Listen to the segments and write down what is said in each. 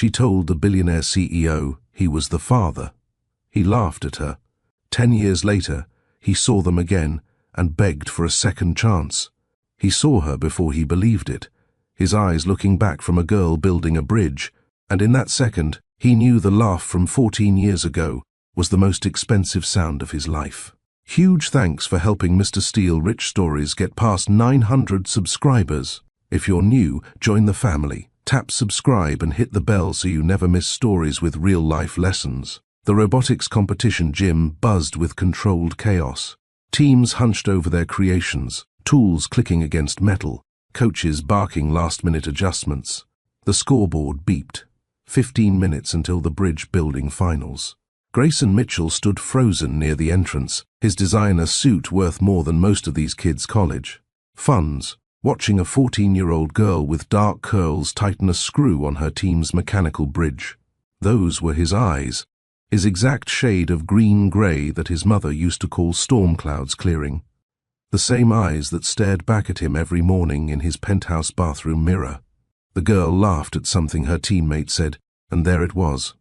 She told the billionaire CEO he was the father. He laughed at her. 10 years later, he saw them again and begged for a second chance. He saw her before he believed it, his eyes looking back from a girl building a bridge, and in that second, he knew the laugh from 14 years ago was the most expensive sound of his life. Huge thanks for helping Mr. Steele Rich Stories get past 900 subscribers. If you're new, join the family. Tap subscribe and hit the bell so you never miss stories with real-life lessons. The robotics competition gym buzzed with controlled chaos. Teams hunched over their creations, tools clicking against metal, coaches barking last-minute adjustments. The scoreboard beeped. 15 minutes until the bridge building finals. Grayson Mitchell stood frozen near the entrance, his designer suit worth more than most of these kids' college funds, watching a 14-year-old girl with dark curls tighten a screw on her team's mechanical bridge. Those were his eyes, his exact shade of green-gray that his mother used to call storm clouds clearing. The same eyes that stared back at him every morning in his penthouse bathroom mirror. The girl laughed at something her teammate said, and there it was.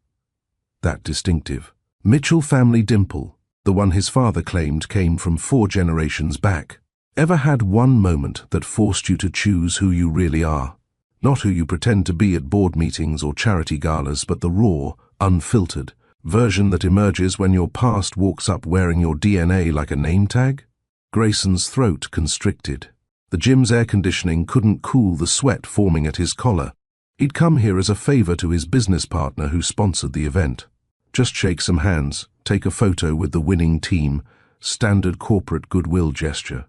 That distinctive Mitchell family dimple, the one his father claimed came from 4 generations back. Ever had one moment that forced you to choose who you really are? Not who you pretend to be at board meetings or charity galas, but the raw, unfiltered version that emerges when your past walks up wearing your DNA like a name tag? Grayson's throat constricted. The gym's air conditioning couldn't cool the sweat forming at his collar. He'd come here as a favor to his business partner who sponsored the event. Just shake some hands, take a photo with the winning team, standard corporate goodwill gesture.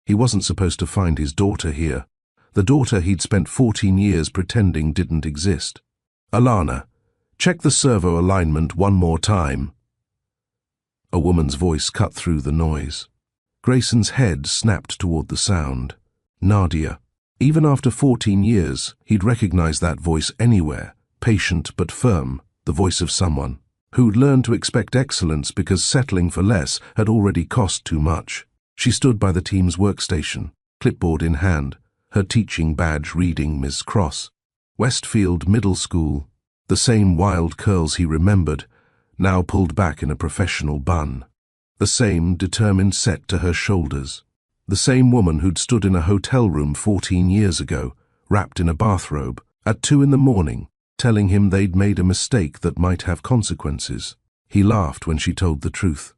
He wasn't supposed to find his daughter here, the daughter he'd spent 14 years pretending didn't exist. Alana, check the servo alignment one more time. A woman's voice cut through the noise. Grayson's head snapped toward the sound. Nadia. Even after 14 years, he'd recognize that voice anywhere, patient but firm, the voice of someone who'd learned to expect excellence because settling for less had already cost too much. She stood by the team's workstation, clipboard in hand, her teaching badge reading Ms. Cross. Westfield Middle School, the same wild curls he remembered, now pulled back in a professional bun. The same determined set to her shoulders. The same woman who'd stood in a hotel room 14 years ago, wrapped in a bathrobe, at 2 in the morning, telling him they'd made a mistake that might have consequences. He laughed when she told the truth.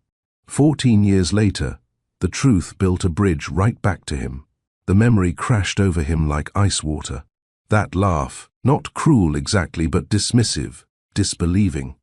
14 years later, the truth built a bridge right back to him. The memory crashed over him like ice water. That laugh, not cruel exactly, but dismissive, disbelieving.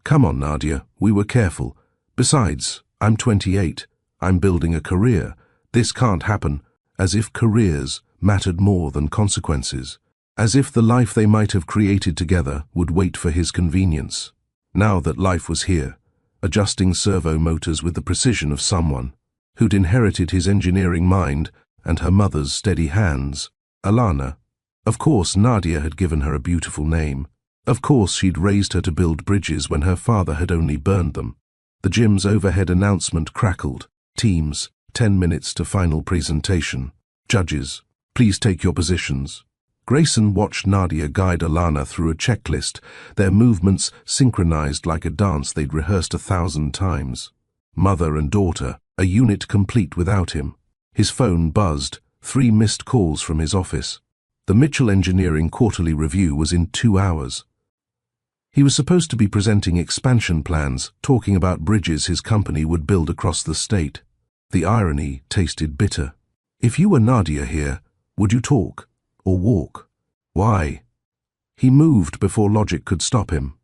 Come on, Nadia, we were careful. Besides, I'm 28. I'm building a career. This can't happen, as if careers mattered more than consequences. As if the life they might have created together would wait for his convenience. Now that life was here, adjusting servo motors with the precision of someone who'd inherited his engineering mind and her mother's steady hands. Alana. Of course Nadia had given her a beautiful name. Of course she'd raised her to build bridges when her father had only burned them. The gym's overhead announcement crackled. Teams, 10 minutes to final presentation. Judges, please take your positions. Grayson watched Nadia guide Alana through a checklist, their movements synchronized like a dance they'd rehearsed 1,000 times. Mother and daughter, a unit complete without him. His phone buzzed, 3 missed calls from his office. The Mitchell Engineering quarterly review was in 2 hours. He was supposed to be presenting expansion plans, talking about bridges his company would build across the state. The irony tasted bitter. If you were Nadia here, would you talk? Or walk? Why? He moved before logic could stop him.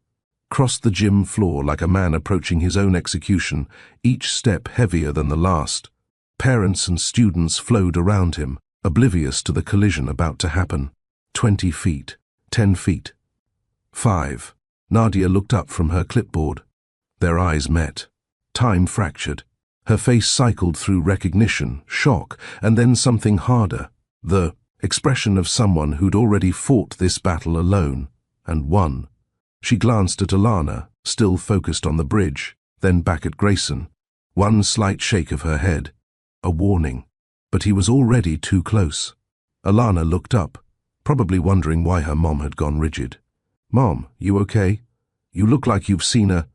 Crossed the gym floor like a man approaching his own execution, each step heavier than the last. Parents and students flowed around him, oblivious to the collision about to happen. 20 feet, 10 feet. 5. Nadia looked up from her clipboard. Their eyes met. Time fractured. Her face cycled through recognition, shock, and then something harder. The expression of someone who'd already fought this battle alone, and won. She glanced at Alana, still focused on the bridge, then back at Grayson. One slight shake of her head. A warning. But he was already too close. Alana looked up, probably wondering why her mom had gone rigid. Mom, you okay? You look like you've seen a...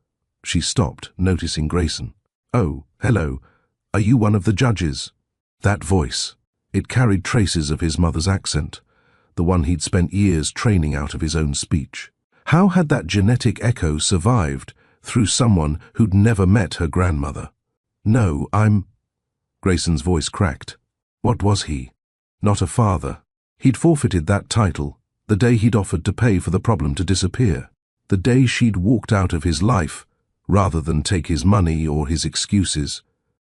She stopped, noticing Grayson. Oh, hello. Are you one of the judges? That voice. It carried traces of his mother's accent, the one he'd spent years training out of his own speech. How had that genetic echo survived through someone who'd never met her grandmother? No, I'm... Grayson's voice cracked. What was he? Not a father. He'd forfeited that title the day he'd offered to pay for the problem to disappear. The day she'd walked out of his life, rather than take his money or his excuses.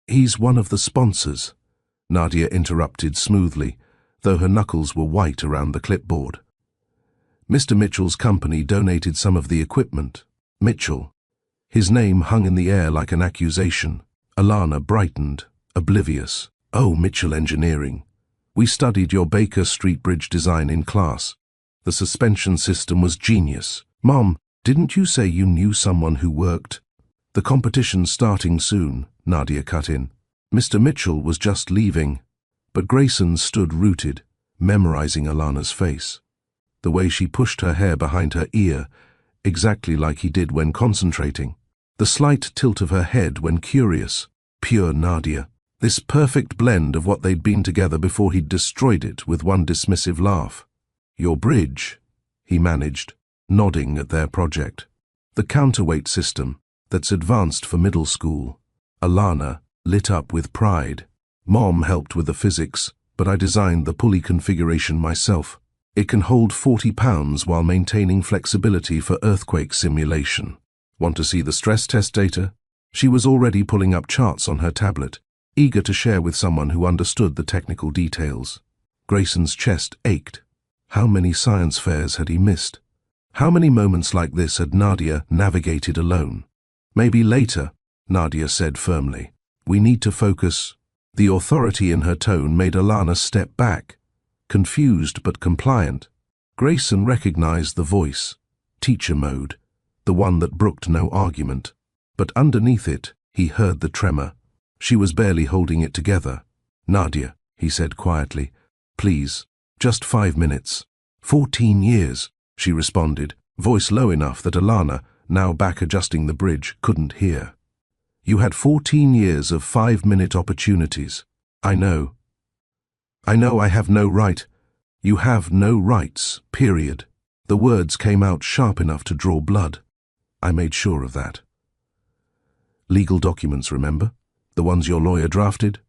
He's one of the sponsors, Nadia interrupted smoothly, though her knuckles were white around the clipboard. Mr. Mitchell's company donated some of the equipment. Mitchell. His name hung in the air like an accusation. Alana brightened, oblivious. Oh, Mitchell Engineering. We studied your Baker Street Bridge design in class. The suspension system was genius. Mom, didn't you say you knew someone who worked? The competition's starting soon, Nadia cut in. Mr. Mitchell was just leaving, but Grayson stood rooted, memorizing Alana's face. The way she pushed her hair behind her ear, exactly like he did when concentrating. The slight tilt of her head when curious. Pure Nadia. This perfect blend of what they'd been together before he'd destroyed it with one dismissive laugh. Your bridge, he managed, nodding at their project. The counterweight system that's advanced for middle school. Alana lit up with pride. Mom helped with the physics, but I designed the pulley configuration myself. It can hold 40 pounds while maintaining flexibility for earthquake simulation. Want to see the stress test data? She was already pulling up charts on her tablet, eager to share with someone who understood the technical details. Grayson's chest ached. How many science fairs had he missed? How many moments like this had Nadia navigated alone? Maybe later, Nadia said firmly. We need to focus. The authority in her tone made Alana step back, confused but compliant. Grayson recognized the voice, teacher mode, the one that brooked no argument. But underneath it, he heard the tremor. She was barely holding it together. Nadia, he said quietly, please, just 5 minutes. 14 years, she responded, voice low enough that Alana, now back adjusting the bridge, couldn't hear. You had 14 years of 5-minute opportunities. I know I have no right. You have no rights, period. The words came out sharp enough to draw blood. I made sure of that. Legal documents, remember? The ones your lawyer drafted?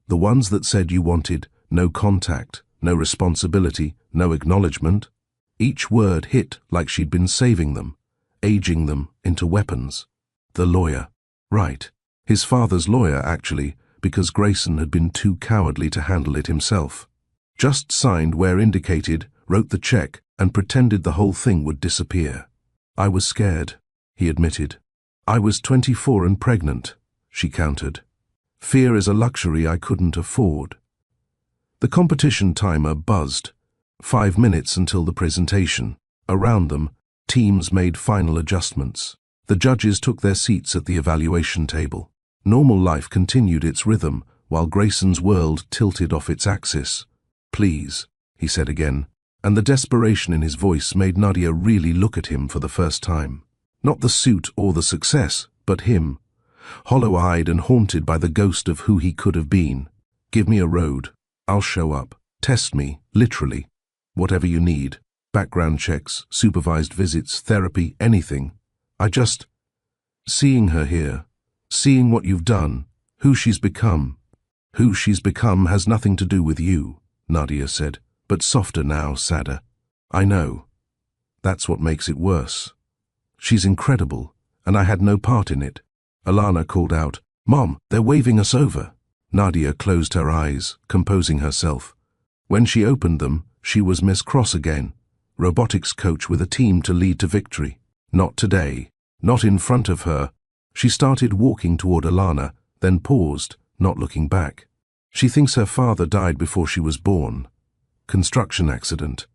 The ones that said you wanted no contact, no responsibility, no acknowledgement? Each word hit like she'd been saving them, aging them into weapons. The lawyer. Right. His father's lawyer, actually, because Grayson had been too cowardly to handle it himself. Just signed where indicated, wrote the check, and pretended the whole thing would disappear. I was scared, he admitted. I was 24 and pregnant, she countered. Fear is a luxury I couldn't afford. The competition timer buzzed. 5 minutes until the presentation. Around them, teams made final adjustments. The judges took their seats at the evaluation table. Normal life continued its rhythm, while Grayson's world tilted off its axis. Please, he said again, and the desperation in his voice made Nadia really look at him for the first time. Not the suit or the success, but him, hollow-eyed and haunted by the ghost of who he could have been. Give me a road. I'll show up. Test me, literally. Whatever you need. Background checks, supervised visits, therapy, anything. Seeing her here, seeing what you've done, who she's become. Who she's become has nothing to do with you, Nadia said, but softer now, sadder. I know. That's what makes it worse. She's incredible, and I had no part in it. Alana called out, Mom, they're waving us over. Nadia closed her eyes, composing herself. When she opened them, she was Miss Cross again, robotics coach with a team to lead to victory. Not today, not in front of her. She started walking toward Alana, then paused, not looking back. She thinks her father died before she was born. Construction accident.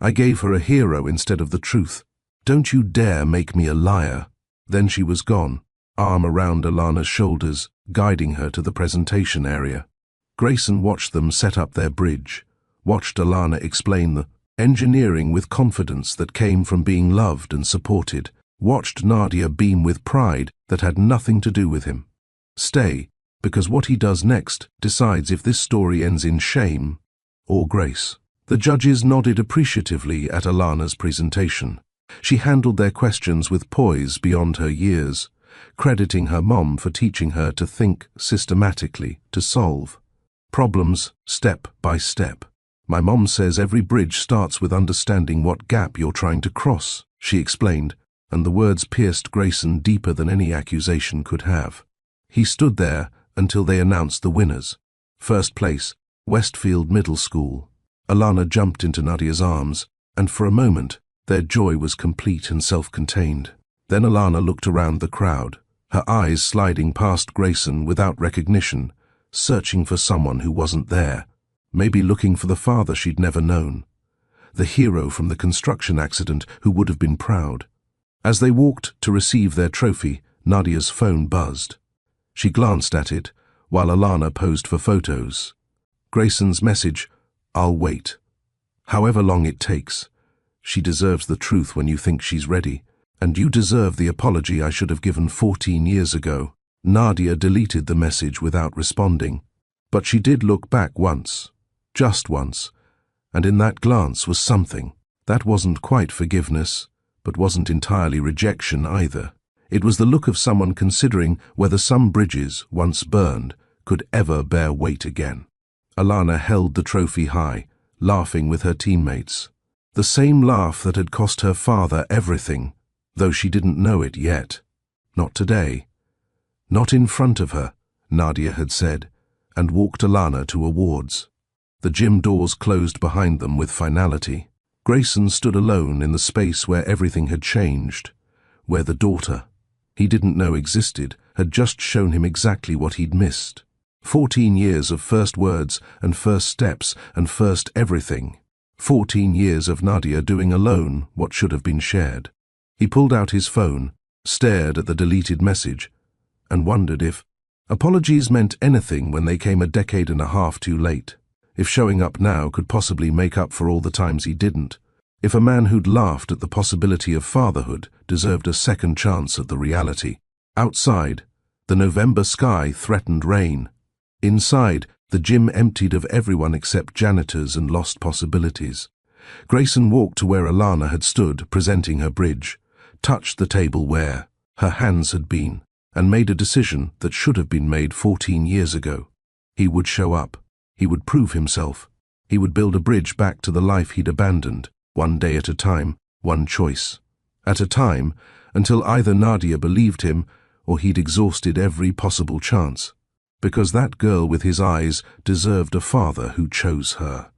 I gave her a hero instead of the truth. Don't you dare make me a liar. Then she was gone, arm around Alana's shoulders, guiding her to the presentation area. Grayson watched them set up their bridge, watched Alana explain the engineering with confidence that came from being loved and supported, watched Nadia beam with pride that had nothing to do with him. Stay, because what he does next decides if this story ends in shame or grace. The judges nodded appreciatively at Alana's presentation. She handled their questions with poise beyond her years, crediting her mom for teaching her to think systematically, to solve problems step by step. My mom says every bridge starts with understanding what gap you're trying to cross, she explained, and the words pierced Grayson deeper than any accusation could have. He stood there until they announced the winners. First place, Westfield Middle School. Alana jumped into Nadia's arms, and for a moment, their joy was complete and self-contained. Then Alana looked around the crowd, her eyes sliding past Grayson without recognition, searching for someone who wasn't there, maybe looking for the father she'd never known, the hero from the construction accident who would have been proud. As they walked to receive their trophy, Nadia's phone buzzed. She glanced at it, while Alana posed for photos. Grayson's message, "I'll wait. However long it takes. She deserves the truth when you think she's ready, and you deserve the apology I should have given 14 years ago." Nadia deleted the message without responding, but she did look back once, just once, and in that glance was something. That wasn't quite forgiveness, but wasn't entirely rejection either. It was the look of someone considering whether some bridges, once burned, could ever bear weight again. Alana held the trophy high, laughing with her teammates. The same laugh that had cost her father everything, though she didn't know it yet. Not today. Not in front of her, Nadia had said, and walked Alana to awards. The gym doors closed behind them with finality. Grayson stood alone in the space where everything had changed, where the daughter he didn't know existed had just shown him exactly what he'd missed. 14 years of first words and first steps and first everything. 14 years of Nadia doing alone what should have been shared. He pulled out his phone, stared at the deleted message, and wondered if apologies meant anything when they came a decade and a half too late. If showing up now could possibly make up for all the times he didn't. If a man who'd laughed at the possibility of fatherhood deserved a second chance at the reality. Outside, the November sky threatened rain. Inside, the gym emptied of everyone except janitors and lost possibilities. Grayson walked to where Alana had stood, presenting her bridge, touched the table where her hands had been, and made a decision that should have been made 14 years ago. He would show up. He would prove himself. He would build a bridge back to the life he'd abandoned, one day at a time, one choice at a time, until either Nadia believed him or he'd exhausted every possible chance. Because that girl with his eyes deserved a father who chose her.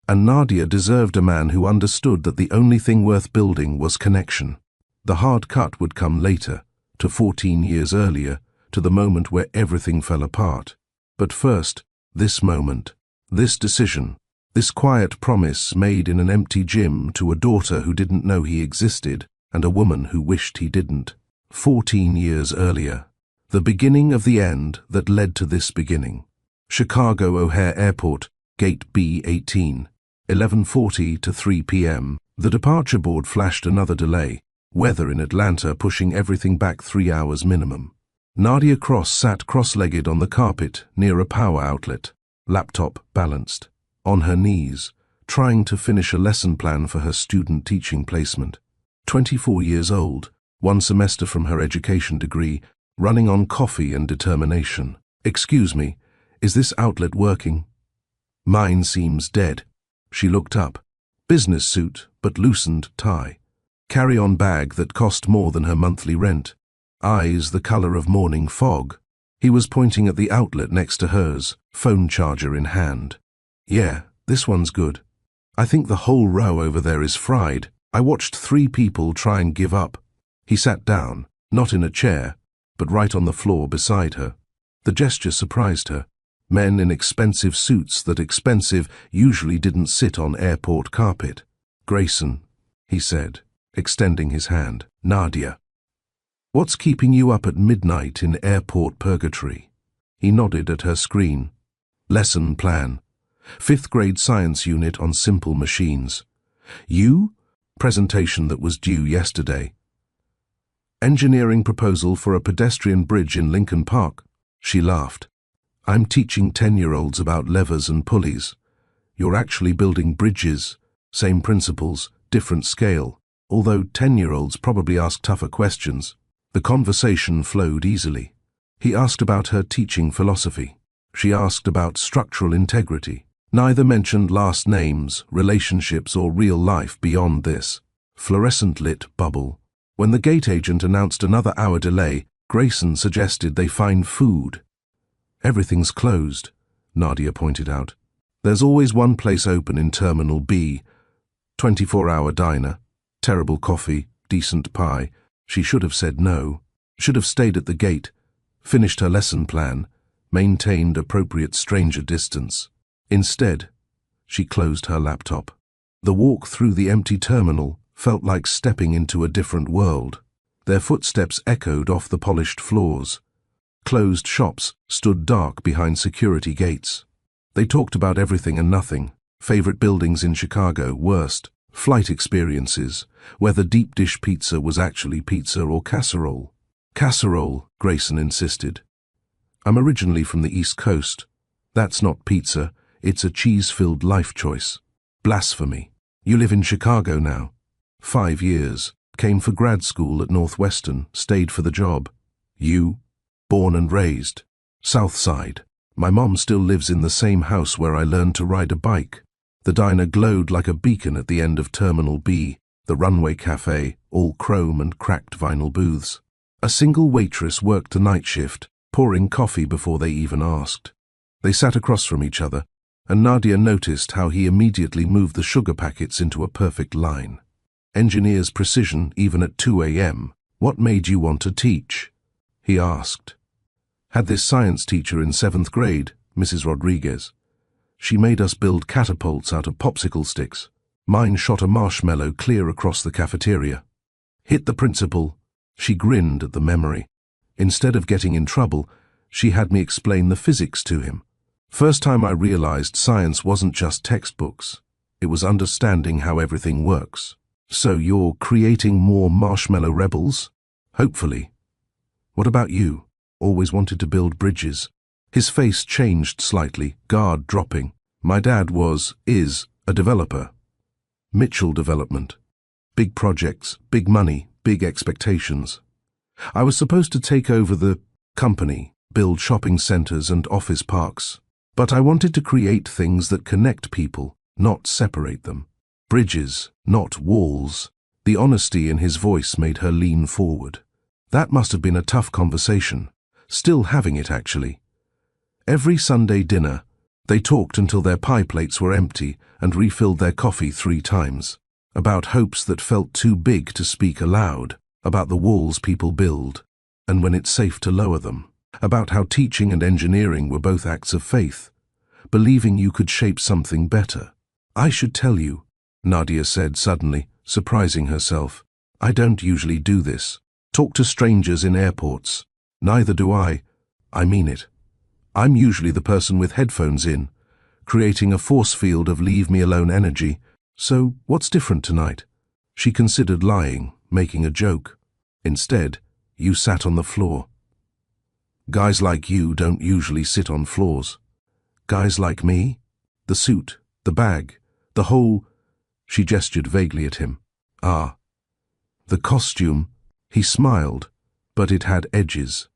And Nadia deserved a man who understood that the only thing worth building was connection. The hard cut would come later, to 14 years earlier, to the moment where everything fell apart. But first, this moment, this decision, this quiet promise made in an empty gym to a daughter who didn't know he existed and a woman who wished he didn't. 14 years earlier. The beginning of the end that led to this beginning. Chicago O'Hare Airport, Gate B18, 11:40 to 3 p.m. The departure board flashed another delay, weather in Atlanta pushing everything back 3 hours minimum. Nadia Cross sat cross-legged on the carpet near a power outlet, laptop balanced, on her knees, trying to finish a lesson plan for her student teaching placement. 24 years old, 1 semester from her education degree, running on coffee and determination. "Excuse me, is this outlet working?" "Mine seems dead." She looked up. Business suit, but loosened tie. Carry-on bag that cost more than her monthly rent. Eyes the color of morning fog. He was pointing at the outlet next to hers, phone charger in hand. "Yeah, this one's good. I think the whole row over there is fried. I watched 3 people try and give up." He sat down, not in a chair, but right on the floor beside her. The gesture surprised her. Men in expensive suits that expensive usually didn't sit on airport carpet. "Grayson," he said, extending his hand. "Nadia. What's keeping you up at midnight in airport purgatory?" He nodded at her screen. "Lesson plan. 5th grade science unit on simple machines. You? Presentation that was due yesterday. Engineering proposal for a pedestrian bridge in Lincoln Park. She laughed. I'm teaching 10-year-olds about levers and pulleys. You're actually building bridges. Same principles, different scale. Although 10-year-olds probably ask tougher questions. The conversation flowed easily. He asked about her teaching philosophy. She asked about structural integrity. Neither mentioned last names, relationships, or real life beyond this. Fluorescent lit bubble. When the gate agent announced another hour delay, Grayson suggested they find food. Everything's closed, Nadia pointed out. There's always one place open in Terminal B. 24-hour diner. Terrible coffee, decent pie. She should have said no. Should have stayed at the gate. Finished her lesson plan. Maintained appropriate stranger distance. Instead, she closed her laptop. The walk through the empty terminal felt like stepping into a different world. Their footsteps echoed off the polished floors. Closed shops stood dark behind security gates. They talked about everything and nothing. Favorite buildings in Chicago, worst. Flight experiences, whether deep dish pizza was actually pizza or casserole. Casserole, Grayson insisted. I'm originally from the East Coast. That's not pizza, it's a cheese-filled life choice. Blasphemy. You live in Chicago now. 5 years. Came for grad school at Northwestern, stayed for the job. You? Born and raised. South Side. My mom still lives in the same house where I learned to ride a bike. The diner glowed like a beacon at the end of Terminal B, the runway cafe, all chrome and cracked vinyl booths. A single waitress worked a night shift, pouring coffee before they even asked. They sat across from each other, and Nadia noticed how he immediately moved the sugar packets into a perfect line. Engineer's precision even at 2 a.m. What made you want to teach? He asked. Had this science teacher in 7th grade, Mrs. Rodriguez. She made us build catapults out of popsicle sticks. Mine shot a marshmallow clear across the cafeteria. Hit the principal. She grinned at the memory. Instead of getting in trouble, she had me explain the physics to him. First time I realized science wasn't just textbooks. It was understanding how everything works. So you're creating more marshmallow rebels? Hopefully. What about you? Always wanted to build bridges. His face changed slightly, guard dropping. My dad is a developer. Mitchell Development. Big projects, big money, big expectations. I was supposed to take over the company, build shopping centers and office parks. But I wanted to create things that connect people, not separate them. Bridges, not walls. The honesty in his voice made her lean forward. That must have been a tough conversation. Still having it, actually. Every Sunday dinner, they talked until their pie plates were empty and refilled their coffee 3 times. About hopes that felt too big to speak aloud. About the walls people build, and when it's safe to lower them. About how teaching and engineering were both acts of faith. Believing you could shape something better. I should tell you, Nadia said suddenly, surprising herself. I don't usually do this. Talk to strangers in airports. Neither do I. I mean it. I'm usually the person with headphones in, creating a force field of leave me alone energy. So, what's different tonight? She considered lying, making a joke. Instead, you sat on the floor. Guys like you don't usually sit on floors. Guys like me? The suit, the bag, the whole... She gestured vaguely at him. Ah. The costume. He smiled, but it had edges.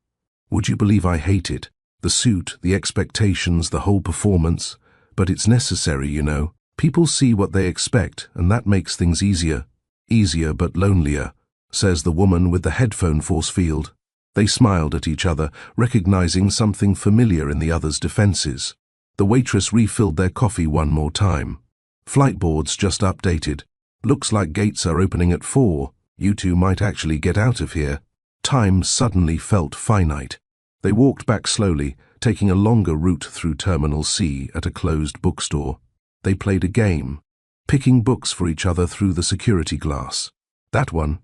Would you believe I hate it? The suit, the expectations, the whole performance. But it's necessary, you know. People see what they expect, and that makes things easier. Easier but lonelier, says the woman with the headphone force field. They smiled at each other, recognizing something familiar in the other's defenses. The waitress refilled their coffee one more time. Flight boards just updated. Looks like gates are opening at 4. You two might actually get out of here. Time suddenly felt finite. They walked back slowly, taking a longer route through Terminal C at a closed bookstore. They played a game, picking books for each other through the security glass. That one,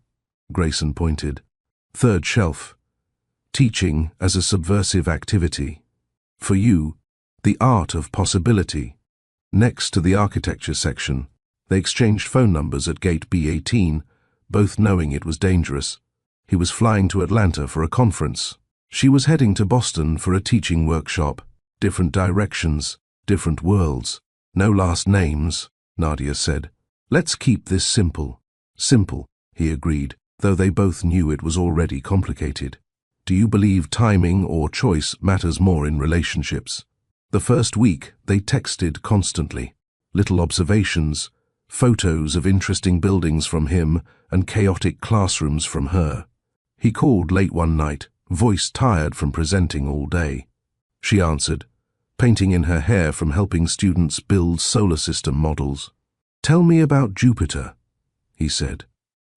Grayson pointed. 3rd shelf. Teaching as a subversive activity. For you, the art of possibility. Next to the architecture section, They exchanged phone numbers at gate B18, both knowing it was dangerous. He was flying to Atlanta for a conference. She was heading to Boston for a teaching workshop. Different directions, different worlds. No last names, Nadia said. Let's keep this simple. Simple, he agreed, though they both knew it was already complicated. Do you believe timing or choice matters more in relationships? The first week, they texted constantly. Little observations, photos of interesting buildings from him and chaotic classrooms from her. He called late one night, voice tired from presenting all day. She answered, painting in her hair from helping students build solar system models. Tell me about Jupiter, he said.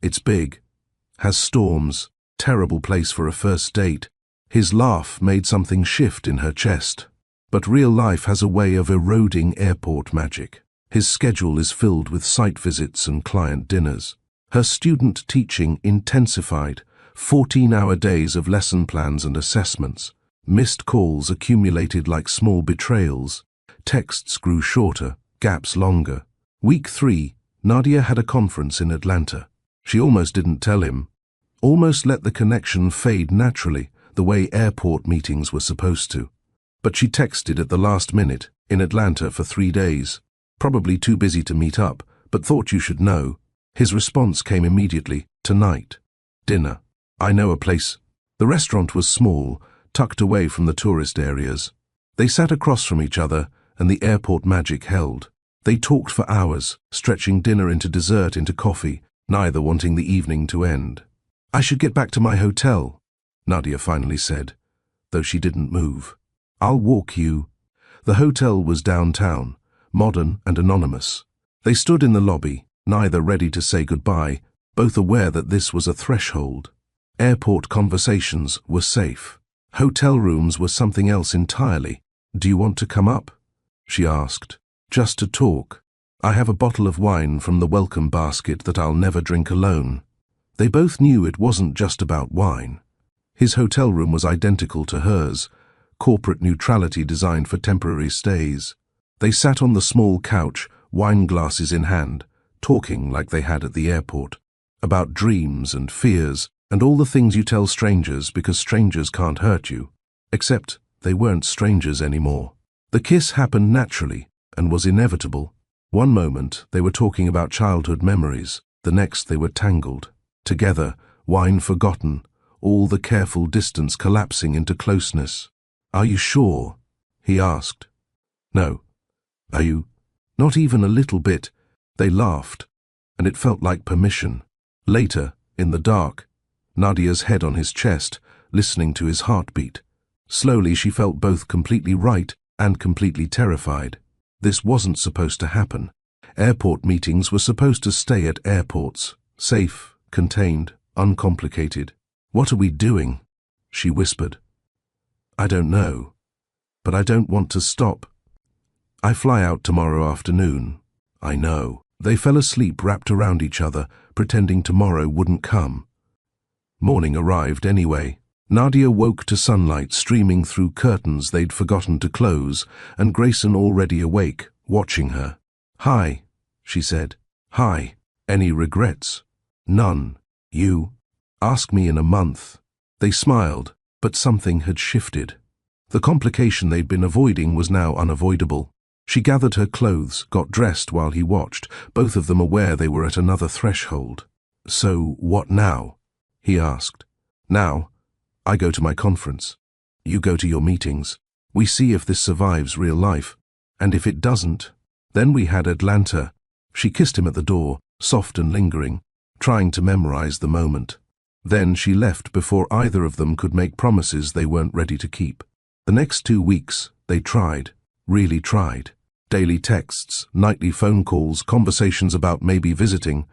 It's big, has storms, terrible place for a first date. His laugh made something shift in her chest. But real life has a way of eroding airport magic. His schedule is filled with site visits and client dinners. Her student teaching intensified, 14-hour days of lesson plans and assessments. Missed calls accumulated like small betrayals. Texts grew shorter, gaps longer. Week 3, Nadia had a conference in Atlanta. She almost didn't tell him. Almost let the connection fade naturally, the way airport meetings were supposed to. But she texted at the last minute, in Atlanta for 3 days. Probably too busy to meet up, but thought you should know. His response came immediately, tonight. Dinner. I know a place. The restaurant was small, tucked away from the tourist areas. They sat across from each other, and the airport magic held. They talked for hours, stretching dinner into dessert into coffee, neither wanting the evening to end. I should get back to my hotel, Nadia finally said, though she didn't move. I'll walk you. The hotel was downtown, modern and anonymous. They stood in the lobby, neither ready to say goodbye, both aware that this was a threshold. Airport conversations were safe. Hotel rooms were something else entirely. Do you want to come up? She asked. Just to talk. I have a bottle of wine from the welcome basket that I'll never drink alone. They both knew it wasn't just about wine. His hotel room was identical to hers, corporate neutrality designed for temporary stays. They sat on the small couch, wine glasses in hand, talking like they had at the airport, about dreams and fears and all the things you tell strangers because strangers can't hurt you. Except they weren't strangers anymore. The kiss happened naturally and was inevitable. One moment they were talking about childhood memories, the next they were tangled. Together, wine forgotten, all the careful distance collapsing into closeness. Are you sure? He asked. No. Are you? Not even a little bit. They laughed, and it felt like permission. Later, in the dark, Nadia's head on his chest, listening to his heartbeat. Slowly she felt both completely right and completely terrified. This wasn't supposed to happen. Airport meetings were supposed to stay at airports, safe, contained, uncomplicated. What are we doing? She whispered. I don't know, but I don't want to stop. I fly out tomorrow afternoon. I know. They fell asleep wrapped around each other, pretending tomorrow wouldn't come. Morning arrived anyway. Nadia woke to sunlight streaming through curtains they'd forgotten to close, and Grayson already awake, watching her. Hi, she said. Hi. Any regrets? None. You? Ask me in a month. They smiled, but something had shifted. The complication they'd been avoiding was now unavoidable. She gathered her clothes, got dressed while he watched, both of them aware they were at another threshold. So, what now? He asked. Now, I go to my conference. You go to your meetings. We see if this survives real life. And if it doesn't, then we had Atlanta. She kissed him at the door, soft and lingering, trying to memorize the moment. Then she left before either of them could make promises they weren't ready to keep. The next 2 weeks, they tried, really tried. Daily texts, nightly phone calls, conversations about maybe visiting,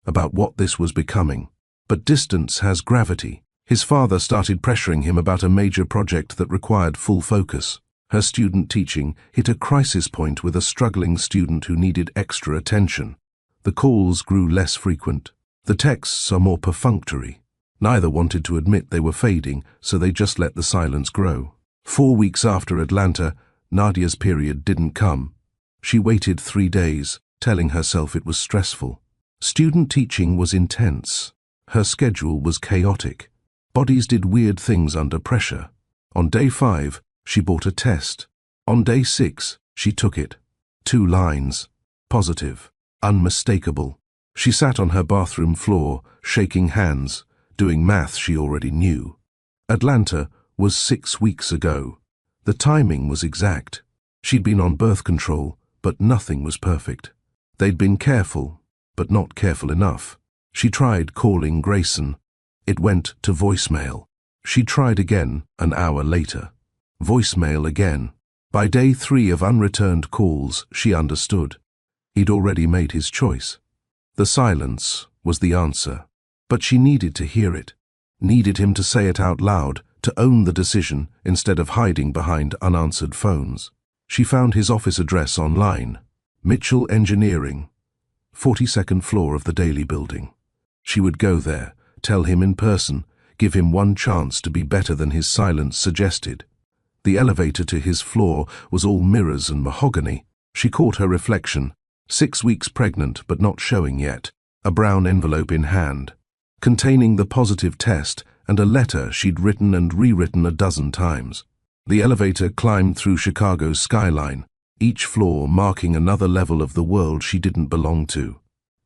about what this was becoming. But distance has gravity. His father started pressuring him about a major project that required full focus. Her student teaching hit a crisis point with a struggling student who needed extra attention. The calls grew less frequent. The texts are more perfunctory. Neither wanted to admit they were fading, so they just let the silence grow. 4 weeks after Atlanta, Nadia's period didn't come. She waited 3 days, telling herself it was stressful. Student teaching was intense. Her schedule was chaotic. Bodies did weird things under pressure. On day 5, she bought a test. On day 6, she took it. 2 lines. Positive. Unmistakable. She sat on her bathroom floor, shaking hands, doing math she already knew. Atlanta was 6 weeks ago. The timing was exact. She'd been on birth control, but nothing was perfect. They'd been careful, but not careful enough. She tried calling Grayson. It went to voicemail. She tried again an hour later. Voicemail again. By day 3 of unreturned calls, she understood. He'd already made his choice. The silence was the answer, but she needed to hear it. Needed him to say it out loud, to own the decision instead of hiding behind unanswered phones. She found his office address online. Mitchell Engineering, 42nd floor of the Daily Building. She would go there, tell him in person, give him one chance to be better than his silence suggested. The elevator to his floor was all mirrors and mahogany. She caught her reflection, 6 weeks pregnant but not showing yet, a brown envelope in hand, containing the positive test and a letter she'd written and rewritten a dozen times. The elevator climbed through Chicago's skyline, each floor marking another level of the world she didn't belong to.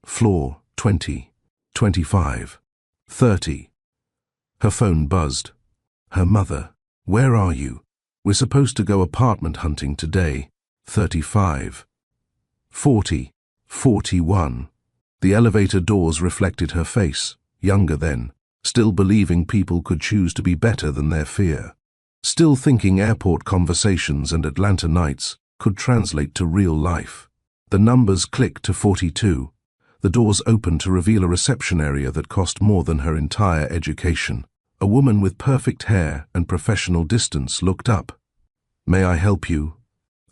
Floor 20, 25, 30. Her phone buzzed. Her mother. Where are you? We're supposed to go apartment hunting today. 35. 40. 41. The elevator doors reflected her face, younger then, still believing people could choose to be better than their fear. Still thinking airport conversations and Atlanta nights could translate to real life. The numbers clicked to 42. The doors opened to reveal a reception area that cost more than her entire education. A woman with perfect hair and professional distance looked up. May I help you?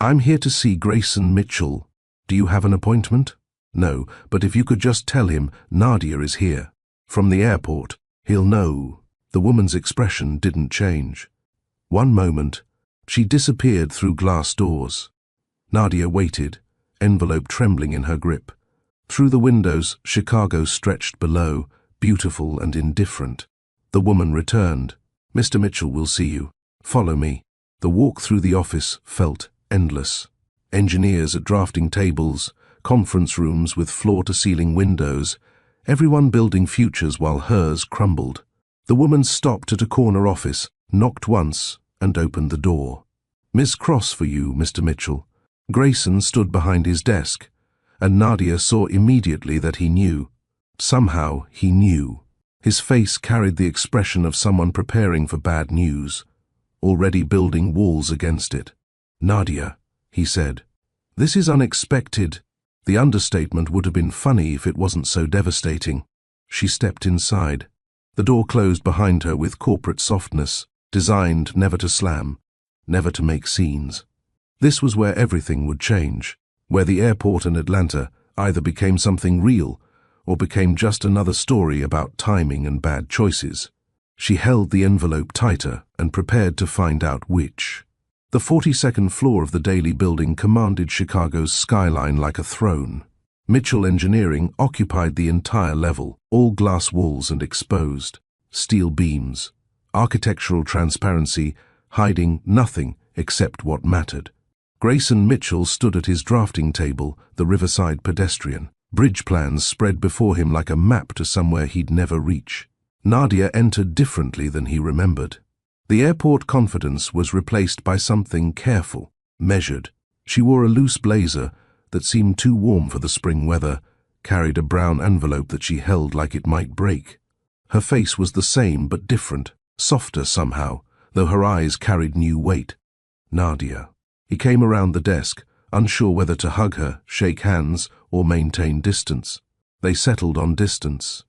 I'm here to see Grayson Mitchell. Do you have an appointment? No, but if you could just tell him Nadia is here. From the airport, he'll know. The woman's expression didn't change. One moment, she disappeared through glass doors. Nadia waited, envelope trembling in her grip. Through the windows, Chicago stretched below, beautiful and indifferent. The woman returned. Mr. Mitchell will see you. Follow me. The walk through the office felt endless. Engineers at drafting tables, conference rooms with floor-to-ceiling windows, everyone building futures while hers crumbled. The woman stopped at a corner office, knocked once, and opened the door. Miss Cross for you, Mr. Mitchell. Grayson stood behind his desk, and Nadia saw immediately that he knew. Somehow he knew. His face carried the expression of someone preparing for bad news, already building walls against it. Nadia, he said, this is unexpected. The understatement would have been funny if it wasn't so devastating. She stepped inside. The door closed behind her with corporate softness, designed never to slam, never to make scenes. This was where everything would change, where the airport and Atlanta either became something real or became just another story about timing and bad choices. She held the envelope tighter and prepared to find out which. The 42nd floor of the Daily Building commanded Chicago's skyline like a throne. Mitchell Engineering occupied the entire level, all glass walls and exposed, steel beams, architectural transparency hiding nothing except what mattered. Grayson Mitchell stood at his drafting table, the riverside pedestrian, bridge plans spread before him like a map to somewhere he'd never reach. Nadia entered differently than he remembered. The airport confidence was replaced by something careful, measured. She wore a loose blazer that seemed too warm for the spring weather, carried a brown envelope that she held like it might break. Her face was the same but different, softer somehow, though her eyes carried new weight. Nadia. He came around the desk, unsure whether to hug her, shake hands, or maintain distance. They settled on distance.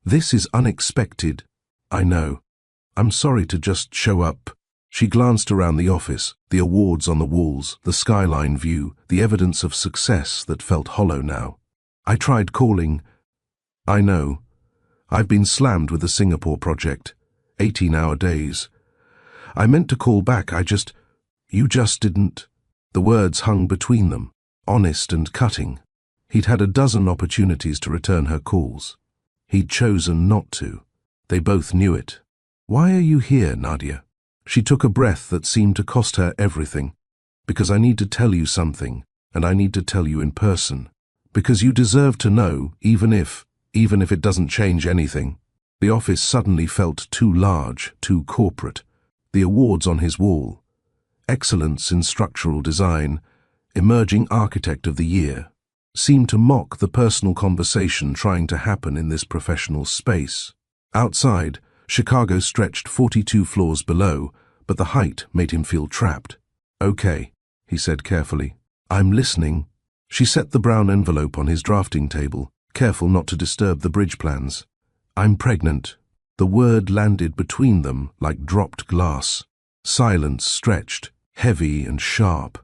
This is unexpected. I know. I'm sorry to just show up. She glanced around the office, the awards on the walls, the skyline view, the evidence of success that felt hollow now. I tried calling. I know. I've been slammed with the Singapore project. 18-hour days. I meant to call back, you just didn't. The words hung between them, honest and cutting. He'd had a dozen opportunities to return her calls. He'd chosen not to. They both knew it. "Why are you here, Nadia?" She took a breath that seemed to cost her everything. "Because I need to tell you something, and I need to tell you in person. Because you deserve to know, even if it doesn't change anything." The office suddenly felt too large, too corporate. The awards on his wall. Excellence in structural design, emerging architect of the year, seemed to mock the personal conversation trying to happen in this professional space. Outside, Chicago stretched 42 floors below, but the height made him feel trapped. "Okay," he said carefully. "I'm listening." She set the brown envelope on his drafting table, careful not to disturb the bridge plans. "I'm pregnant." The word landed between them like dropped glass. Silence stretched, heavy and sharp.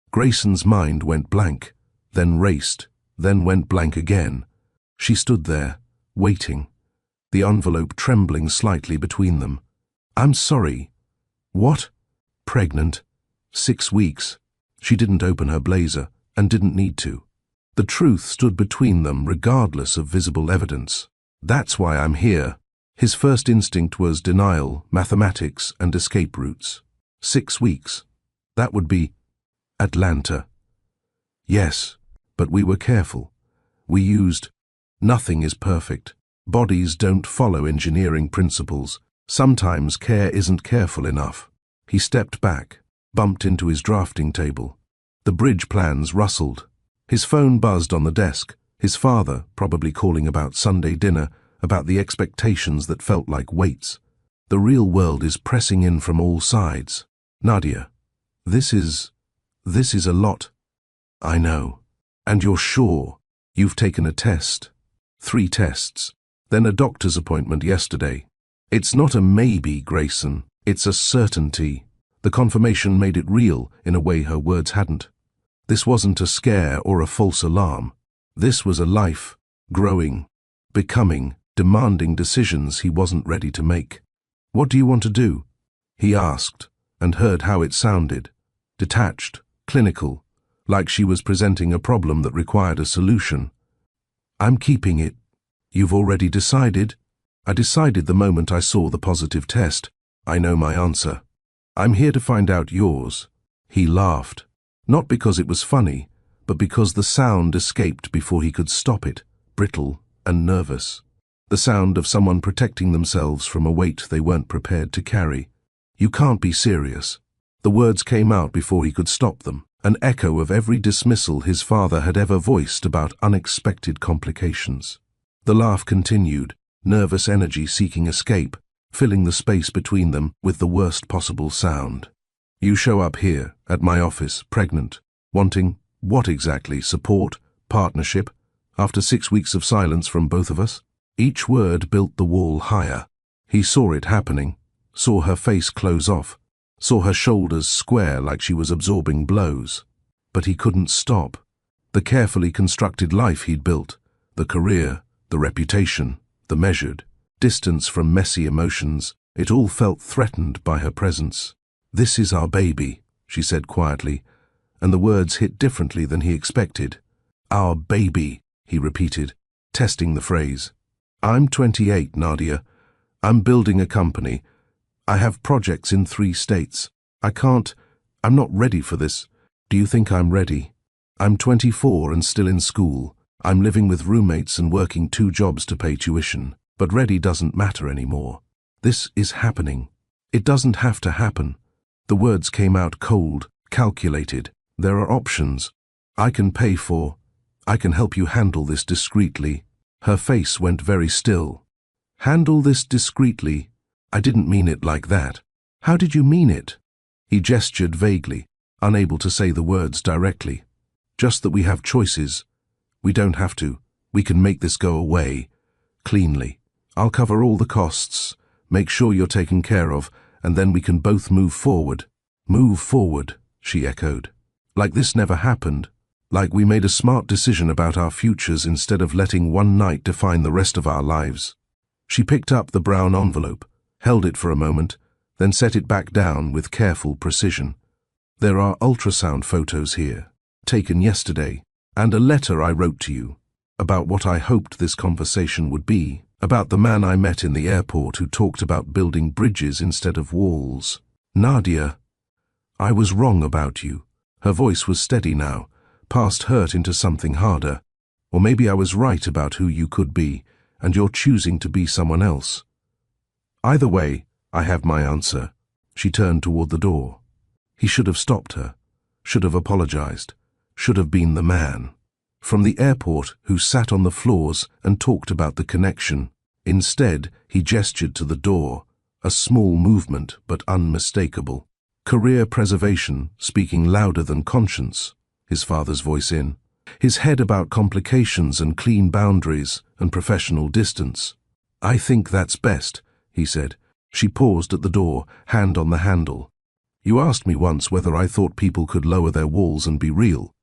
Grayson's mind went blank, then raced, then went blank again. She stood there, waiting, the envelope trembling slightly between them. "I'm sorry." "What?" "Pregnant. 6 weeks." She didn't open her blazer, and didn't need to. The truth stood between them regardless of visible evidence. "That's why I'm here." His first instinct was denial, mathematics, and escape routes. 6 weeks. That would be Atlanta. Yes, but we were careful. We used. Nothing is perfect. Bodies don't follow engineering principles. Sometimes care isn't careful enough. He stepped back, bumped into his drafting table. The bridge plans rustled. His phone buzzed on the desk. His father, probably calling about Sunday dinner, about the expectations that felt like weights. The real world is pressing in from all sides. "Nadia, this is a lot." "I know. And you're sure? You've taken a test." 3 tests. Then a doctor's appointment yesterday. "It's not a maybe, Grayson. It's a certainty." The confirmation made it real in a way her words hadn't. This wasn't a scare or a false alarm. This was a life, growing, becoming, demanding decisions he wasn't ready to make. "What do you want to do?" he asked, and heard how it sounded. Detached, clinical, like she was presenting a problem that required a solution. "I'm keeping it." "You've already decided?" "I decided the moment I saw the positive test. I know my answer. I'm here to find out yours." He laughed, not because it was funny, but because the sound escaped before he could stop it, brittle and nervous. The sound of someone protecting themselves from a weight they weren't prepared to carry. "You can't be serious." The words came out before he could stop them, an echo of every dismissal his father had ever voiced about unexpected complications. The laugh continued, nervous energy seeking escape, filling the space between them with the worst possible sound. "You show up here, at my office, pregnant, wanting, what exactly? Support? Partnership? After 6 weeks of silence from both of us?" Each word built the wall higher. He saw it happening, saw her face close off, saw her shoulders square like she was absorbing blows. But he couldn't stop. The carefully constructed life he'd built, the career, the reputation, the measured distance from messy emotions, it all felt threatened by her presence. "This is our baby," she said quietly, and the words hit differently than he expected. "Our baby," he repeated, testing the phrase. "I'm 28, Nadia. I'm building a company. I have projects in 3 states. I'm not ready for this. Do you think I'm ready? I'm 24 and still in school. I'm living with roommates and working 2 jobs to pay tuition. But ready doesn't matter anymore. This is happening. It doesn't have to happen." The words came out cold, calculated. "There are options. I can help you handle this discreetly." Her face went very still. "Handle this discreetly? I didn't mean it like that." "How did you mean it?" He gestured vaguely, unable to say the words directly. "Just that we have choices. We don't have to. We can make this go away. Cleanly. I'll cover all the costs, make sure you're taken care of, and then we can both move forward." "Move forward," she echoed. "Like this never happened. Like we made a smart decision about our futures instead of letting one night define the rest of our lives." She picked up the brown envelope, held it for a moment, then set it back down with careful precision. "There are ultrasound photos here, taken yesterday, And a letter I wrote to you, about what I hoped this conversation would be, about the man I met in the airport who talked about building bridges instead of walls. Nadia, I was wrong about you. Her voice was steady now, past hurt into something harder. Or maybe I was right about who you could be, and you're choosing to be someone else. Either way, I have my answer. She turned toward the door. He should have stopped her, should have apologized, should have been the man from the airport who sat on the floors and talked about the connection. Instead, he gestured to the door, a small movement but unmistakable. Career preservation, speaking louder than conscience, his father's voice in. His head about complications and clean boundaries and professional distance. I think that's best, he said. She paused at the door, hand on the handle. You asked me once whether I thought people could lower their walls and be real.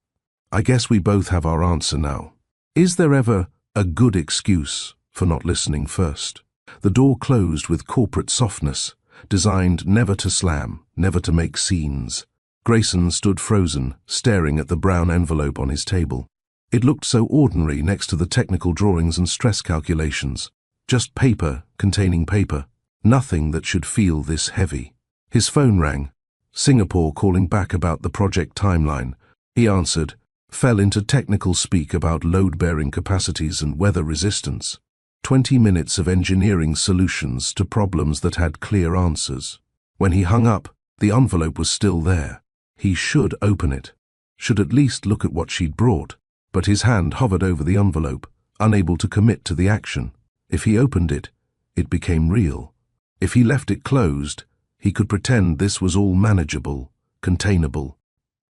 I guess we both have our answer now. Is there ever a good excuse for not listening first? The door closed with corporate softness, designed never to slam, never to make scenes. Grayson stood frozen, staring at the brown envelope on his table. It looked so ordinary next to the technical drawings and stress calculations. Just paper containing paper. Nothing that should feel this heavy. His phone rang. Singapore calling back about the project timeline. He answered, fell into technical speak about load-bearing capacities and weather resistance. 20 minutes of engineering solutions to problems that had clear answers. When he hung up, the envelope was still there. He should open it, should at least look at what she'd brought, but his hand hovered over the envelope, unable to commit to the action. If he opened it, it became real. If he left it closed, he could pretend this was all manageable, containable,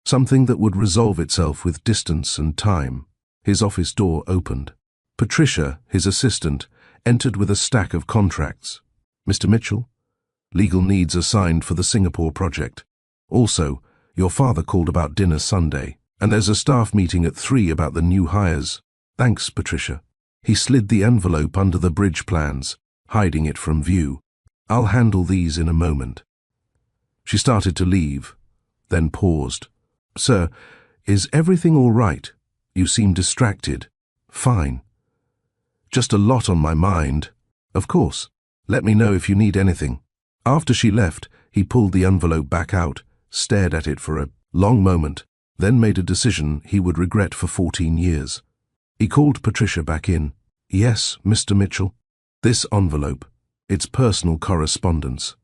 something that would resolve itself with distance and time. His office door opened. Patricia, his assistant, entered with a stack of contracts. Mr. Mitchell, legal needs assigned for the Singapore project. Also, your father called about dinner Sunday, and there's a staff meeting at 3 about the new hires. Thanks, Patricia. He slid the envelope under the bridge plans, hiding it from view. I'll handle these in a moment. She started to leave, then paused. Sir, is everything all right? You seem distracted. Fine. Just a lot on my mind. Of course. Let me know if you need anything. After she left, he pulled the envelope back out, stared at it for a long moment, then made a decision he would regret for 14 years. He called Patricia back in. Yes, Mr. Mitchell. This envelope, it's personal correspondence.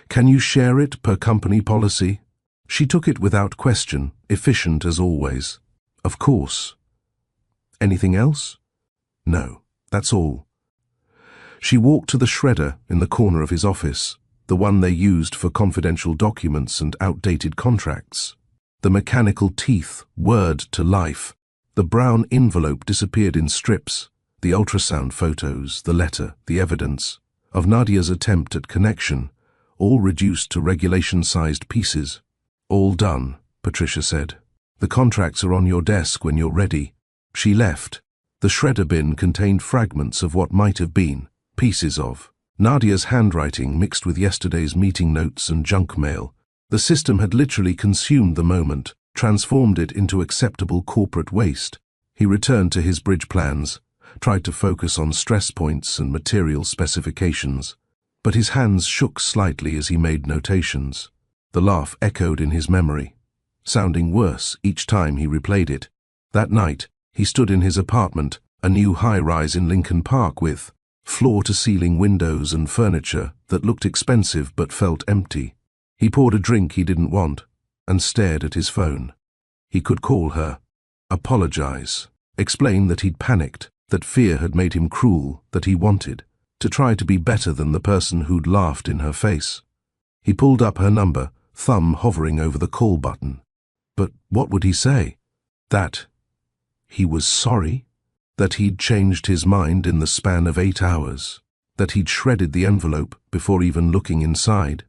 Can you share it per company policy? She took it without question, efficient as always. Of course. Anything else? No, that's all. She walked to the shredder in the corner of his office, the one they used for confidential documents and outdated contracts. The mechanical teeth whirred to life. The brown envelope disappeared in strips. The ultrasound photos, the letter, the evidence of Nadia's attempt at connection, all reduced to regulation-sized pieces. All done, Patricia said. The contracts are on your desk when you're ready. She left. The shredder bin contained fragments of what might have been, pieces of Nadia's handwriting mixed with yesterday's meeting notes and junk mail. The system had literally consumed the moment, transformed it into acceptable corporate waste. He returned to his bridge plans, tried to focus on stress points and material specifications, but his hands shook slightly as he made notations. The laugh echoed in his memory, sounding worse each time he replayed it. That night, he stood in his apartment, a new high-rise in Lincoln Park with floor-to-ceiling windows and furniture that looked expensive but felt empty. He poured a drink he didn't want and stared at his phone. He could call her, apologize, explain that he'd panicked, that fear had made him cruel, that he wanted to try to be better than the person who'd laughed in her face. He pulled up her number, thumb hovering over the call button. But what would he say? That he was sorry? That he'd changed his mind in the span of 8 hours? That he'd shredded the envelope before even looking inside?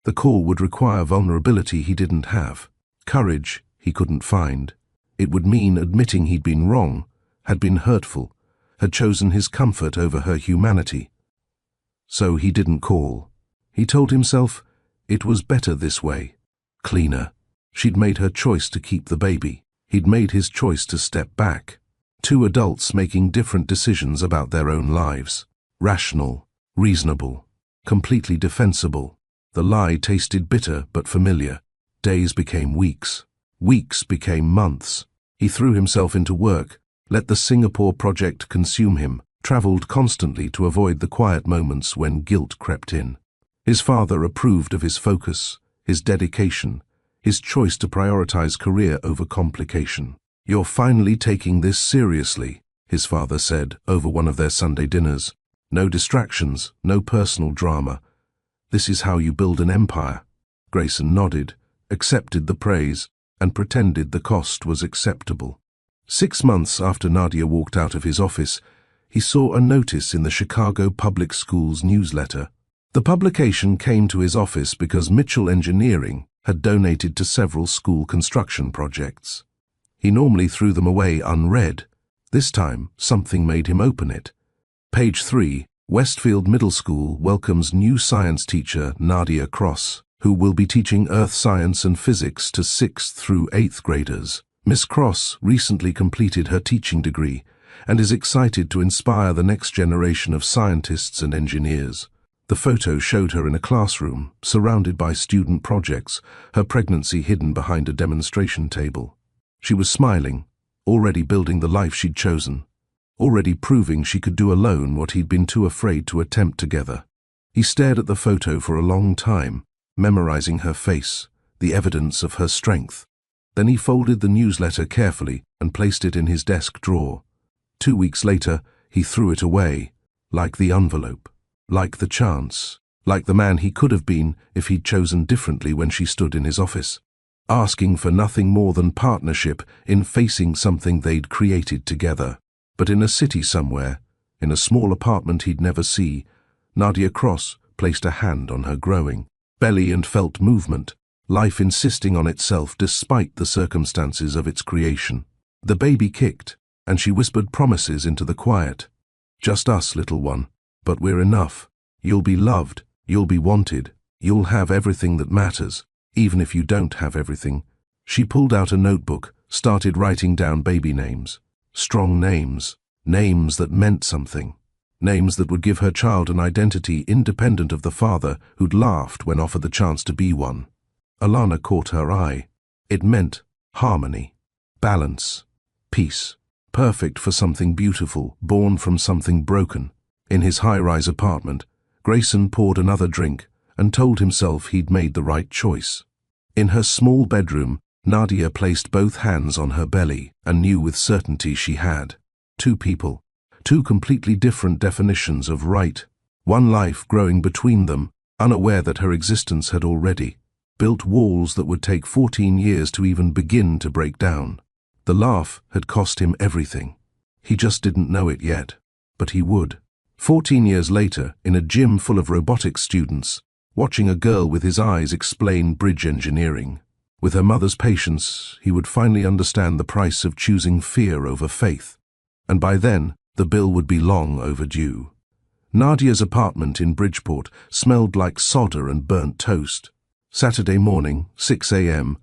The call would require vulnerability he didn't have, courage he couldn't find. It would mean admitting he'd been wrong, had been hurtful, had chosen his comfort over her humanity. So he didn't call. He told himself it was better this way, cleaner. She'd made her choice to keep the baby. He'd made his choice to step back. Two adults making different decisions about their own lives. Rational, reasonable, completely defensible. The lie tasted bitter but familiar. Days became weeks. Weeks became months. He threw himself into work, let the Singapore project consume him, traveled constantly to avoid the quiet moments when guilt crept in. His father approved of his focus, his dedication, his choice to prioritize career over complication. "You're finally taking this seriously," his father said over one of their Sunday dinners. "No distractions, no personal drama. This is how you build an empire." Grayson nodded, accepted the praise, and pretended the cost was acceptable. 6 months after Nadia walked out of his office, he saw a notice in the Chicago Public Schools newsletter. The publication came to his office because Mitchell Engineering had donated to several school construction projects. He normally threw them away unread. This time, something made him open it. Page 3, Westfield Middle School welcomes new science teacher Nadia Cross, who will be teaching earth science and physics to 6th through 8th graders. Miss Cross recently completed her teaching degree and is excited to inspire the next generation of scientists and engineers. The photo showed her in a classroom, surrounded by student projects, her pregnancy hidden behind a demonstration table. She was smiling, already building the life she'd chosen, already proving she could do alone what he'd been too afraid to attempt together. He stared at the photo for a long time, memorizing her face, the evidence of her strength. Then he folded the newsletter carefully and placed it in his desk drawer. 2 weeks later, he threw it away, like the envelope, like the chance, like the man he could have been if he'd chosen differently when she stood in his office, asking for nothing more than partnership in facing something they'd created together. But in a city somewhere, in a small apartment he'd never see, Nadia Cross placed a hand on her growing belly and felt movement, life insisting on itself despite the circumstances of its creation. The baby kicked, and she whispered promises into the quiet. "Just us, little one, but we're enough. You'll be loved, you'll be wanted, you'll have everything that matters, even if you don't have everything." She pulled out a notebook, started writing down baby names. Strong names, names that meant something. Names that would give her child an identity independent of the father who'd laughed when offered the chance to be one. Alana caught her eye. It meant harmony, balance, peace. Perfect for something beautiful, born from something broken. In his high-rise apartment, Grayson poured another drink and told himself he'd made the right choice. In her small bedroom, Nadia placed both hands on her belly and knew with certainty she had. Two people. Two completely different definitions of right. One life growing between them, unaware that her existence had already built walls that would take 14 years to even begin to break down. The laugh had cost him everything. He just didn't know it yet, but he would. 14 years later, in a gym full of robotics students, watching a girl with his eyes explain bridge engineering. With her mother's patience, he would finally understand the price of choosing fear over faith. And by then, the bill would be long overdue. Nadia's apartment in Bridgeport smelled like solder and burnt toast. Saturday morning, 6 a.m.,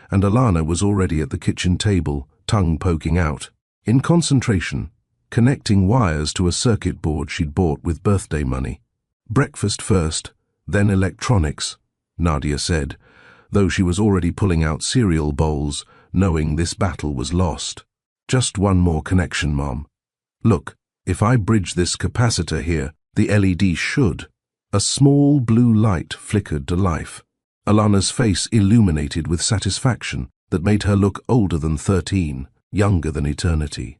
and Alana was already at the kitchen table, tongue poking out. In concentration, connecting wires to a circuit board she'd bought with birthday money. "Breakfast first, then electronics," Nadia said, though she was already pulling out cereal bowls, knowing this battle was lost. "Just one more connection, Mom. Look, if I bridge this capacitor here, the LED should." A small blue light flickered to life. Alana's face illuminated with satisfaction that made her look older than 13, younger than eternity.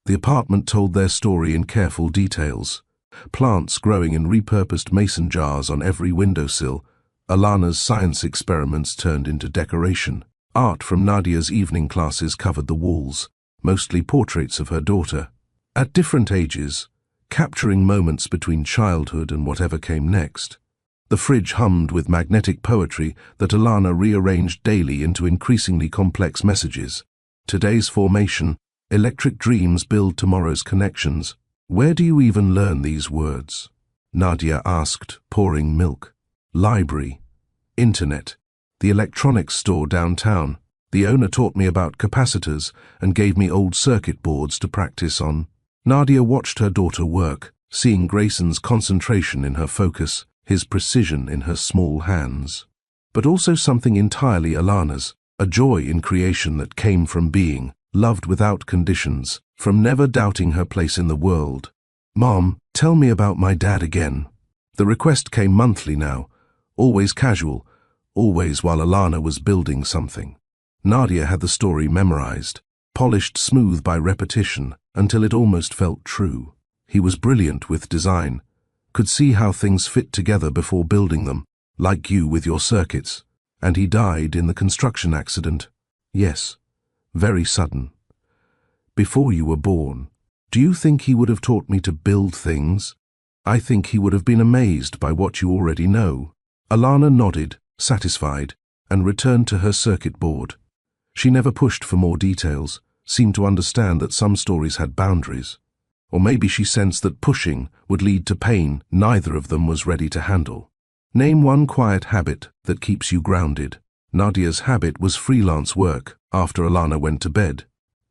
The apartment told their story in careful details. Plants growing in repurposed mason jars on every windowsill, Alana's science experiments turned into decoration. Art from Nadia's evening classes covered the walls, mostly portraits of her daughter. At different ages, capturing moments between childhood and whatever came next. The fridge hummed with magnetic poetry that Alana rearranged daily into increasingly complex messages. Today's formation, electric dreams build tomorrow's connections. Where do you even learn these words? Nadia asked, pouring milk. Library, internet, the electronics store downtown. The owner taught me about capacitors and gave me old circuit boards to practice on. Nadia watched her daughter work, seeing Grayson's concentration in her focus, his precision in her small hands. But also something entirely Alana's, a joy in creation that came from being loved without conditions, from never doubting her place in the world. "Mom, tell me about my dad again." The request came monthly now, always casual, always while Alana was building something. Nadia had the story memorized, polished smooth by repetition until it almost felt true. He was brilliant with design, could see how things fit together before building them, like you with your circuits. And he died in the construction accident. Yes, very sudden. Before you were born. Do you think he would have taught me to build things? I think he would have been amazed by what you already know. Alana nodded, satisfied, and returned to her circuit board. She never pushed for more details, seemed to understand that some stories had boundaries. Or maybe she sensed that pushing would lead to pain neither of them was ready to handle. Name one quiet habit that keeps you grounded. Nadia's habit was freelance work after Alana went to bed.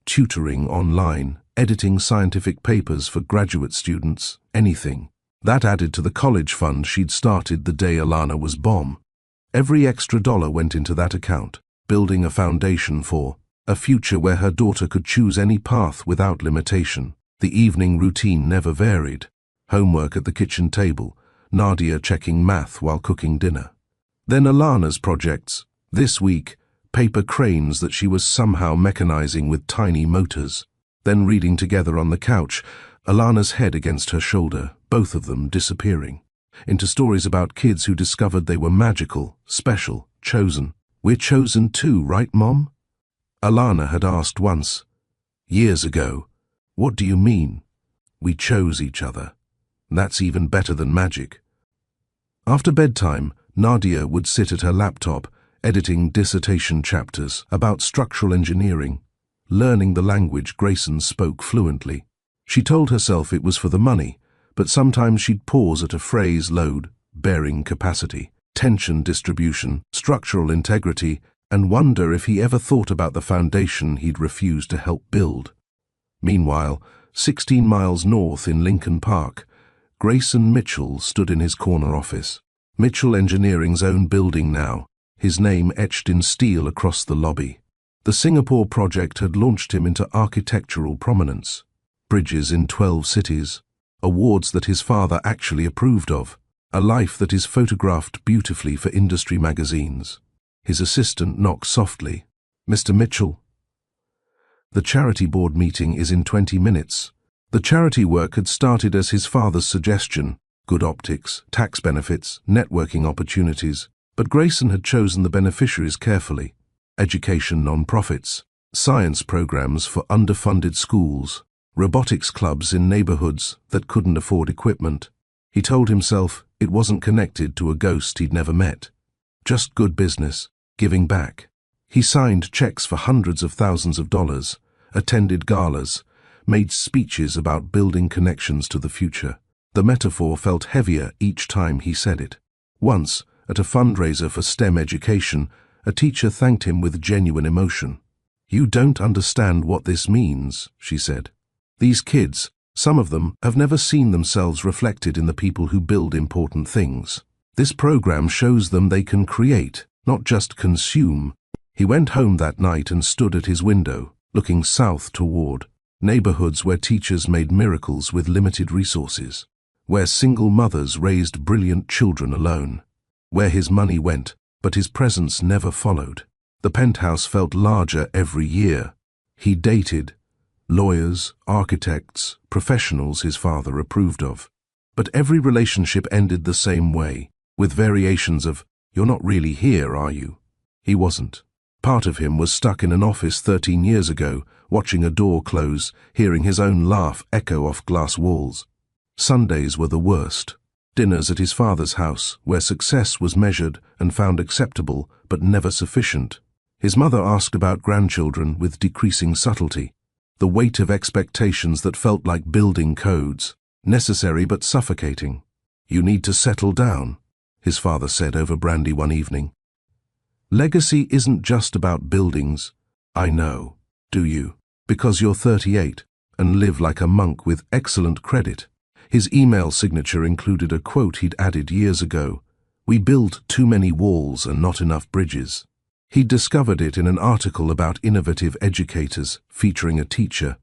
Tutoring online, editing scientific papers for graduate students, anything. That added to the college fund she'd started the day Alana was born. Every extra dollar went into that account, building a foundation for a future where her daughter could choose any path without limitation. The evening routine never varied. Homework at the kitchen table, Nadia checking math while cooking dinner. Then Alana's projects. This week, paper cranes that she was somehow mechanizing with tiny motors. Then reading together on the couch, Alana's head against her shoulder, both of them disappearing. Into stories about kids who discovered they were magical, special, chosen. "We're chosen too, right, Mom?" Alana had asked once, years ago. "What do you mean?" "We chose each other. That's even better than magic." After bedtime, Nadia would sit at her laptop, editing dissertation chapters about structural engineering, learning the language Grayson spoke fluently. She told herself it was for the money, but sometimes she'd pause at a phrase: load, bearing capacity, tension distribution, structural integrity, and wonder if he ever thought about the foundation he'd refused to help build. Meanwhile, 16 miles north in Lincoln Park, Grayson Mitchell stood in his corner office. Mitchell Engineering's own building now, his name etched in steel across the lobby. The Singapore project had launched him into architectural prominence. Bridges in 12 cities, awards that his father actually approved of, a life that is photographed beautifully for industry magazines. His assistant knocked softly. "Mr. Mitchell." "The charity board meeting is in 20 minutes. The charity work had started as his father's suggestion, good optics, tax benefits, networking opportunities, but Grayson had chosen the beneficiaries carefully. Education non-profits, science programs for underfunded schools, robotics clubs in neighborhoods that couldn't afford equipment. He told himself it wasn't connected to a ghost he'd never met. Just good business, giving back. He signed checks for hundreds of thousands of dollars, attended galas, made speeches about building connections to the future. The metaphor felt heavier each time he said it. Once, at a fundraiser for STEM education, a teacher thanked him with genuine emotion. "You don't understand what this means," she said. "These kids, some of them, have never seen themselves reflected in the people who build important things. This program shows them they can create, not just consume." He went home that night and stood at his window, looking south toward neighborhoods where teachers made miracles with limited resources, where single mothers raised brilliant children alone, where his money went, but his presence never followed. The penthouse felt larger every year. He dated lawyers, architects, professionals his father approved of. But every relationship ended the same way, with variations of, "You're not really here, are you?" He wasn't. Part of him was stuck in an office 13 years ago, watching a door close, hearing his own laugh echo off glass walls. Sundays were the worst. Dinners at his father's house, where success was measured and found acceptable but never sufficient. His mother asked about grandchildren with decreasing subtlety. The weight of expectations that felt like building codes, necessary but suffocating. "You need to settle down," his father said over brandy one evening. Legacy isn't just about buildings. I know. Do you? Because you're 38 and live like a monk with excellent credit. His email signature included a quote he'd added years ago. We build too many walls and not enough bridges. He'd discovered it in an article about innovative educators featuring a teacher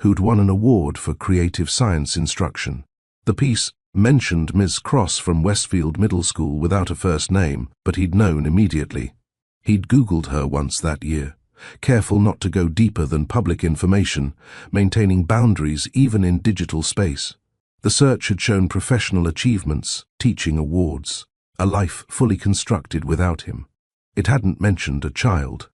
who'd won an award for creative science instruction. The piece mentioned Ms. Cross from Westfield Middle School without a first name, but he'd known immediately. He'd Googled her once that year, careful not to go deeper than public information, maintaining boundaries even in digital space. The search had shown professional achievements, teaching awards, a life fully constructed without him. It hadn't mentioned a child.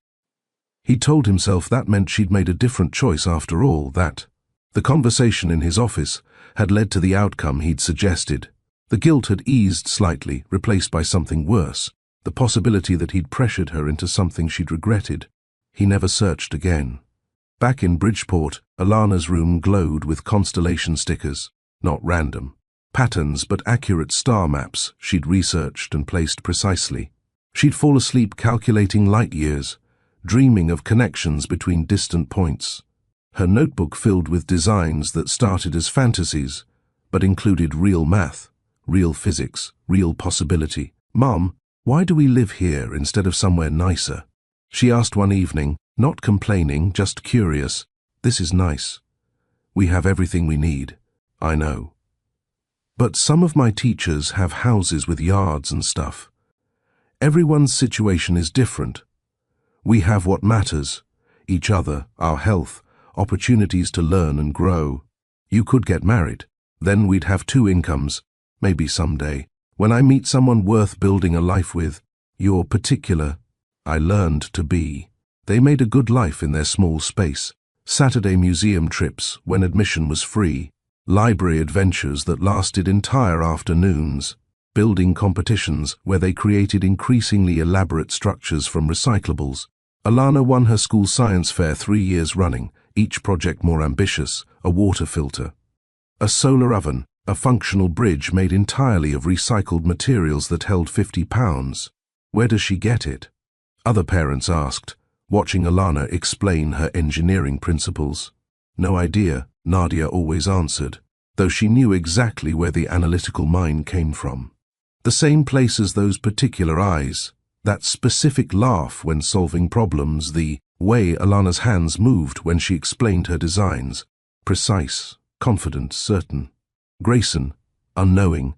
He told himself that meant she'd made a different choice after all, that the conversation in his office had led to the outcome he'd suggested. The guilt had eased slightly, replaced by something worse, the possibility that he'd pressured her into something she'd regretted. He never searched again. Back in Bridgeport, Alana's room glowed with constellation stickers, not random patterns but accurate star maps she'd researched and placed precisely. She'd fall asleep calculating light years, dreaming of connections between distant points. Her notebook filled with designs that started as fantasies, but included real math, real physics, real possibility. "Mom, why do we live here instead of somewhere nicer?" she asked one evening, not complaining, just curious. "This is nice. We have everything we need. I know. But some of my teachers have houses with yards and stuff. Everyone's situation is different. We have what matters, each other, our health, opportunities to learn and grow. You could get married. Then we'd have 2 incomes, maybe someday. When I meet someone worth building a life with, you're particular. I learned to be." They made a good life in their small space. Saturday museum trips when admission was free. Library adventures that lasted entire afternoons. Building competitions where they created increasingly elaborate structures from recyclables. Alana won her school science fair 3 years running, each project more ambitious: a water filter, a solar oven, a functional bridge made entirely of recycled materials that held 50 pounds. Where does she get it? Other parents asked, watching Alana explain her engineering principles. No idea, Nadia always answered, though she knew exactly where the analytical mind came from. The same place as those particular eyes, that specific laugh when solving problems, the way Alana's hands moved when she explained her designs. Precise, confident, certain. Grayson, unknowing,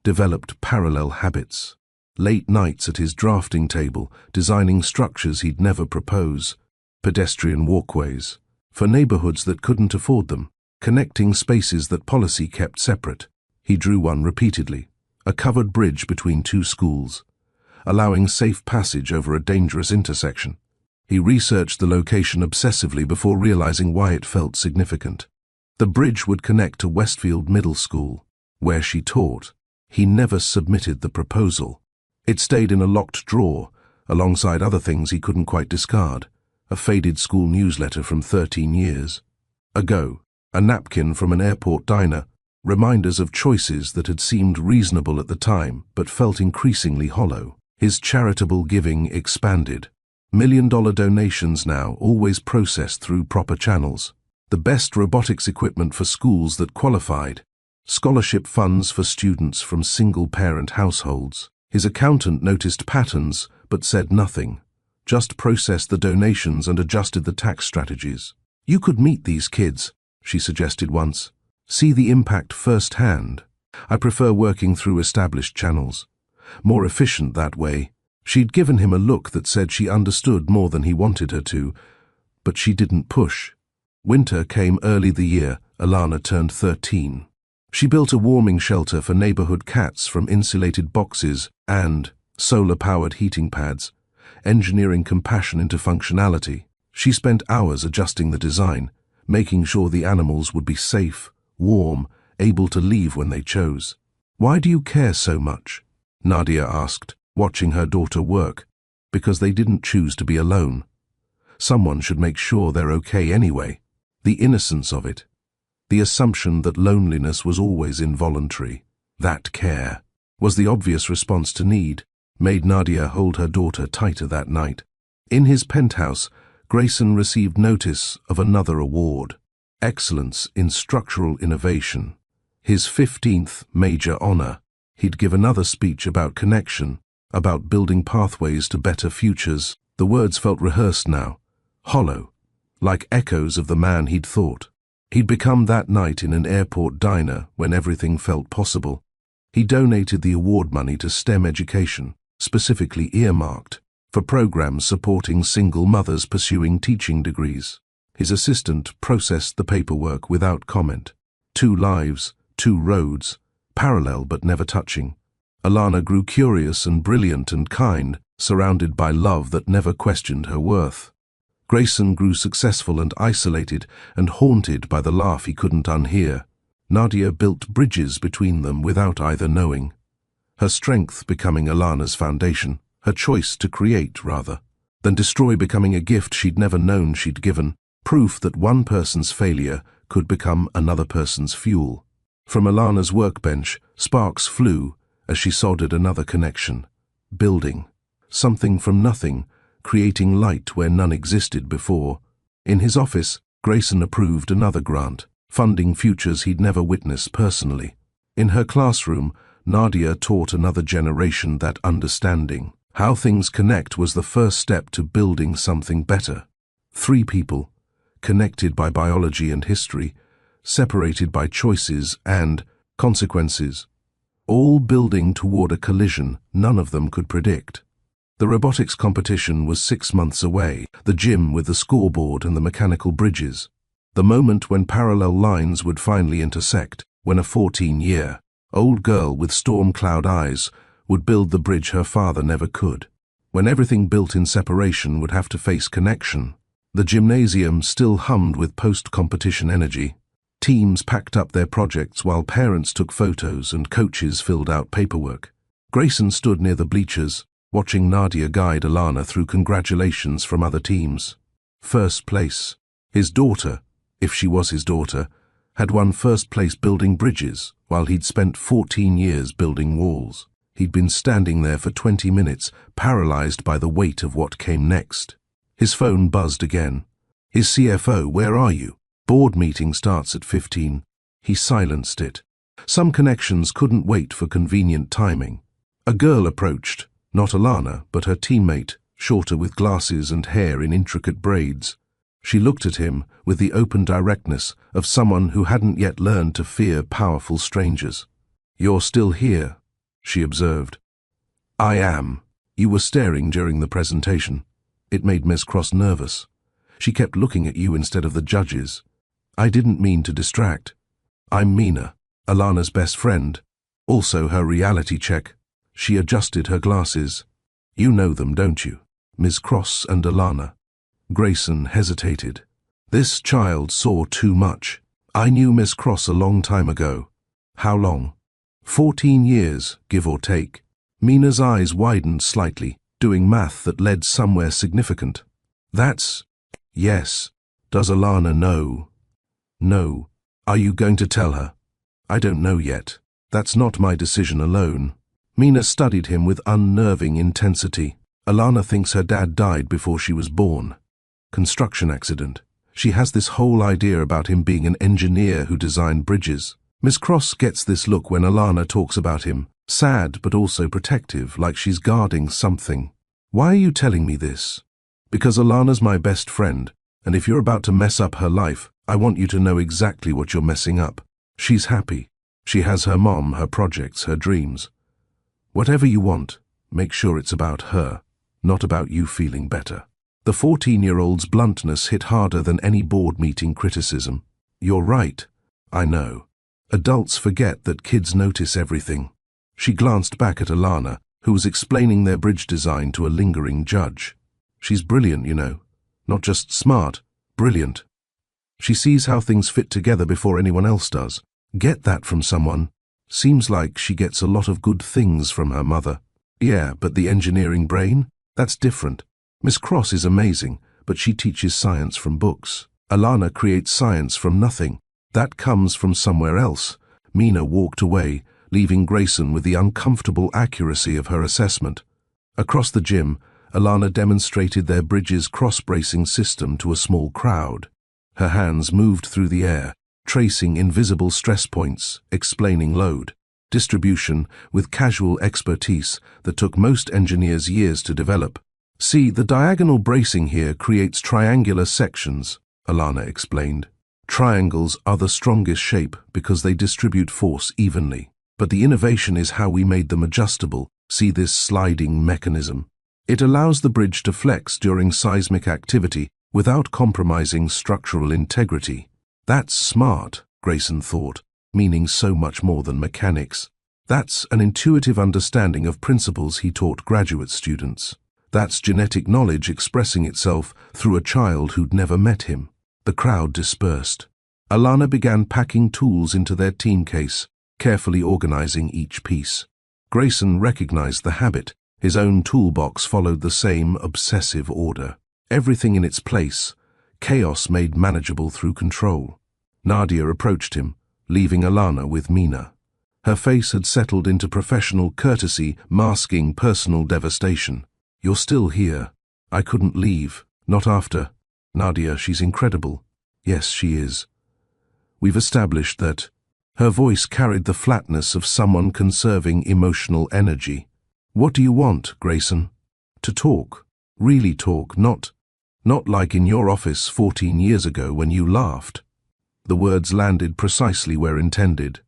developed parallel habits. Late nights at his drafting table, designing structures he'd never propose. Pedestrian walkways, for neighborhoods that couldn't afford them, connecting spaces that policy kept separate. He drew one repeatedly, a covered bridge between 2 schools, allowing safe passage over a dangerous intersection. He researched the location obsessively before realizing why it felt significant. The bridge would connect to Westfield Middle School, where she taught. He never submitted the proposal. It stayed in a locked drawer, alongside other things he couldn't quite discard. A faded school newsletter from 13 years ago, a napkin from an airport diner, reminders of choices that had seemed reasonable at the time but felt increasingly hollow. His charitable giving expanded. $1 million donations now, always processed through proper channels. The best robotics equipment for schools that qualified. Scholarship funds for students from single-parent households. His accountant noticed patterns but said nothing, just processed the donations and adjusted the tax strategies. "You could meet these kids," she suggested once. "See the impact firsthand. I prefer working through established channels. More efficient that way." She'd given him a look that said she understood more than he wanted her to, but she didn't push. Winter came early the year Alana turned 13. She built a warming shelter for neighborhood cats from insulated boxes and solar-powered heating pads, engineering compassion into functionality. She spent hours adjusting the design, making sure the animals would be safe, warm, able to leave when they chose. "Why do you care so much?" Nadia asked, watching her daughter work. "Because they didn't choose to be alone. Someone should make sure they're okay anyway." The innocence of it. The assumption that loneliness was always involuntary. That care was the obvious response to need. made Nadia hold her daughter tighter that night. In his penthouse, Grayson received notice of another award, Excellence in Structural Innovation. His 15th major honor. He'd give another speech about connection, about building pathways to better futures. The words felt rehearsed now, hollow, like echoes of the man he'd thought. He'd become that night in an airport diner when everything felt possible. He donated the award money to STEM education, specifically earmarked for programs supporting single mothers pursuing teaching degrees. His assistant processed the paperwork without comment. 2 lives, 2 roads, parallel but never touching. Alana grew curious and brilliant and kind, surrounded by love that never questioned her worth. Grayson grew successful and isolated and haunted by the laugh he couldn't unhear. Nadia built bridges between them without either knowing. Her strength becoming Alana's foundation, her choice to create, rather, than destroy becoming a gift she'd never known she'd given, proof that one person's failure could become another person's fuel. From Alana's workbench, sparks flew as she soldered another connection. Building. Something from nothing, creating light where none existed before. In his office, Grayson approved another grant, funding futures he'd never witnessed personally. In her classroom, Nadia taught another generation that understanding. How things connect was the first step to building something better. 3 people, connected by biology and history, separated by choices and consequences, all building toward a collision none of them could predict. The robotics competition was 6 months away, the gym with the scoreboard and the mechanical bridges. The moment when parallel lines would finally intersect, when a 14-year-old girl with storm cloud eyes would build the bridge her father never could. When everything built in separation would have to face connection. The gymnasium still hummed with post-competition energy. Teams packed up their projects while parents took photos and coaches filled out paperwork. Grayson stood near the bleachers, watching Nadia guide Alana through congratulations from other teams. First place. His daughter, if she was his daughter, had won first place building bridges, while he'd spent 14 years building walls. He'd been standing there for 20 minutes, paralyzed by the weight of what came next. His phone buzzed again. His CFO, where are you? Board meeting starts at 15. He silenced it. Some connections couldn't wait for convenient timing. A girl approached. Not Alana, but her teammate, shorter with glasses and hair in intricate braids. She looked at him with the open directness of someone who hadn't yet learned to fear powerful strangers. "You're still here," she observed. "I am. You were staring during the presentation." It made Ms. Cross nervous. She kept looking at you instead of the judges. "I didn't mean to distract. I'm Mina, Alana's best friend. Also her reality check." She adjusted her glasses. "You know them, don't you? Ms. Cross and Alana." Grayson hesitated. This child saw too much. "I knew Miss Cross a long time ago." "How long?" 14 years, give or take. Mina's eyes widened slightly, doing math that led somewhere significant. "That's... yes. Does Alana know?" "No. Are you going to tell her?" "I don't know yet. That's not my decision alone." Mina studied him with unnerving intensity. "Alana thinks her dad died before she was born. Construction accident. She has this whole idea about him being an engineer who designed bridges. Miss Cross gets this look when Alana talks about him, sad but also protective, like she's guarding something." "Why are you telling me this?" "Because Alana's my best friend, and if you're about to mess up her life, I want you to know exactly what you're messing up. She's happy. She has her mom, her projects, her dreams. Whatever you want, make sure it's about her, not about you feeling better." The 14-year-old's bluntness hit harder than any board meeting criticism. "You're right. I know. Adults forget that kids notice everything." She glanced back at Alana, who was explaining their bridge design to a lingering judge. "She's brilliant, you know. Not just smart, brilliant. She sees how things fit together before anyone else does. Get that from someone. Seems like she gets a lot of good things from her mother." "Yeah, but the engineering brain? That's different. Miss Cross is amazing, but she teaches science from books. Alana creates science from nothing. That comes from somewhere else." Mina walked away, leaving Grayson with the uncomfortable accuracy of her assessment. Across the gym, Alana demonstrated their bridge's cross-bracing system to a small crowd. Her hands moved through the air, tracing invisible stress points, explaining load distribution with casual expertise that took most engineers years to develop. "See, the diagonal bracing here creates triangular sections," Alana explained. "Triangles are the strongest shape because they distribute force evenly. But the innovation is how we made them adjustable. See this sliding mechanism? It allows the bridge to flex during seismic activity without compromising structural integrity." "That's smart," Grayson thought, meaning so much more than mechanics. That's an intuitive understanding of principles he taught graduate students. That's genetic knowledge expressing itself through a child who'd never met him. The crowd dispersed. Alana began packing tools into their team case, carefully organizing each piece. Grayson recognized the habit. His own toolbox followed the same obsessive order. Everything in its place, chaos made manageable through control. Nadia approached him, leaving Alana with Mina. Her face had settled into professional courtesy, masking personal devastation. "You're still here. I couldn't leave. Not after. Nadia, she's incredible." "Yes, she is. We've established that." Her voice carried the flatness of someone conserving emotional energy. "What do you want, Grayson?" "To talk. Really talk, not like in your office 14 years ago when you laughed." The words landed precisely where intended.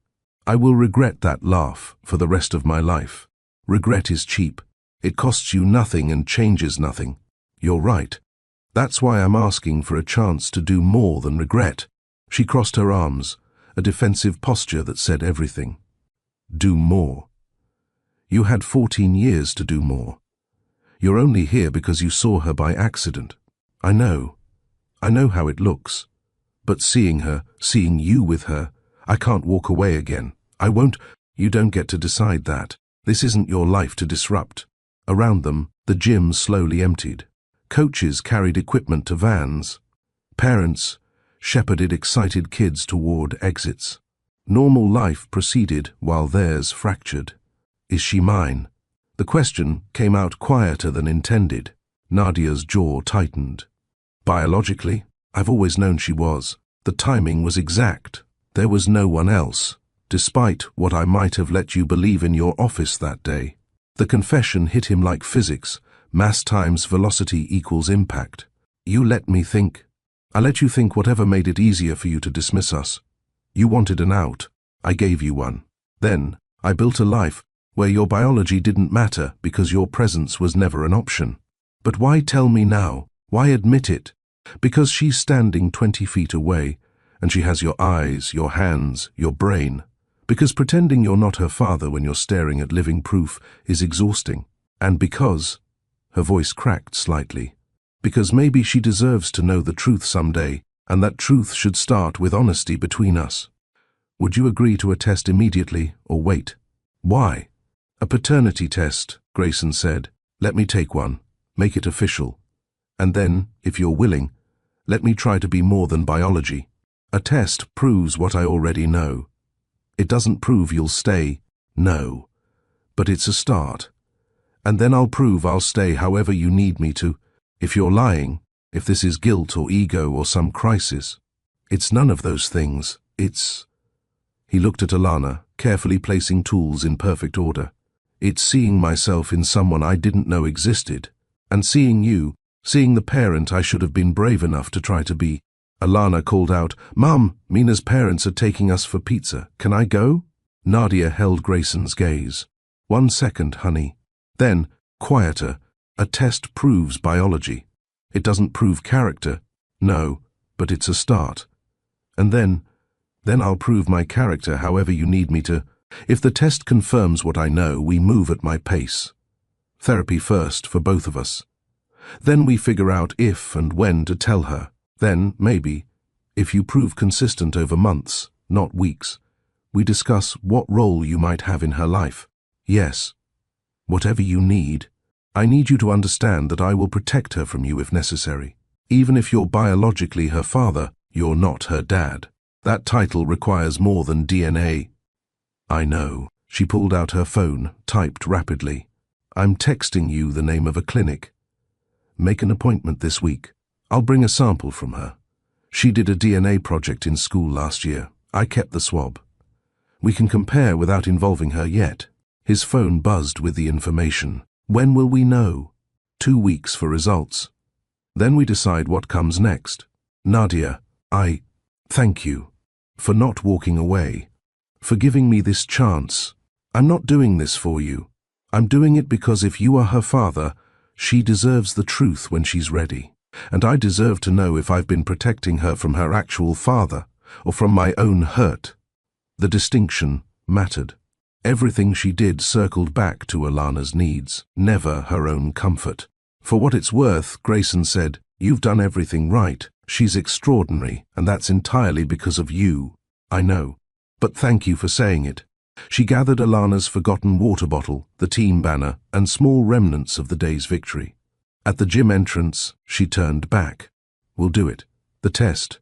"I will regret that laugh for the rest of my life. Regret is cheap. It costs you nothing and changes nothing." "You're right. That's why I'm asking for a chance to do more than regret." She crossed her arms, a defensive posture that said everything. "Do more. You had 14 years to do more. You're only here because you saw her by accident. I know how it looks. But seeing her, seeing you with her, I can't walk away again. I won't." "You don't get to decide that. This isn't your life to disrupt." Around them, the gym slowly emptied. Coaches carried equipment to vans. Parents shepherded excited kids toward exits. Normal life proceeded while theirs fractured. "Is she mine?" The question came out quieter than intended. Nadia's jaw tightened. "Biologically, I've always known she was. The timing was exact. There was no one else, despite what I might have let you believe in your office that day." The confession hit him like physics. Mass times velocity equals impact. "You let me think. I let you think whatever made it easier for you to dismiss us. You wanted an out. I gave you one. Then, I built a life where your biology didn't matter because your presence was never an option. But why tell me now? Why admit it? Because she's standing 20 feet away, and she has your eyes, your hands, your brain. Because pretending you're not her father when you're staring at living proof is exhausting. And because," her voice cracked slightly, "because maybe she deserves to know the truth someday, and that truth should start with honesty between us. Would you agree to a test immediately, or wait?" "Why?" "A paternity test," Grayson said. "Let me take one. Make it official. And then, if you're willing, let me try to be more than biology. A test proves what I already know. It doesn't prove you'll stay, no. But it's a start. And then I'll prove I'll stay however you need me to. If you're lying, if this is guilt or ego or some crisis. It's none of those things. It's..." He looked at Alana, carefully placing tools in perfect order. "It's seeing myself in someone I didn't know existed. And seeing you, seeing the parent I should have been brave enough to try to be." Alana called out, "Mum, Mina's parents are taking us for pizza. Can I go?" Nadia held Grayson's gaze. "1 second, honey." Then, quieter, "A test proves biology. It doesn't prove character. No, but it's a start. And then I'll prove my character however you need me to. If the test confirms what I know, we move at my pace. Therapy first for both of us. Then we figure out if and when to tell her. Then, maybe, if you prove consistent over months, not weeks, we discuss what role you might have in her life. Yes, whatever you need. I need you to understand that I will protect her from you if necessary. Even if you're biologically her father, you're not her dad. That title requires more than DNA." "I know." She pulled out her phone, typed rapidly. I'm texting you the name of a clinic. Make an appointment this week. I'll bring a sample from her. She did a DNA project in school last year. I kept the swab. We can compare without involving her yet. His phone buzzed with the information. When will we know? 2 weeks for results. Then we decide what comes next. Nadia, thank you for not walking away, for giving me this chance. I'm not doing this for you. I'm doing it because if you are her father, she deserves the truth when she's ready. And I deserve to know if I've been protecting her from her actual father or from my own hurt. The distinction mattered. Everything she did circled back to Alana's needs, never her own comfort. For what it's worth, Grayson said, you've done everything right. She's extraordinary, and that's entirely because of you. I know. But thank you for saying it. She gathered Alana's forgotten water bottle, the team banner, and small remnants of the day's victory. At the gym entrance, she turned back. We'll do it. The test.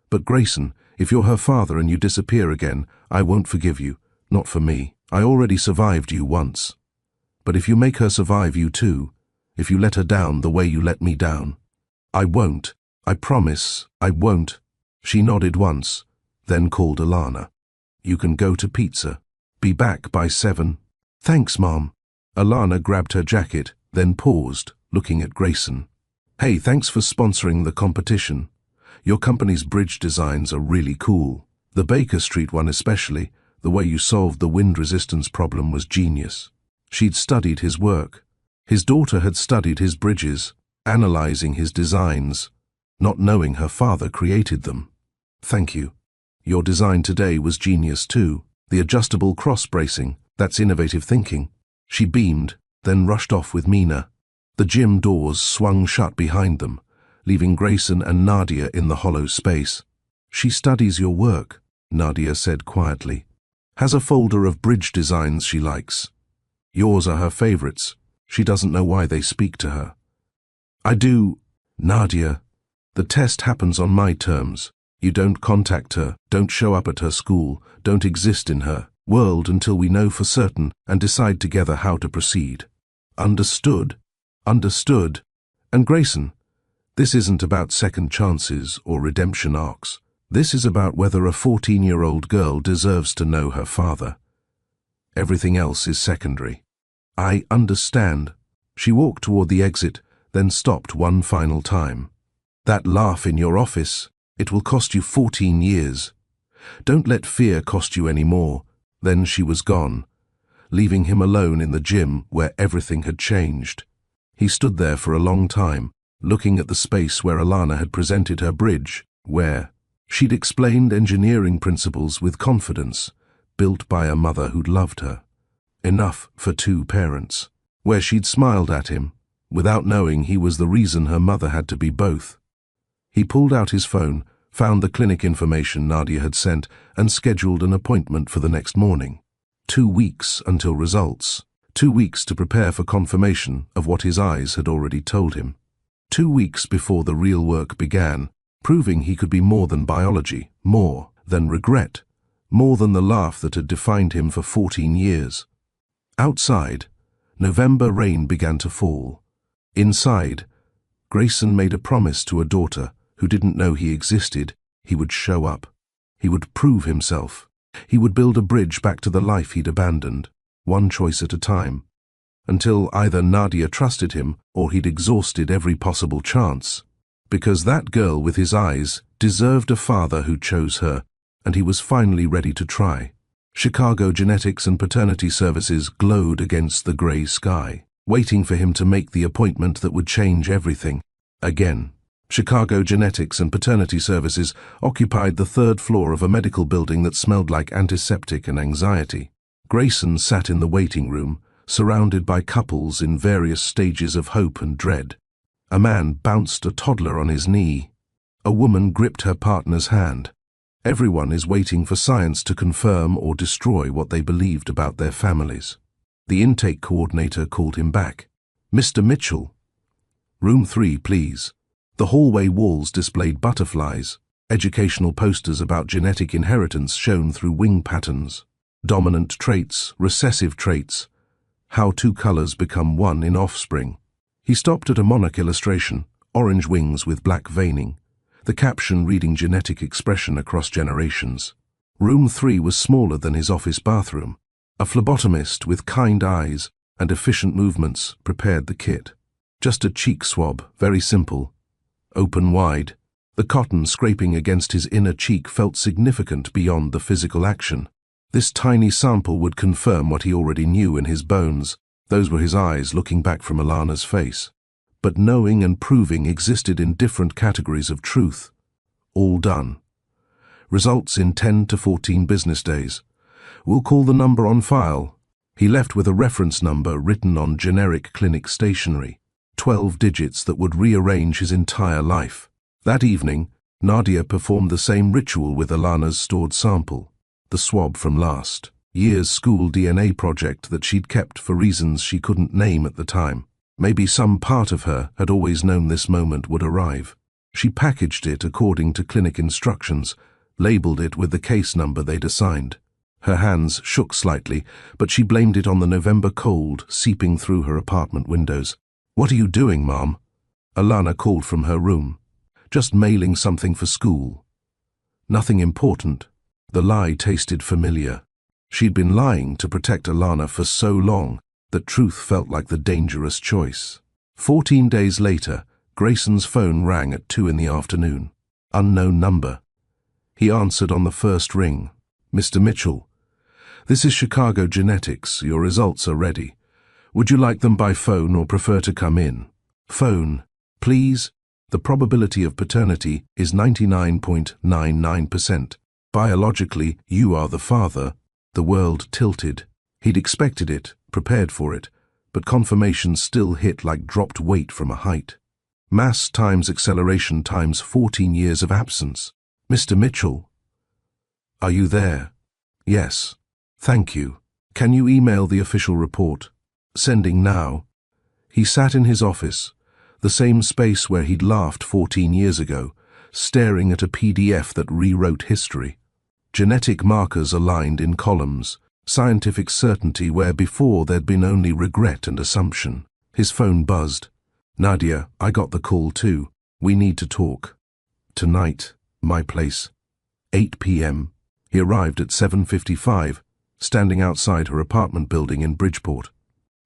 But Grayson, if you're her father and you disappear again, I won't forgive you. Not for me. I already survived you once. But if you make her survive you too, if you let her down the way you let me down, I won't. I promise, I won't. She nodded once, then called Alana. You can go to pizza. Be back by 7. Thanks, Mom. Alana grabbed her jacket, then paused, looking at Grayson. Hey, thanks for sponsoring the competition. Your company's bridge designs are really cool. The Baker Street one especially. The way you solved the wind resistance problem was genius. She'd studied his work. His daughter had studied his bridges, analyzing his designs, not knowing her father created them. Thank you. Your design today was genius too. The adjustable cross-bracing, that's innovative thinking. She beamed, then rushed off with Mina. The gym doors swung shut behind them, leaving Grayson and Nadia in the hollow space. She studies your work, Nadia said quietly. Has a folder of bridge designs she likes. Yours are her favorites. She doesn't know why they speak to her. I do. Nadia, the test happens on my terms. You don't contact her, don't show up at her school, don't exist in her world until we know for certain and decide together how to proceed. Understood? Understood. And Grayson, this isn't about second chances or redemption arcs. This is about whether a 14-year-old girl deserves to know her father. Everything else is secondary. I understand. She walked toward the exit, then stopped one final time. That laugh in your office, it will cost you 14 years. Don't let fear cost you any more. Then she was gone, leaving him alone in the gym where everything had changed. He stood there for a long time, looking at the space where Alana had presented her bridge, where she'd explained engineering principles with confidence, built by a mother who'd loved her. Enough for 2 parents. Where she'd smiled at him, without knowing he was the reason her mother had to be both. He pulled out his phone, found the clinic information Nadia had sent, and scheduled an appointment for the next morning. 2 weeks until results. 2 weeks to prepare for confirmation of what his eyes had already told him. 2 weeks before the real work began, proving he could be more than biology, more than regret, more than the laugh that had defined him for 14 years. Outside, November rain began to fall. Inside, Grayson made a promise to a daughter who didn't know he existed. He would show up. He would prove himself. He would build a bridge back to the life he'd abandoned, one choice at a time, until either Nadia trusted him or he'd exhausted every possible chance. Because that girl with his eyes deserved a father who chose her, and he was finally ready to try. Chicago Genetics and Paternity Services glowed against the gray sky, waiting for him to make the appointment that would change everything. Again, Chicago Genetics and Paternity Services occupied the 3rd floor of a medical building that smelled like antiseptic and anxiety. Grayson sat in the waiting room, surrounded by couples in various stages of hope and dread. A man bounced a toddler on his knee. A woman gripped her partner's hand. Everyone is waiting for science to confirm or destroy what they believed about their families. The intake coordinator called him back. Mr. Mitchell. Room 3, please. The hallway walls displayed butterflies, educational posters about genetic inheritance shown through wing patterns, dominant traits, recessive traits. How two colors become one in offspring. He stopped at a monarch illustration, orange wings with black veining, the caption reading genetic expression across generations. Room 3 was smaller than his office bathroom. A phlebotomist with kind eyes and efficient movements prepared the kit. Just a cheek swab, very simple. Open wide. The cotton scraping against his inner cheek felt significant beyond the physical action. This tiny sample would confirm what he already knew in his bones. Those were his eyes looking back from Alana's face. But knowing and proving existed in different categories of truth. All done. Results in 10 to 14 business days. We'll call the number on file. He left with a reference number written on generic clinic stationery. 12 digits that would rearrange his entire life. That evening, Nadia performed the same ritual with Alana's stored sample, the swab from last year's school DNA project that she'd kept for reasons she couldn't name at the time. Maybe some part of her had always known this moment would arrive. She packaged it according to clinic instructions, labeled it with the case number they'd assigned. Her hands shook slightly, but she blamed it on the November cold seeping through her apartment windows. "What are you doing, Mom?" Alana called from her room. "Just mailing something for school." Nothing important. The lie tasted familiar. She'd been lying to protect Alana for so long that truth felt like the dangerous choice. 14 days later, Grayson's phone rang at 2 in the afternoon. Unknown number. He answered on the first ring. "Mr. Mitchell, this is Chicago Genetics. Your results are ready. Would you like them by phone or prefer to come in?" "Phone, please." The probability of paternity is 99.99%. Biologically, you are the father. The world tilted. He'd expected it, prepared for it, but confirmation still hit like dropped weight from a height. Mass times acceleration times 14 years of absence. "Mr. Mitchell, are you there?" "Yes. Thank you. Can you email the official report?" "Sending now." He sat in his office, the same space where he'd laughed 14 years ago, staring at a PDF that rewrote history. Genetic markers aligned in columns, scientific certainty where before there'd been only regret and assumption. His phone buzzed. "Nadia, I got the call too. We need to talk. Tonight, my place. 8 p.m. He arrived at 7:55, standing outside her apartment building in Bridgeport.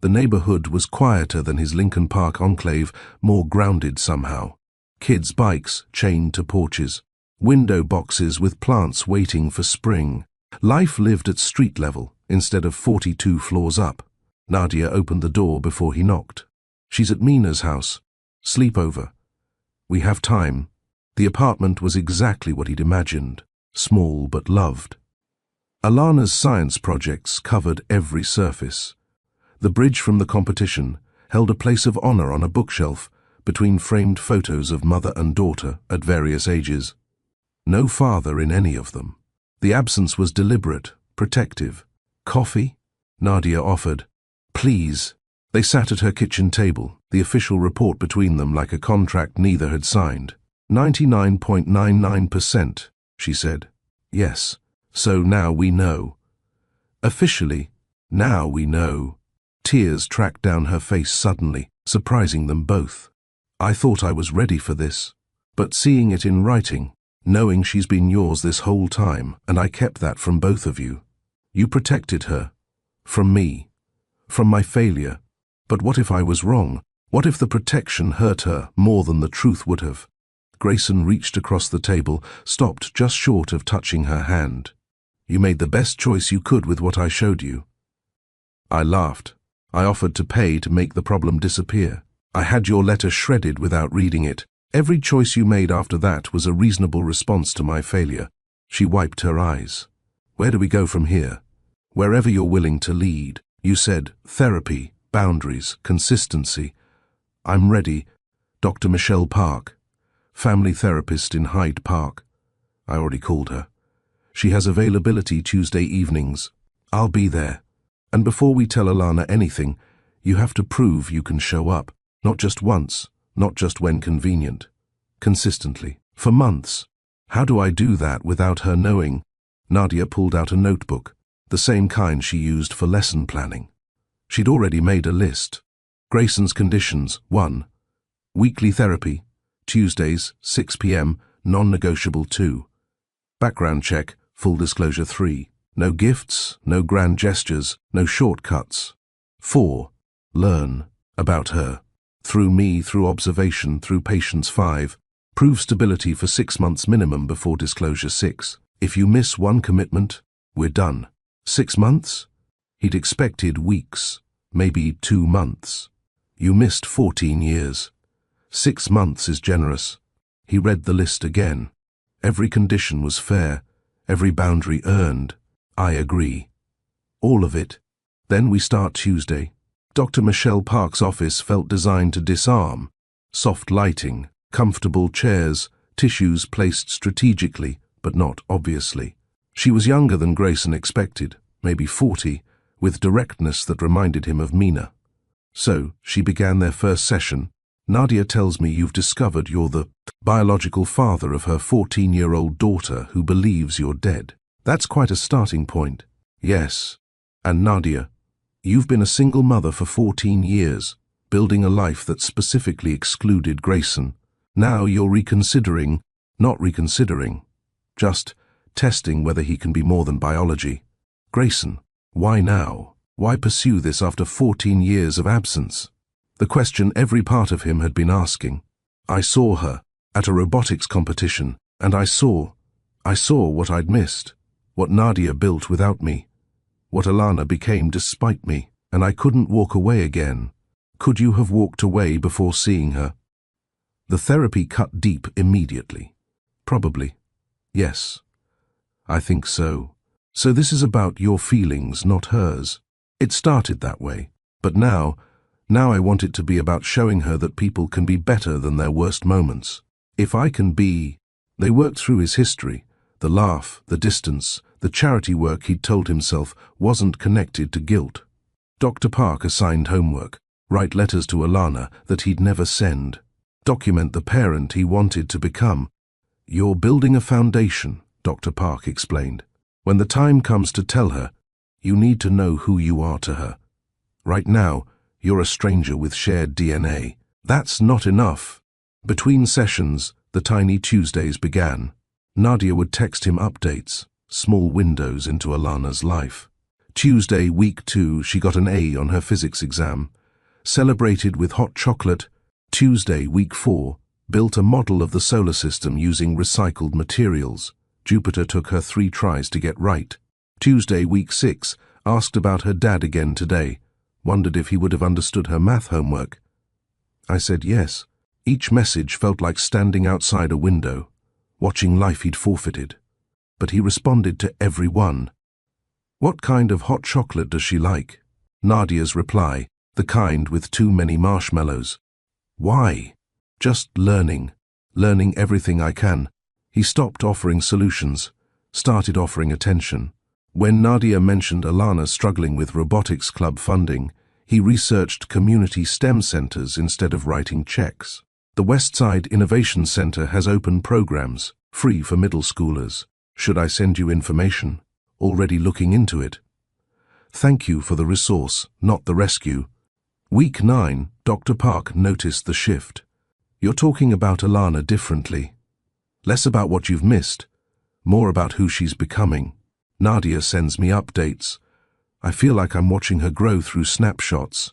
The neighborhood was quieter than his Lincoln Park enclave, more grounded somehow. Kids' bikes chained to porches. Window boxes with plants waiting for spring. Life lived at street level instead of 42 floors up. Nadia opened the door before he knocked. "She's at Mina's house. Sleepover. We have time." The apartment was exactly what he'd imagined. Small but loved. Alana's science projects covered every surface. The bridge from the competition held a place of honor on a bookshelf between framed photos of mother and daughter at various ages. No father in any of them. The absence was deliberate, protective. "Coffee?" Nadia offered. "Please." They sat at her kitchen table, the official report between them like a contract neither had signed. 99.99%, she said. "Yes, so now we know." Officially, now we know. Tears tracked down her face suddenly, surprising them both. "I thought I was ready for this. But seeing it in writing, knowing she's been yours this whole time, and I kept that from both of you. You protected her. From me. From my failure. But what if I was wrong? What if the protection hurt her more than the truth would have?" Grayson reached across the table, stopped just short of touching her hand. "You made the best choice you could with what I showed you." I laughed. "I offered to pay to make the problem disappear. I had your letter shredded without reading it. Every choice you made after that was a reasonable response to my failure." She wiped her eyes. "Where do we go from here?" "Wherever you're willing to lead. You said therapy, boundaries, consistency. I'm ready. Dr. Michelle Park, family therapist in Hyde Park. I already called her. She has availability Tuesday evenings. I'll be there. And before we tell Alana anything, you have to prove you can show up. Not just once, not just when convenient. Consistently. For months. How do I do that without her knowing?" Nadia pulled out a notebook, the same kind she used for lesson planning. She'd already made a list. Grayson's conditions: 1. Weekly therapy, Tuesdays, 6 p.m., non-negotiable. 2. Background check, full disclosure. 3. No gifts, no grand gestures, no shortcuts. 4. Learn about her. Through me, through observation, through patience. 5. Prove stability for 6 months minimum before disclosure. 6. If you miss one commitment, we're done. 6 months? He'd expected weeks, maybe 2 months. You missed 14 years. 6 months is generous. He read the list again. Every condition was fair, every boundary earned. I agree. All of it. Then we start Tuesday. Dr. Michelle Park's office felt designed to disarm. Soft lighting, comfortable chairs, tissues placed strategically, but not obviously. She was younger than Grayson expected, maybe 40, with directness that reminded him of Mina. So, she began their first session. Nadia tells me you've discovered you're the biological father of her 14-year-old daughter who believes you're dead. That's quite a starting point. Yes. And Nadia, you've been a single mother for 14 years, building a life that specifically excluded Grayson. Now you're reconsidering, not reconsidering, just testing whether he can be more than biology. Grayson, why now? Why pursue this after 14 years of absence? The question every part of him had been asking. I saw her at a robotics competition, and I saw what I'd missed, what Nadia built without me, what Alana became despite me, and I couldn't walk away again. Could you have walked away before seeing her? The therapy cut deep immediately. Probably. Yes. I think so. So this is about your feelings, not hers. It started that way, but now I want it to be about showing her that people can be better than their worst moments. If I can be... They worked through his history, the laugh, the distance, the charity work he'd told himself wasn't connected to guilt. Dr. Park assigned homework, write letters to Alana that he'd never send, document the parent he wanted to become. You're building a foundation, Dr. Park explained. When the time comes to tell her, you need to know who you are to her. Right now, you're a stranger with shared DNA. That's not enough. Between sessions, the tiny Tuesdays began. Nadia would text him updates, small windows into Alana's life. Tuesday, week 2, she got an A on her physics exam. Celebrated with hot chocolate. Tuesday, week 4, built a model of the solar system using recycled materials. Jupiter took her 3 tries to get right. Tuesday, week 6, asked about her dad again today. Wondered if he would have understood her math homework. I said yes. Each message felt like standing outside a window, watching life he'd forfeited. But he responded to every one. What kind of hot chocolate does she like? Nadia's reply, the kind with too many marshmallows. Why? Just learning everything I can. He stopped offering solutions, started offering attention. When Nadia mentioned Alana struggling with robotics club funding, he researched community STEM centers instead of writing checks. The Westside Innovation Center has open programs, free for middle schoolers. Should I send you information? Already looking into it. Thank you for the resource, not the rescue. Week 9, Dr. Park noticed the shift. You're talking about Alana differently. Less about what you've missed, more about who she's becoming. Nadia sends me updates. I feel like I'm watching her grow through snapshots.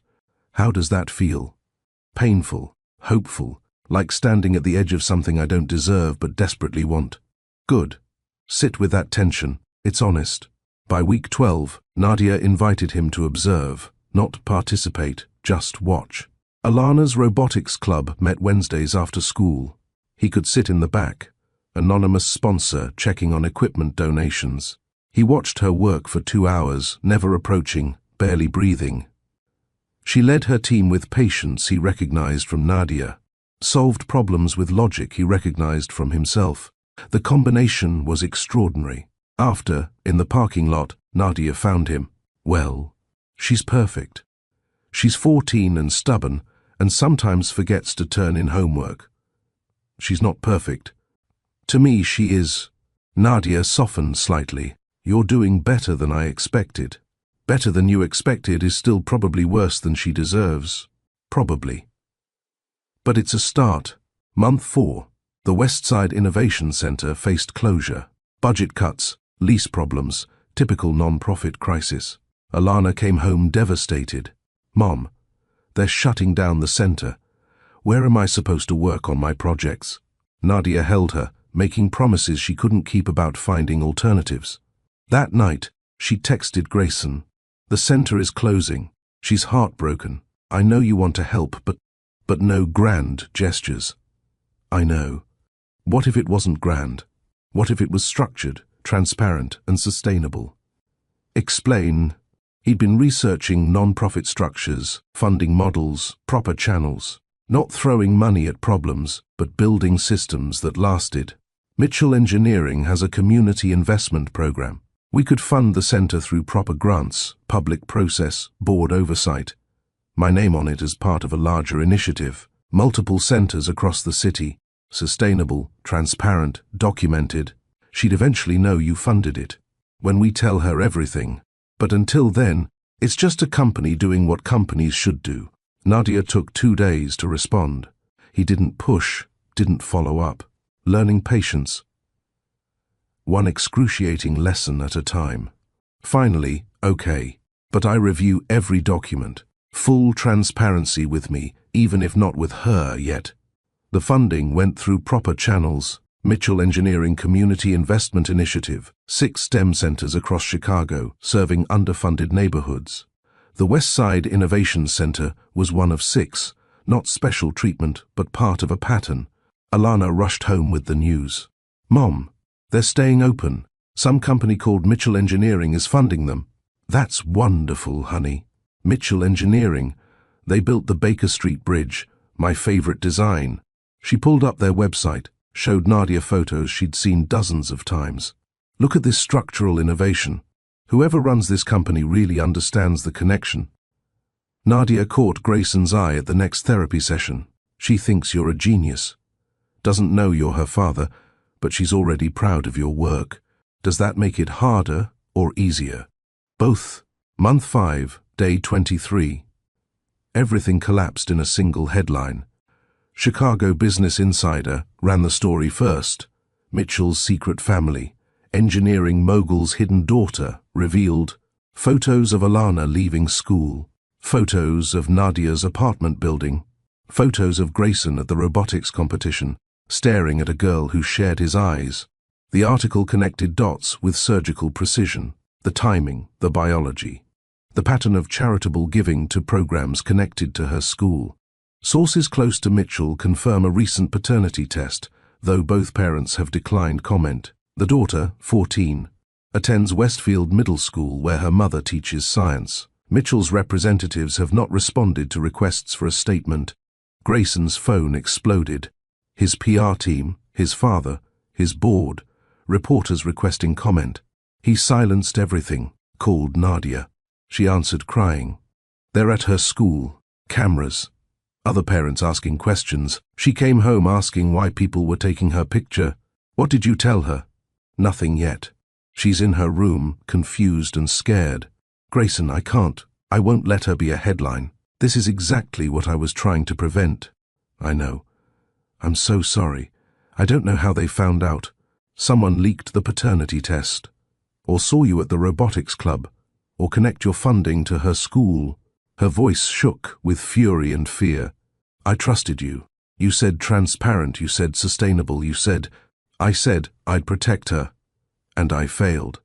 How does that feel? Painful, hopeful, like standing at the edge of something I don't deserve but desperately want. Good. Sit with that tension. It's honest. By week 12, Nadia invited him to observe, not participate, just watch. Alana's robotics club met Wednesdays after school. He could sit in the back, anonymous sponsor checking on equipment donations. He watched her work for 2 hours, never approaching, barely breathing. She led her team with patience he recognized from Nadia, solved problems with logic he recognized from himself. The combination was extraordinary. After, in the parking lot, Nadia found him. Well, she's perfect. She's 14 and stubborn, and sometimes forgets to turn in homework. She's not perfect. To me, she is. Nadia softened slightly. You're doing better than I expected. Better than you expected is still probably worse than she deserves. Probably. But it's a start. Month 4. The Westside Innovation Center faced closure. Budget cuts, lease problems, typical non-profit crisis. Alana came home devastated. Mom, they're shutting down the center. Where am I supposed to work on my projects? Nadia held her, making promises she couldn't keep about finding alternatives. That night, she texted Grayson. The center is closing. She's heartbroken. I know you want to help, but no grand gestures. I know. What if it wasn't grand? What if it was structured, transparent, and sustainable? Explain. He'd been researching non-profit structures, funding models, proper channels, not throwing money at problems, but building systems that lasted. Mitchell Engineering has a community investment program. We could fund the center through proper grants, public process, board oversight. My name on it as part of a larger initiative. Multiple centers across the city. Sustainable, transparent, documented. She'd eventually know you funded it. When we tell her everything. But until then, it's just a company doing what companies should do. Nadia took 2 days to respond. He didn't push, didn't follow up. Learning patience. One excruciating lesson at a time. Finally, okay. But I review every document. Full transparency with me, even if not with her yet. The funding went through proper channels. Mitchell Engineering Community Investment Initiative, 6 STEM centers across Chicago, serving underfunded neighborhoods. The Westside Innovation Center was one of 6, not special treatment, but part of a pattern. Alana rushed home with the news. Mom, they're staying open. Some company called Mitchell Engineering is funding them. That's wonderful, honey. Mitchell Engineering. They built the Baker Street Bridge, my favorite design. She pulled up their website, showed Nadia photos she'd seen dozens of times. Look at this structural innovation. Whoever runs this company really understands the connection. Nadia caught Grayson's eye at the next therapy session. She thinks you're a genius. Doesn't know you're her father, but she's already proud of your work. Does that make it harder or easier? Both. Month 5, day 23. Everything collapsed in a single headline. Chicago Business Insider ran the story first. Mitchell's secret family, engineering mogul's hidden daughter, revealed. Photos of Alana leaving school. Photos of Nadia's apartment building. Photos of Grayson at the robotics competition, staring at a girl who shared his eyes. The article connected dots with surgical precision. The timing, the biology. The pattern of charitable giving to programs connected to her school. Sources close to Mitchell confirm a recent paternity test, though both parents have declined comment. The daughter, 14, attends Westfield Middle School where her mother teaches science. Mitchell's representatives have not responded to requests for a statement. Grayson's phone exploded. His PR team, his father, his board, reporters requesting comment. He silenced everything, called Nadia. She answered crying. They're at her school. Cameras. Other parents asking questions. She came home asking why people were taking her picture. What did you tell her? Nothing yet. She's in her room, confused and scared. Grayson, I can't. I won't let her be a headline. This is exactly what I was trying to prevent. I know. I'm so sorry. I don't know how they found out. Someone leaked the paternity test. Or saw you at the robotics club. Or connect your funding to her school. Her voice shook with fury and fear. I trusted you. You said transparent, you said sustainable, I said I'd protect her. And I failed.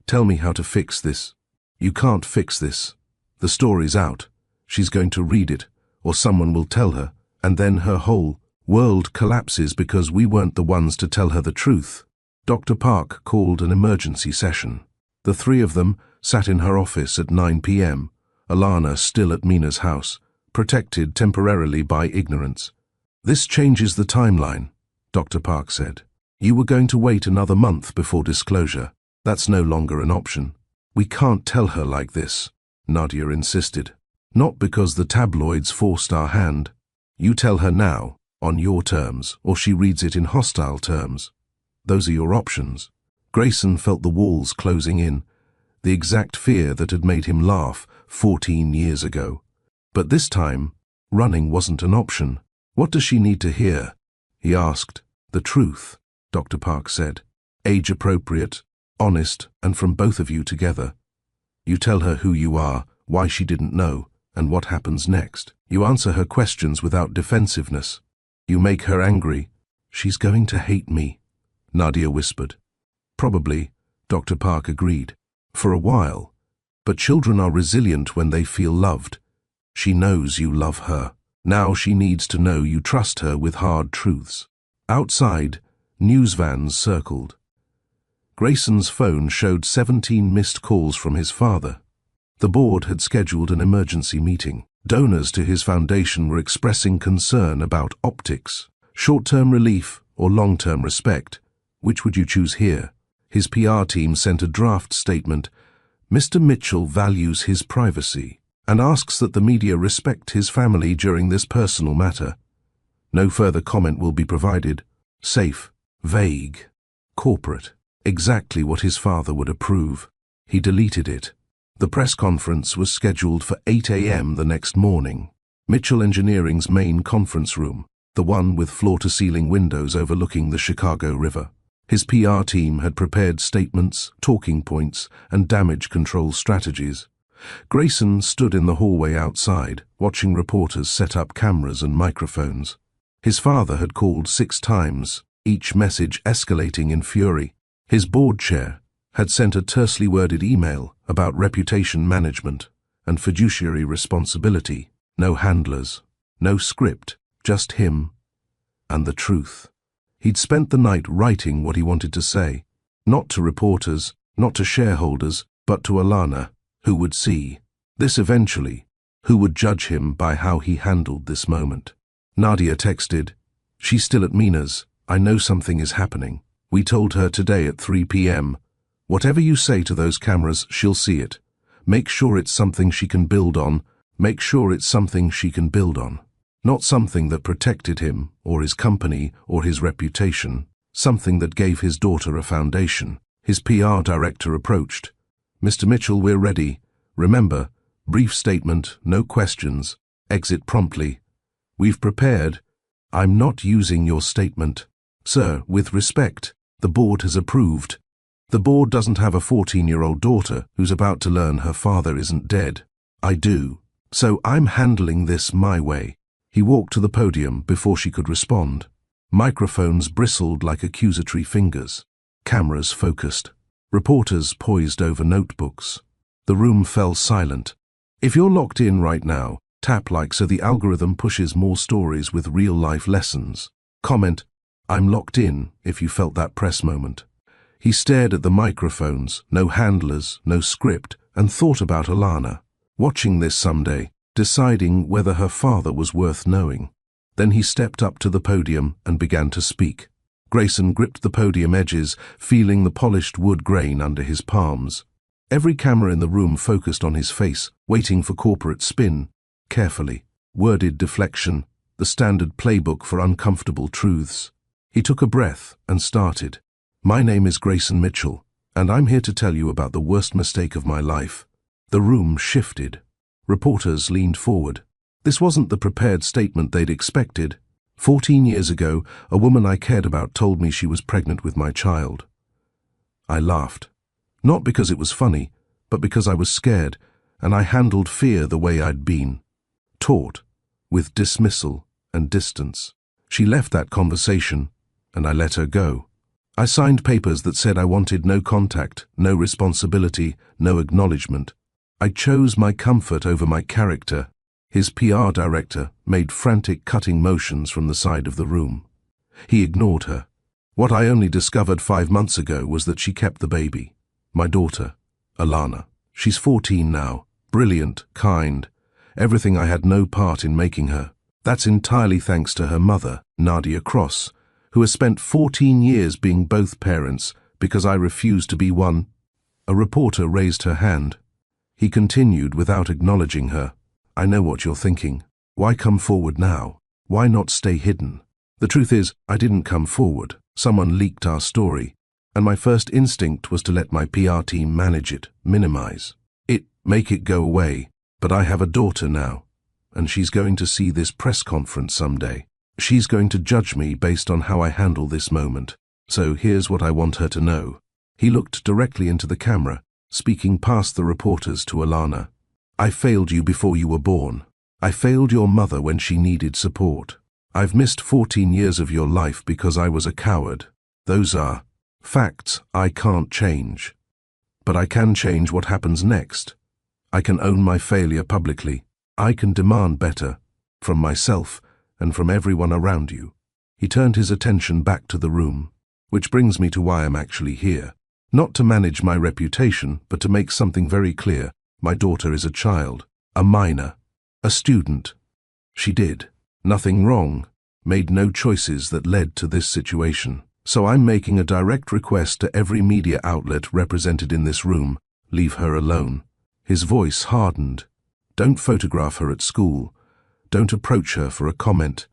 Tell me how to fix this. You can't fix this. The story's out. She's going to read it, or someone will tell her, and then her whole world collapses because we weren't the ones to tell her the truth. Dr. Park called an emergency session. The 3 of them sat in her office at 9 p.m., Alana still at Mina's house, protected temporarily by ignorance. This changes the timeline, Dr. Park said. You were going to wait another month before disclosure. That's no longer an option. We can't tell her like this, Nadia insisted. Not because the tabloids forced our hand. You tell her now, on your terms, or she reads it in hostile terms. Those are your options. Grayson felt the walls closing in. the exact fear that had made him laugh 14 years ago. But this time, running wasn't an option. "What does she need to hear?" he asked. "The truth," Dr. Park said. "Age-appropriate, honest, and from both of you together. You tell her who you are, why she didn't know, and what happens next. You answer her questions without defensiveness. You make her angry." "She's going to hate me," Nadia whispered. "Probably," Dr. Park agreed. "For a while. But children are resilient when they feel loved. She knows you love her. Now she needs to know you trust her with hard truths." Outside, news vans circled. Grayson's phone showed 17 missed calls from his father. The board had scheduled an emergency meeting. Donors to his foundation were expressing concern about optics. Short-term relief or long-term respect? Which would you choose here? His PR team sent a draft statement. "Mr. Mitchell values his privacy and asks that the media respect his family during this personal matter. No further comment will be provided." Safe, vague, corporate. Exactly what his father would approve. He deleted it. The press conference was scheduled for 8 a.m. the next morning. Mitchell Engineering's main conference room, the one with floor-to-ceiling windows overlooking the Chicago River. His PR team had prepared statements, talking points, and damage control strategies. Grayson stood in the hallway outside, watching reporters set up cameras and microphones. His father had called 6 times, each message escalating in fury. His board chair had sent a tersely worded email about reputation management and fiduciary responsibility. No handlers, no script, just him and the truth. He'd spent the night writing what he wanted to say, not to reporters, not to shareholders, but to Alana, who would see this eventually, who would judge him by how he handled this moment. Nadia texted, "She's still at Mina's. I know something is happening. We told her today at 3 p.m. Whatever you say to those cameras, she'll see it. Make sure it's something she can build on. Make sure it's something she can build on. Not something that protected him, or his company, or his reputation. Something that gave his daughter a foundation." His PR director approached. "Mr. Mitchell, we're ready. Remember, brief statement, no questions. Exit promptly. We've prepared." "I'm not using your statement." "Sir, with respect, the board has approved." "The board doesn't have a 14-year-old daughter who's about to learn her father isn't dead." "I do. So I'm handling this my way." He walked to the podium before she could respond. Microphones bristled like accusatory fingers. Cameras focused. Reporters poised over notebooks. The room fell silent. "If you're locked in right now, tap like so the algorithm pushes more stories with real-life lessons. Comment, 'I'm locked in,' if you felt that press moment." He stared at the microphones, no handlers, no script, and thought about Alana, watching this someday, deciding whether her father was worth knowing. Then he stepped up to the podium and began to speak. Grayson gripped the podium edges, feeling the polished wood grain under his palms. Every camera in the room focused on his face, waiting for corporate spin. Carefully, worded deflection, the standard playbook for uncomfortable truths. He took a breath and started. "My name is Grayson Mitchell, and I'm here to tell you about the worst mistake of my life." The room shifted. Reporters leaned forward. This wasn't the prepared statement they'd expected. 14 years ago, a woman I cared about told me she was pregnant with my child. I laughed. Not because it was funny, but because I was scared, and I handled fear the way I'd been taught, with dismissal and distance. She left that conversation, and I let her go. I signed papers that said I wanted no contact, no responsibility, no acknowledgement. I chose my comfort over my character. His PR director made frantic cutting motions from the side of the room. He ignored her. What I only discovered 5 months ago was that she kept the baby. My daughter, Alana. She's 14 now, brilliant, kind, everything I had no part in making her. That's entirely thanks to her mother, Nadia Cross, who has spent 14 years being both parents because I refused to be one. A reporter raised her hand. He continued without acknowledging her. "I know what you're thinking. Why come forward now? Why not stay hidden?" The truth is, I didn't come forward. Someone leaked our story. And my first instinct was to let my PR team manage it, minimize it, make it go away. But I have a daughter now, and she's going to see this press conference someday. She's going to judge me based on how I handle this moment. So here's what I want her to know. He looked directly into the camera, speaking past the reporters to Alana. I failed you before you were born. I failed your mother when she needed support. I've missed 14 years of your life because I was a coward. Those are facts I can't change. But I can change what happens next. I can own my failure publicly. I can demand better, from myself and from everyone around you. He turned his attention back to the room, which brings me to why I'm actually here. Not to manage my reputation, but to make something very clear. My daughter is a child, a minor, a student. She did nothing wrong, made no choices that led to this situation. So I'm making a direct request to every media outlet represented in this room, leave her alone. His voice hardened. Don't photograph her at school. Don't approach her for a comment.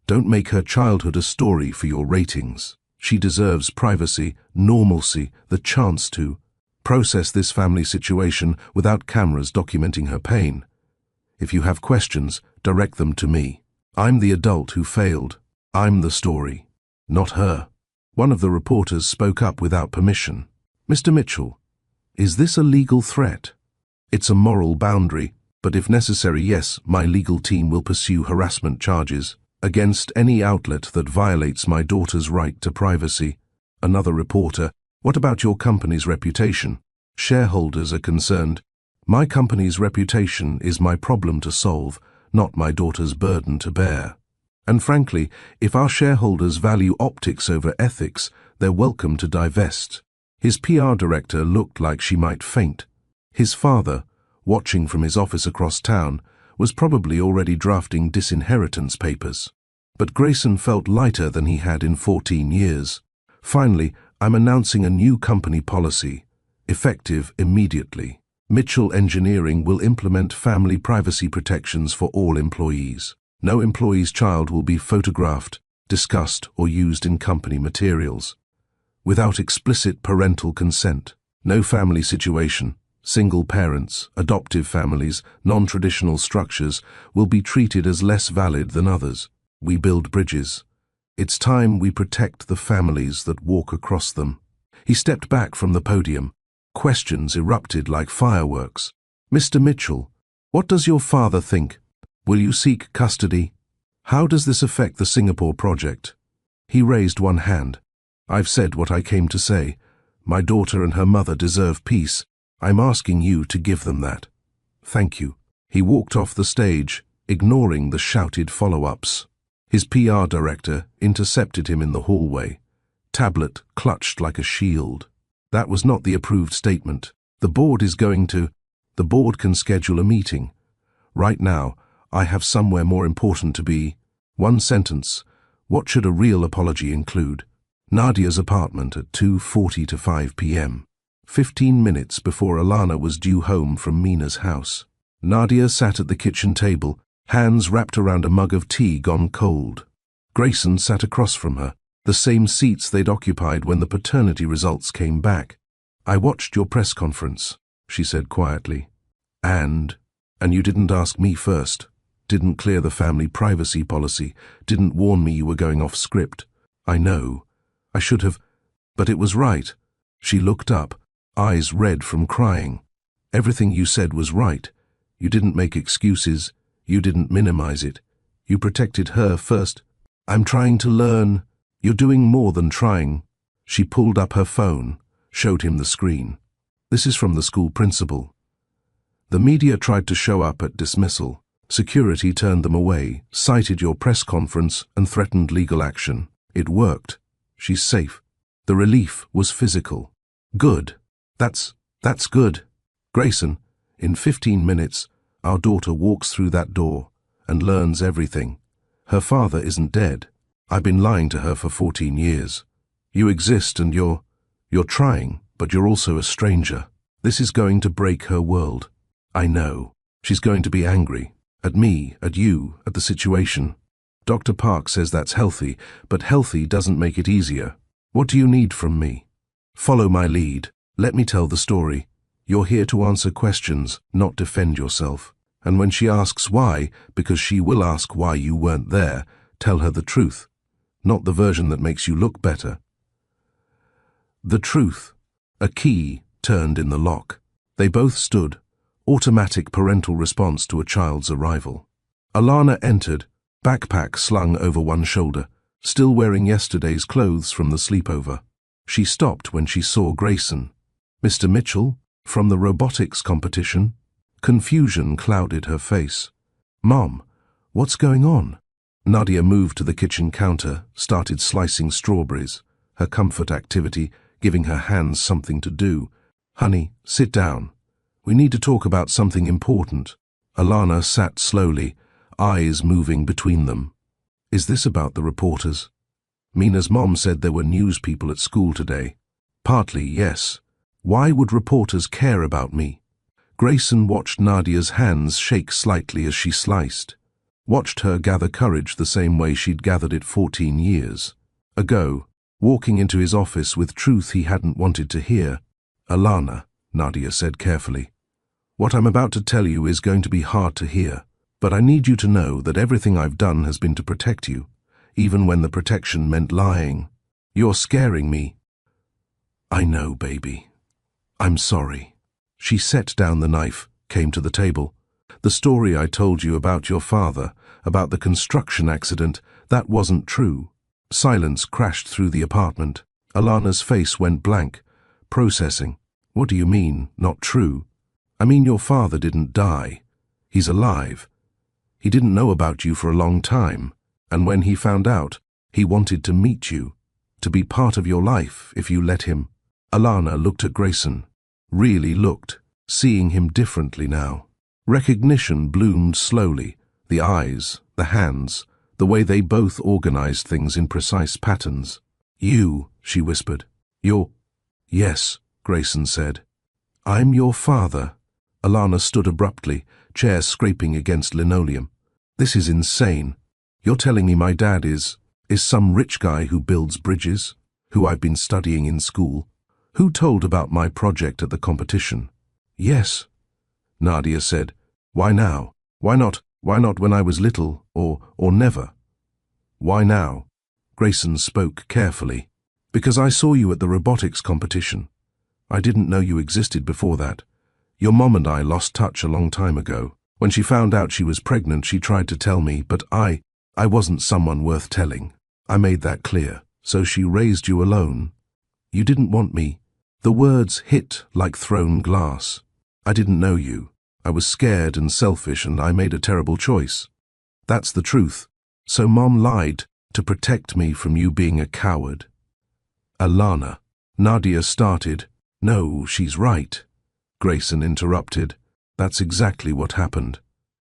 Don't make her childhood a story for your ratings. She deserves privacy, normalcy, the chance to process this family situation without cameras documenting her pain. If you have questions, direct them to me. I'm the adult who failed. I'm the story, not her. One of the reporters spoke up without permission. Mr. Mitchell, is this a legal threat? It's a moral boundary, but if necessary, yes, my legal team will pursue harassment charges against any outlet that violates my daughter's right to privacy. Another reporter, what about your company's reputation? Shareholders are concerned. My company's reputation is my problem to solve, not my daughter's burden to bear. And frankly, if our shareholders value optics over ethics, they're welcome to divest. His PR director looked like she might faint. His father, watching from his office across town, was probably already drafting disinheritance papers. But Grayson felt lighter than he had in 14 years. Finally, I'm announcing a new company policy, effective immediately. Mitchell Engineering will implement family privacy protections for all employees. No employee's child will be photographed, discussed, or used in company materials. Without explicit parental consent. No family situation, single parents, adoptive families, non-traditional structures will be treated as less valid than others. We build bridges. It's time we protect the families that walk across them. He stepped back from the podium. Questions erupted like fireworks. Mr. Mitchell, what does your father think? Will you seek custody? How does this affect the Singapore project? He raised one hand. I've said what I came to say. My daughter and her mother deserve peace. I'm asking you to give them that. Thank you. He walked off the stage, ignoring the shouted follow-ups. His PR director intercepted him in the hallway, tablet clutched like a shield. That was not the approved statement. The board can schedule a meeting. Right now, I have somewhere more important to be. One sentence. What should a real apology include? Nadia's apartment at 2:40 to 5 p.m. 15 minutes before Alana was due home from Mina's house. Nadia sat at the kitchen table, hands wrapped around a mug of tea gone cold. Grayson sat across from her, the same seats they'd occupied when the paternity results came back. I watched your press conference, she said quietly. And you didn't ask me first. Didn't clear the family privacy policy, didn't warn me you were going off script. I know. I should have, but it was right. She looked up, eyes red from crying. Everything you said was right. You didn't make excuses. You didn't minimize it. You protected her first. I'm trying to learn. You're doing more than trying. She pulled up her phone, showed him the screen. This is from the school principal. The media tried to show up at dismissal. Security turned them away, cited your press conference, and threatened legal action. It worked. She's safe. The relief was physical. Good. That's good. Grayson, in 15 minutes, our daughter walks through that door and learns everything. Her father isn't dead. I've been lying to her for 14 years. You exist and you're trying, but you're also a stranger. This is going to break her world. I know. She's going to be angry. At me, at you, at the situation. Dr. Park says that's healthy, but healthy doesn't make it easier. What do you need from me? Follow my lead. Let me tell the story. You're here to answer questions, not defend yourself. And when she asks why, because she will ask why you weren't there, tell her the truth, not the version that makes you look better. The truth. A key turned in the lock. They both stood, automatic parental response to a child's arrival. Alana entered, backpack slung over one shoulder, still wearing yesterday's clothes from the sleepover. She stopped when she saw Grayson. Mr. Mitchell, from the robotics competition? Confusion clouded her face. Mom, what's going on? Nadia moved to the kitchen counter, started slicing strawberries, her comfort activity giving her hands something to do. Honey, sit down. We need to talk about something important. Alana sat slowly, eyes moving between them. Is this about the reporters? Mina's mom said there were news people at school today. Partly, yes. Why would reporters care about me? Grayson watched Nadia's hands shake slightly as she sliced. Watched her gather courage the same way she'd gathered it 14 years ago, walking into his office with truth he hadn't wanted to hear. Alana, Nadia said carefully, what I'm about to tell you is going to be hard to hear, but I need you to know that everything I've done has been to protect you, even when the protection meant lying. You're scaring me. I know, baby. I'm sorry. She set down the knife, came to the table. The story I told you about your father, about the construction accident, that wasn't true. Silence crashed through the apartment. Alana's face went blank, processing. What do you mean, not true? I mean your father didn't die. He's alive. He didn't know about you for a long time, and when he found out, he wanted to meet you, to be part of your life if you let him. Alana looked at Grayson, really looked, seeing him differently now. Recognition bloomed slowly, the eyes, the hands, the way they both organized things in precise patterns. You, she whispered. You're... Yes, Grayson said. I'm your father. Alana stood abruptly, chair scraping against linoleum. This is insane. You're telling me my dad is some rich guy who builds bridges, who I've been studying in school? Who told about my project at the competition? Yes, Nadia said. Why now? Why not when I was little, or never? Why now? Grayson spoke carefully. Because I saw you at the robotics competition. I didn't know you existed before that. Your mom and I lost touch a long time ago. When she found out she was pregnant, she tried to tell me, but I wasn't someone worth telling. I made that clear. So she raised you alone. You didn't want me. The words hit like thrown glass. I didn't know you. I was scared and selfish, and I made a terrible choice. That's the truth. So Mom lied to protect me from you being a coward. Alana. Nadia started. No, she's right. Grayson interrupted. That's exactly what happened.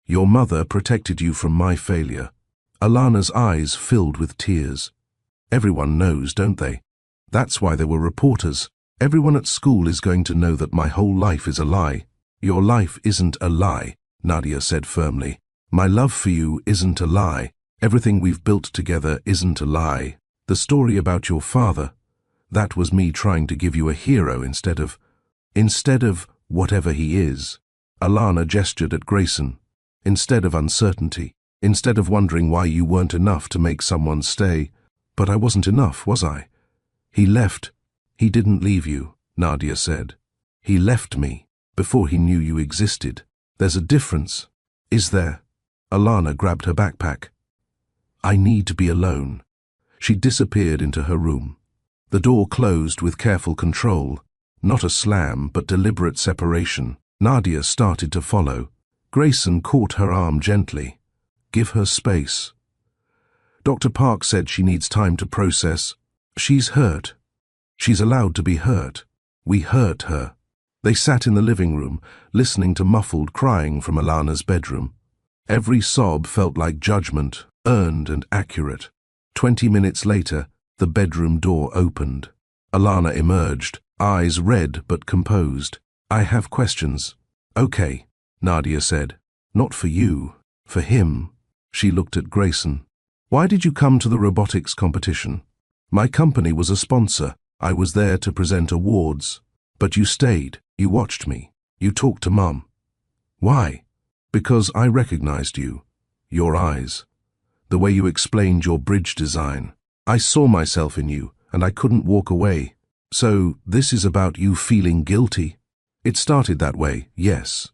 Your mother protected you from my failure. Alana's eyes filled with tears. Everyone knows, don't they? That's why there were reporters. Everyone at school is going to know that my whole life is a lie. Your life isn't a lie, Nadia said firmly. My love for you isn't a lie. Everything we've built together isn't a lie. The story about your father, that was me trying to give you a hero instead of whatever he is. Alana gestured at Grayson. Instead of uncertainty, instead of wondering why you weren't enough to make someone stay. But I wasn't enough, was I? He left. He didn't leave you, Nadia said. He left me before he knew you existed. There's a difference. Is there? Alana grabbed her backpack. I need to be alone. She disappeared into her room. The door closed with careful control, not a slam, but deliberate separation. Nadia started to follow. Grayson caught her arm gently. Give her space. Dr. Park said she needs time to process. She's hurt. She's allowed to be hurt. We hurt her. They sat in the living room, listening to muffled crying from Alana's bedroom. Every sob felt like judgment, earned and accurate. 20 minutes later, the bedroom door opened. Alana emerged, eyes red but composed. I have questions. Okay, Nadia said. Not for you, for him. She looked at Grayson. Why did you come to the robotics competition? My company was a sponsor. I was there to present awards. But you stayed. You watched me. You talked to Mum. Why? Because I recognized you. Your eyes. The way you explained your bridge design. I saw myself in you, and I couldn't walk away. So, this is about you feeling guilty? It started that way, yes.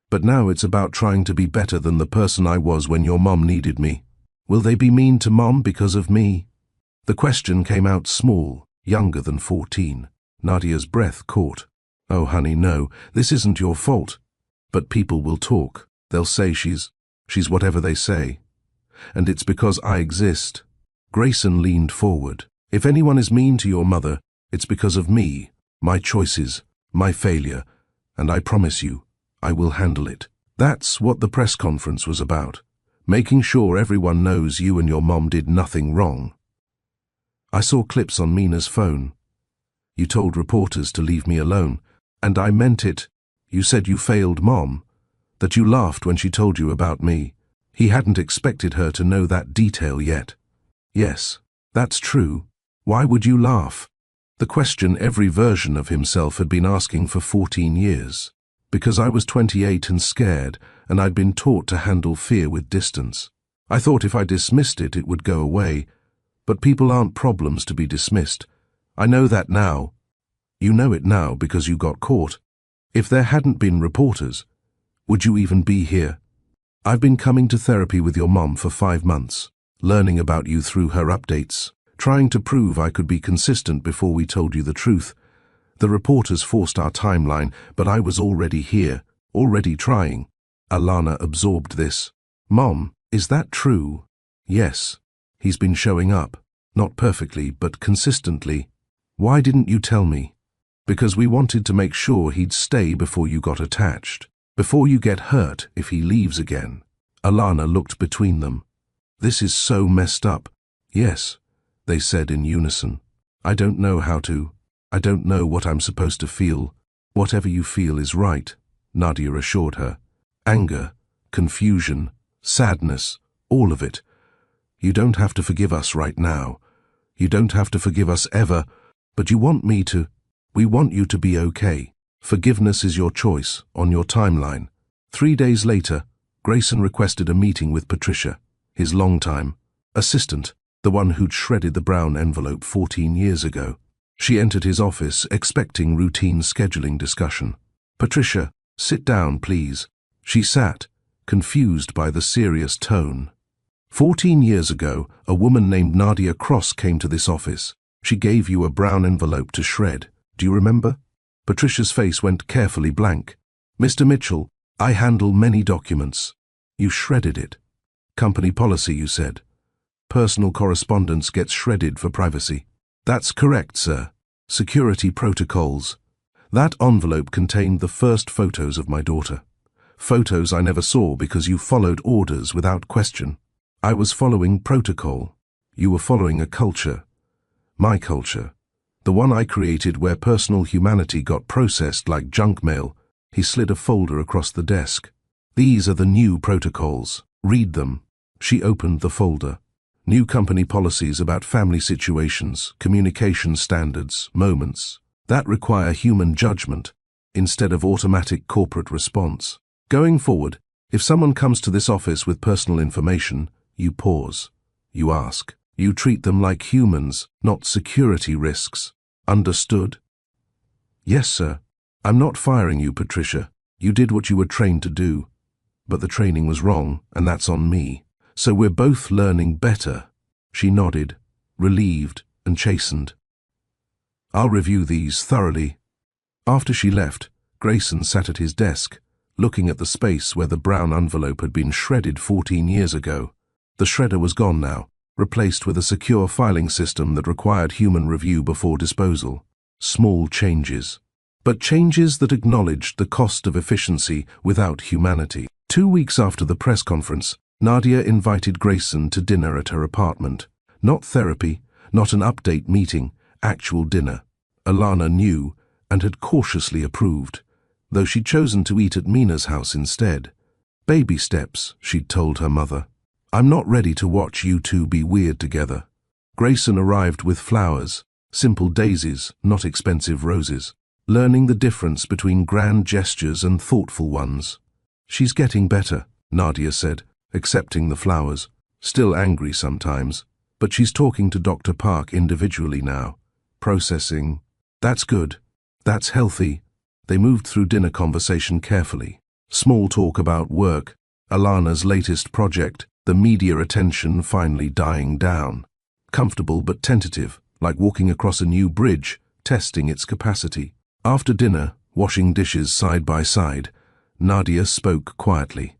But now it's about trying to be better than the person I was when your mom needed me. Will they be mean to Mom because of me? The question came out small, younger than 14. Nadia's breath caught. Oh, honey, no, this isn't your fault. But people will talk. They'll say she's whatever they say. And it's because I exist. Grayson leaned forward. If anyone is mean to your mother, it's because of me, my choices, my failure, and I promise you, I will handle it. That's what the press conference was about, making sure everyone knows you and your mom did nothing wrong. I saw clips on Mina's phone. You told reporters to leave me alone, and I meant it. You said you failed Mom, that you laughed when she told you about me. He hadn't expected her to know that detail yet. Yes, that's true. Why would you laugh? The question every version of himself had been asking for 14 years. Because I was 28 and scared, and I'd been taught to handle fear with distance. I thought if I dismissed it, it would go away. But people aren't problems to be dismissed. I know that now. You know it now because you got caught. If there hadn't been reporters, would you even be here? I've been coming to therapy with your mom for 5 months, learning about you through her updates, trying to prove I could be consistent before we told you the truth. The reporters forced our timeline, but I was already here, already trying. Alana absorbed this. Mom, is that true? Yes. He's been showing up. Not perfectly, but consistently. Why didn't you tell me? Because we wanted to make sure he'd stay before you got attached. Before you get hurt if he leaves again. Alana looked between them. This is so messed up. Yes, they said in unison. I don't know how to. I don't know what I'm supposed to feel. Whatever you feel is right, Nadia assured her. Anger, confusion, sadness, all of it. You don't have to forgive us right now. You don't have to forgive us ever, but you want me to. We want you to be okay. Forgiveness is your choice, on your timeline. 3 days later, Grayson requested a meeting with Patricia, his longtime assistant, the one who'd shredded the brown envelope 14 years ago. She entered his office, expecting routine scheduling discussion. Patricia, sit down, please. She sat, confused by the serious tone. 14 years ago, a woman named Nadia Cross came to this office. She gave you a brown envelope to shred. Do you remember? Patricia's face went carefully blank. Mr. Mitchell, I handle many documents. You shredded it. Company policy, you said. Personal correspondence gets shredded for privacy. That's correct, sir. Security protocols. That envelope contained the first photos of my daughter. Photos I never saw because you followed orders without question. I was following protocol. You were following a culture. My culture. The one I created where personal humanity got processed like junk mail. He slid a folder across the desk. These are the new protocols. Read them. She opened the folder. New company policies about family situations, communication standards, moments, that require human judgment instead of automatic corporate response. Going forward, if someone comes to this office with personal information, you pause. You ask. You treat them like humans, not security risks. Understood? Yes, sir. I'm not firing you, Patricia. You did what you were trained to do. But the training was wrong, and that's on me. So we're both learning better. She nodded, relieved and chastened. I'll review these thoroughly. After she left, Grayson sat at his desk, looking at the space where the brown envelope had been shredded 14 years ago. The shredder was gone now, replaced with a secure filing system that required human review before disposal. Small changes. But changes that acknowledged the cost of efficiency without humanity. 2 weeks after the press conference, Nadia invited Grayson to dinner at her apartment. Not therapy, not an update meeting, actual dinner. Alana knew and had cautiously approved, though she'd chosen to eat at Mina's house instead. Baby steps, she'd told her mother. I'm not ready to watch you two be weird together. Grayson arrived with flowers, Simple daisies, not expensive roses. Learning the difference between grand gestures and thoughtful ones. She's getting better, Nadia said, accepting the flowers. Still angry sometimes, but she's talking to Dr. Park individually now. Processing. That's good. That's healthy. They moved through dinner conversation carefully. Small talk about work, Alana's latest project, the media attention finally dying down. Comfortable but tentative, like walking across a new bridge, testing its capacity. After dinner, washing dishes side by side, Nadia spoke quietly.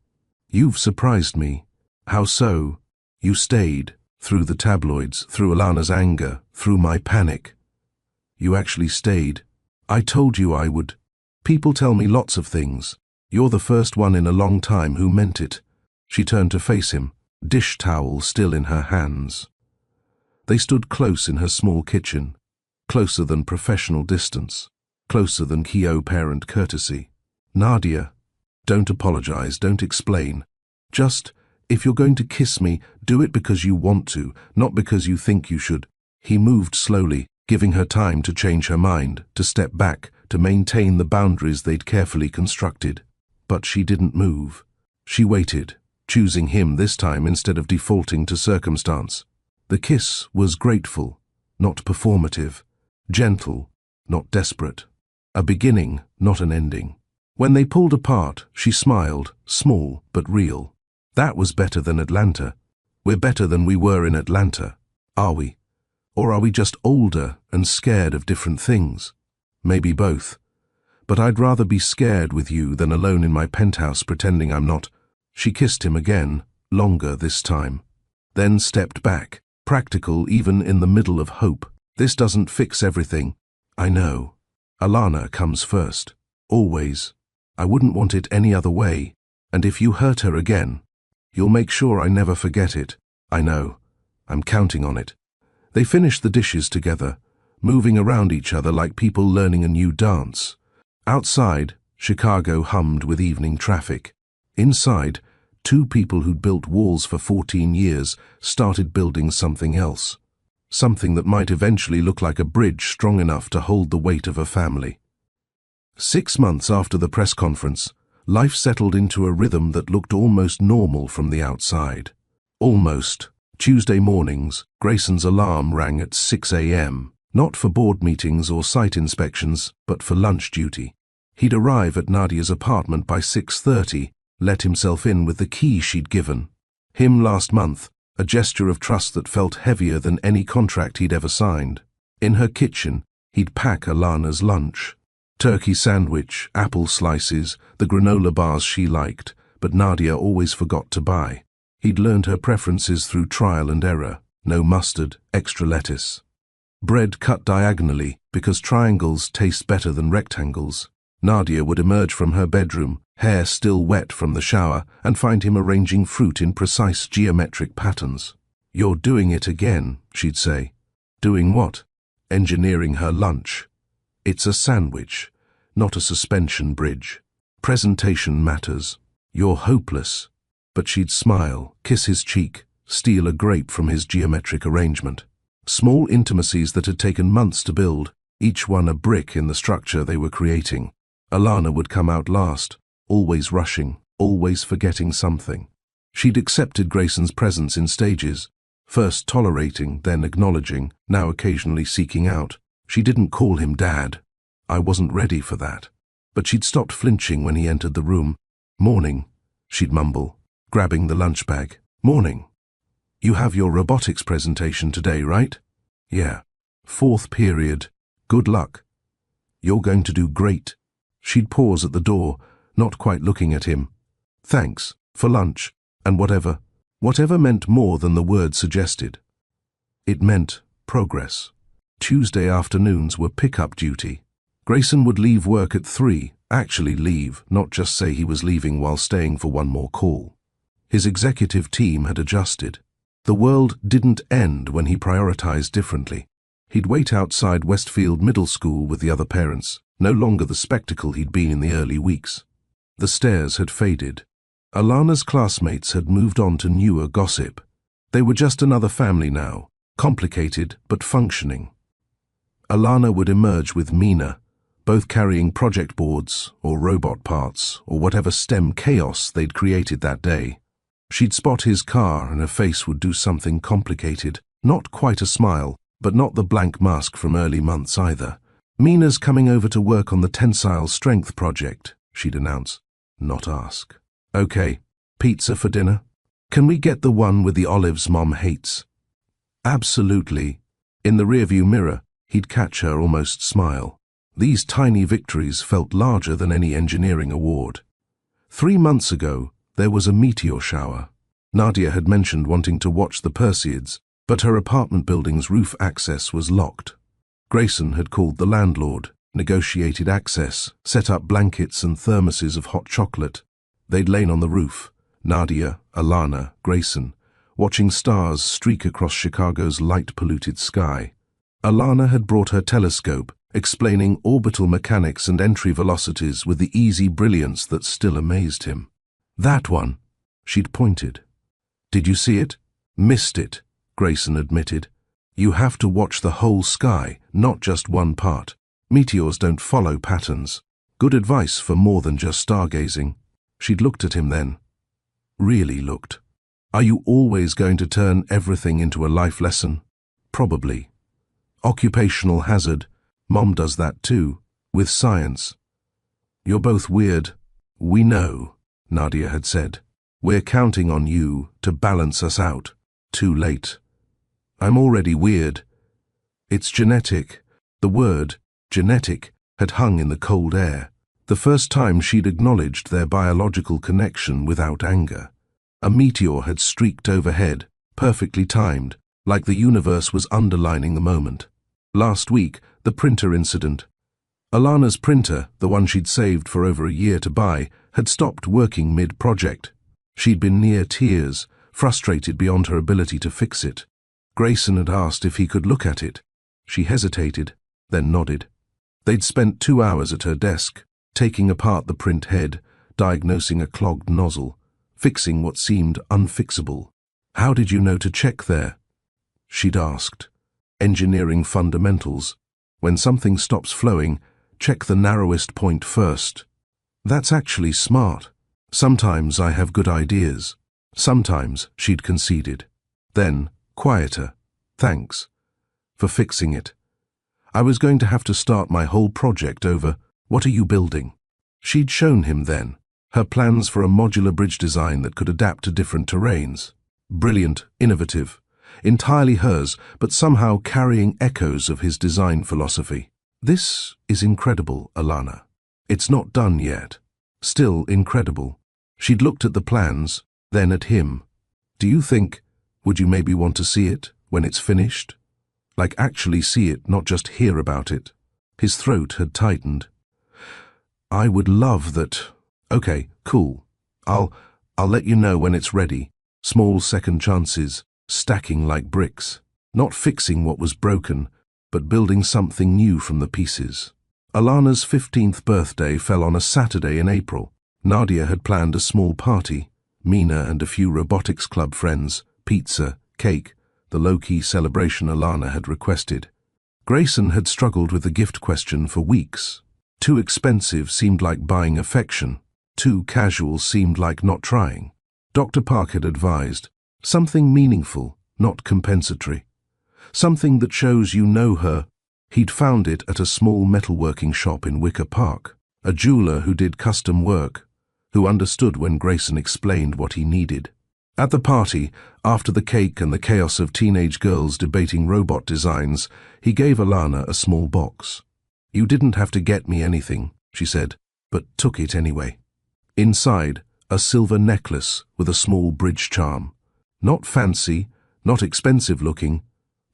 You've surprised me. How so? You stayed, through the tabloids, through Alana's anger, through my panic. You actually stayed. I told you I would. People tell me lots of things. You're the first one in a long time who meant it. She turned to face him, dish towel still in her hands. They stood close in her small kitchen, closer than professional distance, closer than Kyo parent courtesy. Nadia, don't apologize, don't explain. Just, if you're going to kiss me, do it because you want to, not because you think you should. He moved slowly, giving her time to change her mind, to step back, to maintain the boundaries they'd carefully constructed. But she didn't move. She waited, choosing him this time instead of defaulting to circumstance. The kiss was grateful, not performative, gentle, not desperate. A beginning, not an ending. When they pulled apart, she smiled, small but real. That was better than Atlanta. We're better than we were in Atlanta, are we? Or are we just older and scared of different things? Maybe both. But I'd rather be scared with you than alone in my penthouse pretending I'm not. She kissed him again, longer this time. Then stepped back, practical even in the middle of hope. This doesn't fix everything. I know. Alana comes first. Always. I wouldn't want it any other way. And if you hurt her again, you'll make sure I never forget it. I know. I'm counting on it. They finished the dishes together, moving around each other like people learning a new dance. Outside, Chicago hummed with evening traffic. Inside, two people who'd built walls for 14 years started building something else. Something that might eventually look like a bridge strong enough to hold the weight of a family. 6 months after the press conference, life settled into a rhythm that looked almost normal from the outside. Almost. Tuesday mornings, Grayson's alarm rang at 6 a.m., not for board meetings or site inspections, but for lunch duty. He'd arrive at Nadia's apartment by 6:30, let himself in with the key she'd given. Him last month, a gesture of trust that felt heavier than any contract he'd ever signed. In her kitchen, he'd pack Alana's lunch. Turkey sandwich, apple slices, the granola bars she liked, but Nadia always forgot to buy. He'd learned her preferences through trial and error. No mustard, extra lettuce. Bread cut diagonally, because triangles taste better than rectangles. Nadia would emerge from her bedroom, hair still wet from the shower, and find him arranging fruit in precise geometric patterns. You're doing it again, she'd say. Doing what? Engineering her lunch. It's a sandwich, not a suspension bridge. Presentation matters. You're hopeless. But she'd smile, kiss his cheek, steal a grape from his geometric arrangement. Small intimacies that had taken months to build, each one a brick in the structure they were creating. Alana would come out last, always rushing, always forgetting something. She'd accepted Grayson's presence in stages, first tolerating, then acknowledging, now occasionally seeking out. She didn't call him Dad. I wasn't ready for that. But she'd stopped flinching when he entered the room. Morning, she'd mumble, grabbing the lunch bag. Morning. You have your robotics presentation today, right? Yeah. 4th period. Good luck. You're going to do great. She'd pause at the door, not quite looking at him. Thanks, for lunch, and whatever. Whatever meant more than the word suggested. It meant progress. Tuesday afternoons were pick-up duty. Grayson would leave work at 3, actually leave, not just say he was leaving while staying for one more call. His executive team had adjusted. The world didn't end when he prioritized differently. He'd wait outside Westfield Middle School with the other parents, no longer the spectacle he'd been in the early weeks. The stares had faded. Alana's classmates had moved on to newer gossip. They were just another family now, complicated but functioning. Alana would emerge with Mina, both carrying project boards or robot parts or whatever STEM chaos they'd created that day. She'd spot his car and her face would do something complicated, not quite a smile, but not the blank mask from early months either. "Mina's coming over to work on the tensile strength project," she'd announce, not ask. "Okay, pizza for dinner? Can we get the one with the olives Mom hates?" "Absolutely." In the rearview mirror, he'd catch her almost smile. These tiny victories felt larger than any engineering award. 3 months ago, there was a meteor shower. Nadia had mentioned wanting to watch the Perseids, but her apartment building's roof access was locked. Grayson had called the landlord, negotiated access, set up blankets and thermoses of hot chocolate. They'd lain on the roof, Nadia, Alana, Grayson, watching stars streak across Chicago's light-polluted sky. Alana had brought her telescope, explaining orbital mechanics and entry velocities with the easy brilliance that still amazed him. "That one," she'd pointed. "Did you see it?" "Missed it," Grayson admitted. "You have to watch the whole sky, not just one part. Meteors don't follow patterns. Good advice for more than just stargazing." She'd looked at him then. Really looked. "Are you always going to turn everything into a life lesson?" "Probably." "Occupational hazard. Mom does that too, with science." "You're both weird." "We know," Nadia had said. "We're counting on you to balance us out." Too late. "I'm already weird." "It's genetic." The word, genetic, had hung in the cold air. The first time she'd acknowledged their biological connection without anger. A meteor had streaked overhead, perfectly timed, like the universe was underlining the moment. Last week, the printer incident. Alana's printer, the one she'd saved for over a year to buy, had stopped working mid-project. She'd been near tears, frustrated beyond her ability to fix it. Grayson had asked if he could look at it. She hesitated, then nodded. They'd spent 2 hours at her desk, taking apart the print head, diagnosing a clogged nozzle, fixing what seemed unfixable. "How did you know to check there?" she'd asked. "Engineering fundamentals. When something stops flowing, check the narrowest point first." "That's actually smart. Sometimes I have good ideas." "Sometimes," she'd conceded. Then, quieter, "Thanks for fixing it. I was going to have to start my whole project over. What are you building?" She'd shown him then, her plans for a modular bridge design that could adapt to different terrains. Brilliant, innovative, entirely hers, but somehow carrying echoes of his design philosophy. "This is incredible, Alana. It's not done yet. Still incredible." She'd looked at the plans, then at him. Would you maybe want to see it when it's finished? Like actually see it, not just hear about it." His throat had tightened. "I would love that." "Okay, cool. I'll let you know when it's ready." Small second chances, stacking like bricks. Not fixing what was broken, but building something new from the pieces. Alana's 15th birthday fell on a Saturday in April. Nadia had planned a small party. Mina and a few robotics club friends, pizza, cake, the low-key celebration Alana had requested. Grayson had struggled with the gift question for weeks. Too expensive seemed like buying affection. Too casual seemed like not trying. Dr. Park had advised, something meaningful, not compensatory. Something that shows you know her. He'd found it at a small metalworking shop in Wicker Park. A jeweler who did custom work, who understood when Grayson explained what he needed. At the party, after the cake and the chaos of teenage girls debating robot designs, he gave Alana a small box. "You didn't have to get me anything," she said, but took it anyway. Inside, a silver necklace with a small bridge charm. Not fancy, not expensive looking,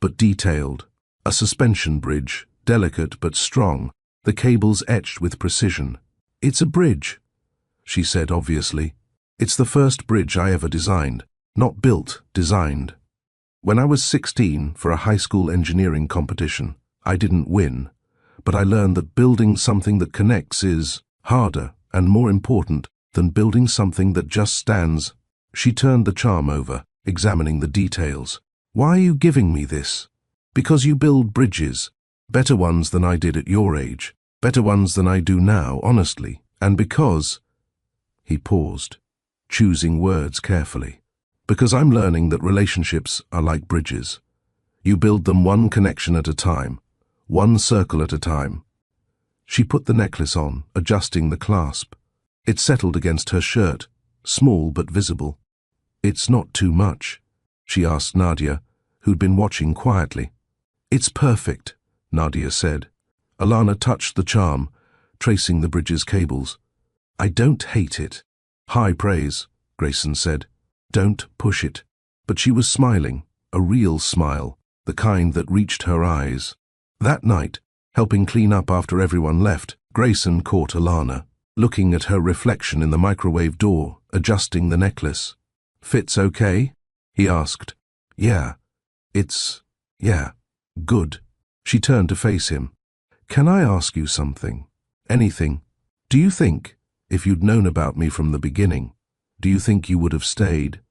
but detailed. A suspension bridge, delicate but strong, the cables etched with precision. "It's a bridge," she said obviously. "It's the first bridge I ever designed. Not built, designed. When I was 16 for a high school engineering competition, I didn't win, but I learned that building something that connects is harder and more important than building something that just stands." She turned the charm over, examining the details. "Why are you giving me this?" "Because you build bridges. Better ones than I did at your age. Better ones than I do now, honestly. And because—" He paused, choosing words carefully. "Because I'm learning that relationships are like bridges. You build them one connection at a time, one circle at a time." She put the necklace on, adjusting the clasp. It settled against her shirt, small but visible. "It's not too much?" she asked Nadia, who'd been watching quietly. "It's perfect," Nadia said. Alana touched the charm, tracing the bridge's cables. "I don't hate it." "High praise," Grayson said. "Don't push it." But she was smiling, a real smile, the kind that reached her eyes. That night, helping clean up after everyone left, Grayson caught Alana, looking at her reflection in the microwave door, adjusting the necklace. "Fits okay?" he asked. Yeah, good." She turned to face him. "Can I ask you something? Anything? Do you think, if you'd known about me from the beginning, do you think you would have stayed?"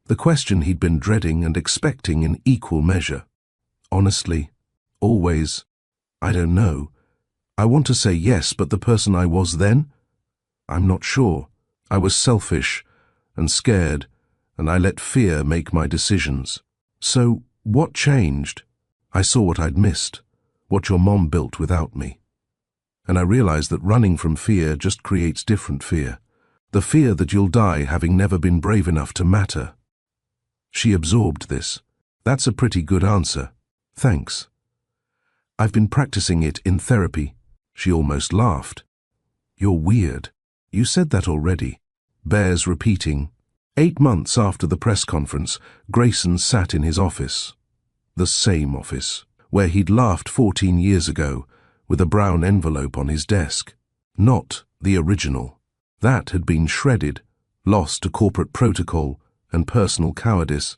The question he'd been dreading and expecting in equal measure. "Honestly, always, I don't know. I want to say yes, but the person I was then? I'm not sure. I was selfish and scared, and I let fear make my decisions. So, what changed? I saw what I'd missed, what your mom built without me. And I realized that running from fear just creates different fear. The fear that you'll die having never been brave enough to matter." She absorbed this. "That's a pretty good answer. Thanks. I've been practicing it in therapy." She almost laughed. "You're weird. You said that already." Bears repeating. 8 months after the press conference, Grayson sat in his office. The same office, where he'd laughed 14 years ago, with a brown envelope on his desk. Not the original. That had been shredded, lost to corporate protocol and personal cowardice.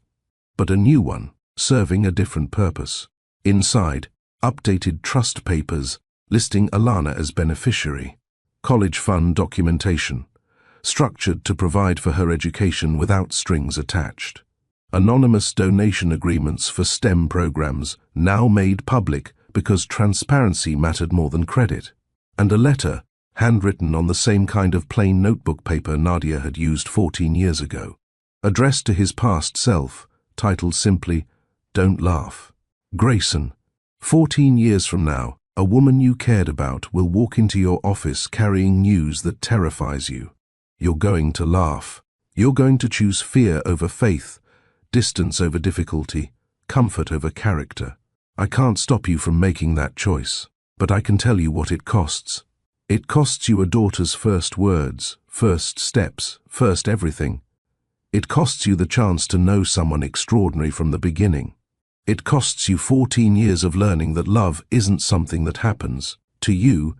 But a new one, serving a different purpose. Inside, updated trust papers listing Alana as beneficiary. College fund documentation, structured to provide for her education without strings attached. Anonymous donation agreements for STEM programs, now made public because transparency mattered more than credit. And a letter, handwritten on the same kind of plain notebook paper Nadia had used 14 years ago, addressed to his past self, titled simply, "Don't laugh. Grayson, 14 years from now, a woman you cared about will walk into your office carrying news that terrifies you. You're going to laugh. You're going to choose fear over faith, distance over difficulty, comfort over character. I can't stop you from making that choice, but I can tell you what it costs. It costs you a daughter's first words, first steps, first everything. It costs you the chance to know someone extraordinary from the beginning. It costs you 14 years of learning that love isn't something that happens. To you,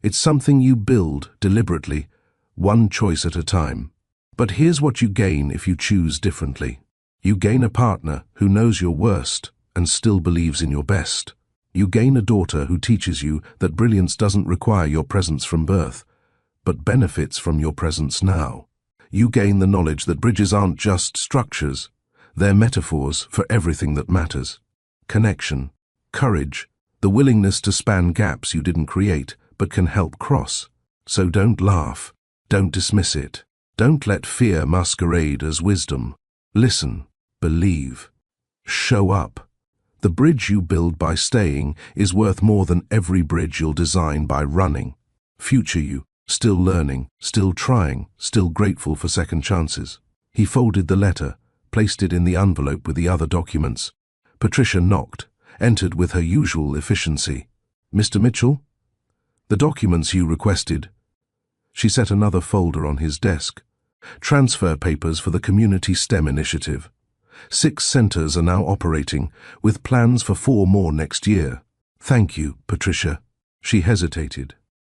it's something you build deliberately, one choice at a time. But here's what you gain if you choose differently. You gain a partner who knows your worst and still believes in your best. You gain a daughter who teaches you that brilliance doesn't require your presence from birth, but benefits from your presence now. You gain the knowledge that bridges aren't just structures, they're metaphors for everything that matters. Connection, courage, the willingness to span gaps you didn't create but can help cross. So don't laugh, don't dismiss it. Don't let fear masquerade as wisdom. Listen, believe, show up. The bridge you build by staying is worth more than every bridge you'll design by running. Future you, still learning, still trying, still grateful for second chances. He folded the letter, placed it in the envelope with the other documents. Patricia knocked, entered with her usual efficiency. "Mr. Mitchell?" "The documents you requested." She set another folder on his desk. "Transfer papers for the Community STEM Initiative. 6 centers are now operating, with plans for 4 more next year." "Thank you, Patricia." She hesitated.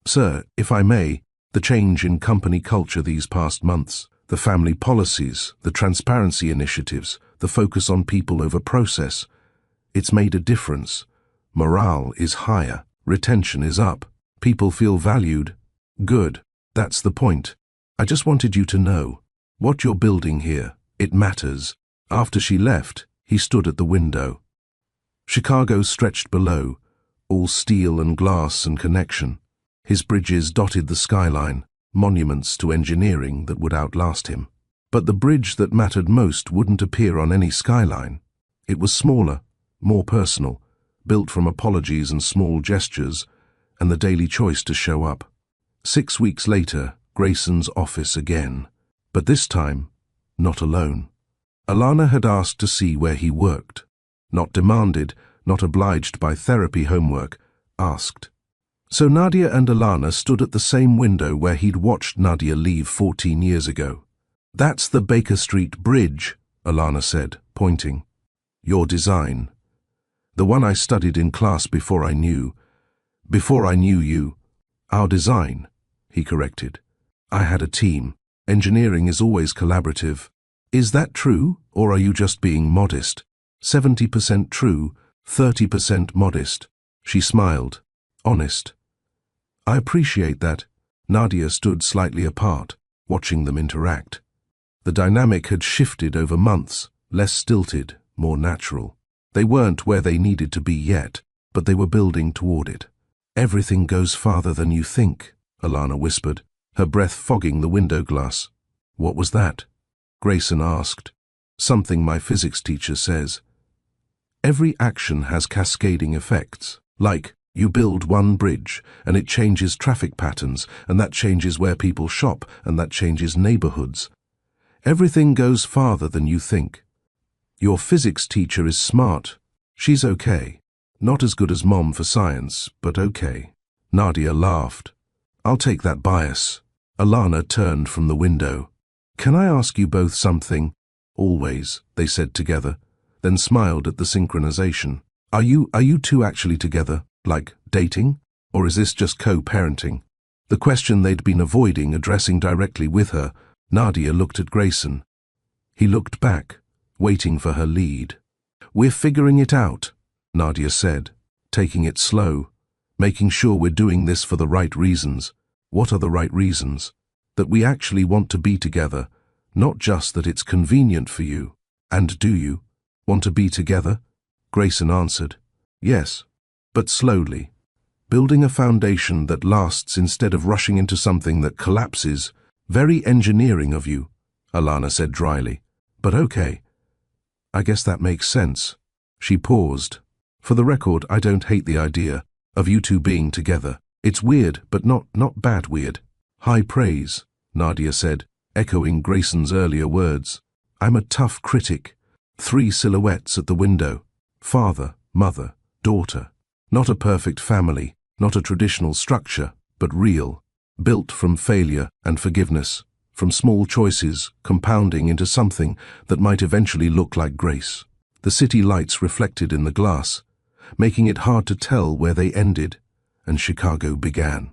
"Sir, if I may, the change in company culture these past months, the family policies, the transparency initiatives, the focus on people over process, it's made a difference. Morale is higher, retention is up, people feel valued. Good, that's the point. I just wanted you to know, what you're building here, it matters." After she left, he stood at the window. Chicago stretched below, all steel and glass and connection. His bridges dotted the skyline, monuments to engineering that would outlast him. But the bridge that mattered most wouldn't appear on any skyline. It was smaller, more personal, built from apologies and small gestures, and the daily choice to show up. 6 weeks later, Grayson's office again. But this time, not alone. Alana had asked to see where he worked. Not demanded, not obliged by therapy homework, asked. So Nadia and Alana stood at the same window where he'd watched Nadia leave 14 years ago. "That's the Baker Street Bridge," Alana said, pointing. "Your design. The one I studied in class before I knew you." "Our design," he corrected. "I had a team. Engineering is always collaborative." "Is that true, or are you just being modest?" 70% true, 30% modest. She smiled. Honest. "I appreciate that." Nadia stood slightly apart, watching them interact. The dynamic had shifted over months, less stilted, more natural. They weren't where they needed to be yet, but they were building toward it. "Everything goes farther than you think," Alana whispered, her breath fogging the window glass. "What was that?" Grayson asked. "Something my physics teacher says. Every action has cascading effects. Like, you build one bridge, and it changes traffic patterns, and that changes where people shop, and that changes neighborhoods. Everything goes farther than you think. Your physics teacher is smart. She's okay. Not as good as Mom for science, but okay." Nadia laughed. "I'll take that bias." Alana turned from the window. "Can I ask you both something?" "Always," they said together, then smiled at the synchronization. Are you two actually together, like dating? Or is this just co-parenting?" The question they'd been avoiding addressing directly with her, Nadia looked at Grayson. He looked back, waiting for her lead. "We're figuring it out," Nadia said, taking it slow, making sure we're doing this for the right reasons. "What are the right reasons?" "That we actually want to be together, not just that it's convenient for you." "And do you want to be together?" Grayson answered. "Yes, but slowly. Building a foundation that lasts instead of rushing into something that collapses." "Very engineering of you," Alana said dryly. "But okay. I guess that makes sense." She paused. "For the record, I don't hate the idea of you two being together. It's weird, but not bad weird." "High praise," Nadia said, echoing Grayson's earlier words. "I'm a tough critic." 3 silhouettes at the window. Father, mother, daughter. Not a perfect family, not a traditional structure, but real. Built from failure and forgiveness, from small choices compounding into something that might eventually look like grace. The city lights reflected in the glass, making it hard to tell where they ended and Chicago began.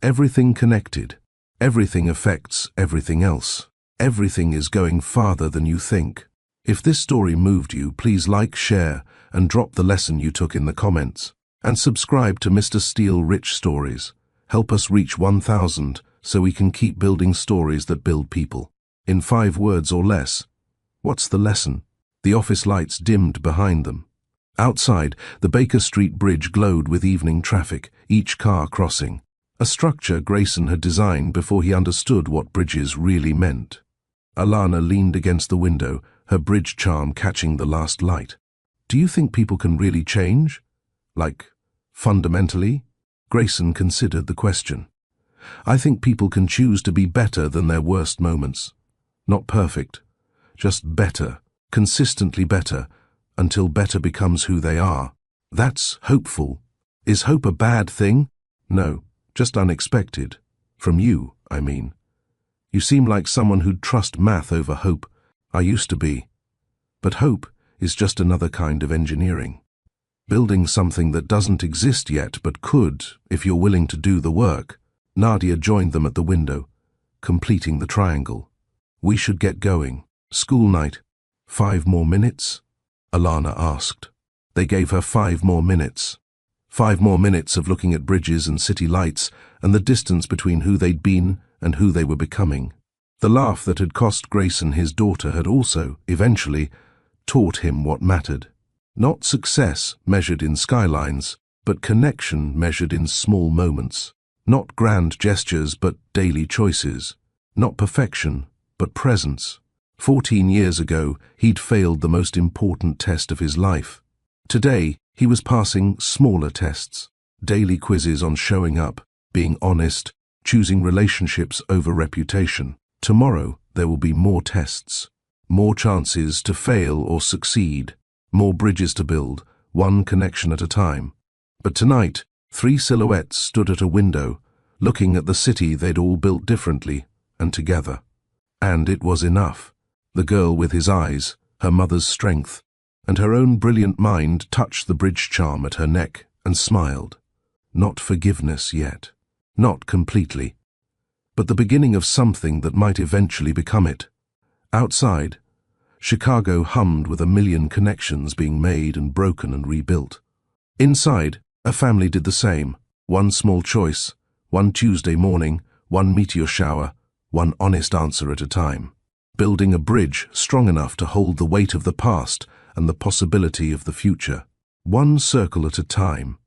Everything connected. Everything affects everything else. Everything is going farther than you think. If this story moved you, please like, share, and drop the lesson you took in the comments. And subscribe to Mr. Steele Rich Stories. Help us reach 1,000 so we can keep building stories that build people. In 5 words or less. What's the lesson? The office lights dimmed behind them. Outside, the Baker Street Bridge glowed with evening traffic, each car crossing. A structure Grayson had designed before he understood what bridges really meant. Alana leaned against the window, her bridge charm catching the last light. "Do you think people can really change? Like, fundamentally?" Grayson considered the question. "I think people can choose to be better than their worst moments. Not perfect, just better, consistently better, until better becomes who they are. That's hopeful. Is hope a bad thing? No, just unexpected. From you, I mean. You seem like someone who'd trust math over hope. I used to be. But hope is just another kind of engineering. Building something that doesn't exist yet but could, if you're willing to do the work." Nadia joined them at the window, completing the triangle. "We should get going. School night." 5 more minutes? Alana asked. They gave her 5 more minutes. 5 more minutes of looking at bridges and city lights and the distance between who they'd been and who they were becoming. The laugh that had cost Grayson his daughter had also, eventually, taught him what mattered. Not success measured in skylines, but connection measured in small moments. Not grand gestures, but daily choices. Not perfection, but presence. 14 years ago, he'd failed the most important test of his life. Today, he was passing smaller tests. Daily quizzes on showing up, being honest, choosing relationships over reputation. Tomorrow, there will be more tests. More chances to fail or succeed. More bridges to build, one connection at a time. But tonight, 3 silhouettes stood at a window, looking at the city they'd all built differently and together. And it was enough. The girl with his eyes, her mother's strength, and her own brilliant mind touched the bridge charm at her neck and smiled. Not forgiveness yet. Not completely. But the beginning of something that might eventually become it. Outside, Chicago hummed with 1,000,000 connections being made and broken and rebuilt. Inside, a family did the same. One small choice, one Tuesday morning, one meteor shower, one honest answer at a time. Building a bridge strong enough to hold the weight of the past and the possibility of the future. One circle at a time.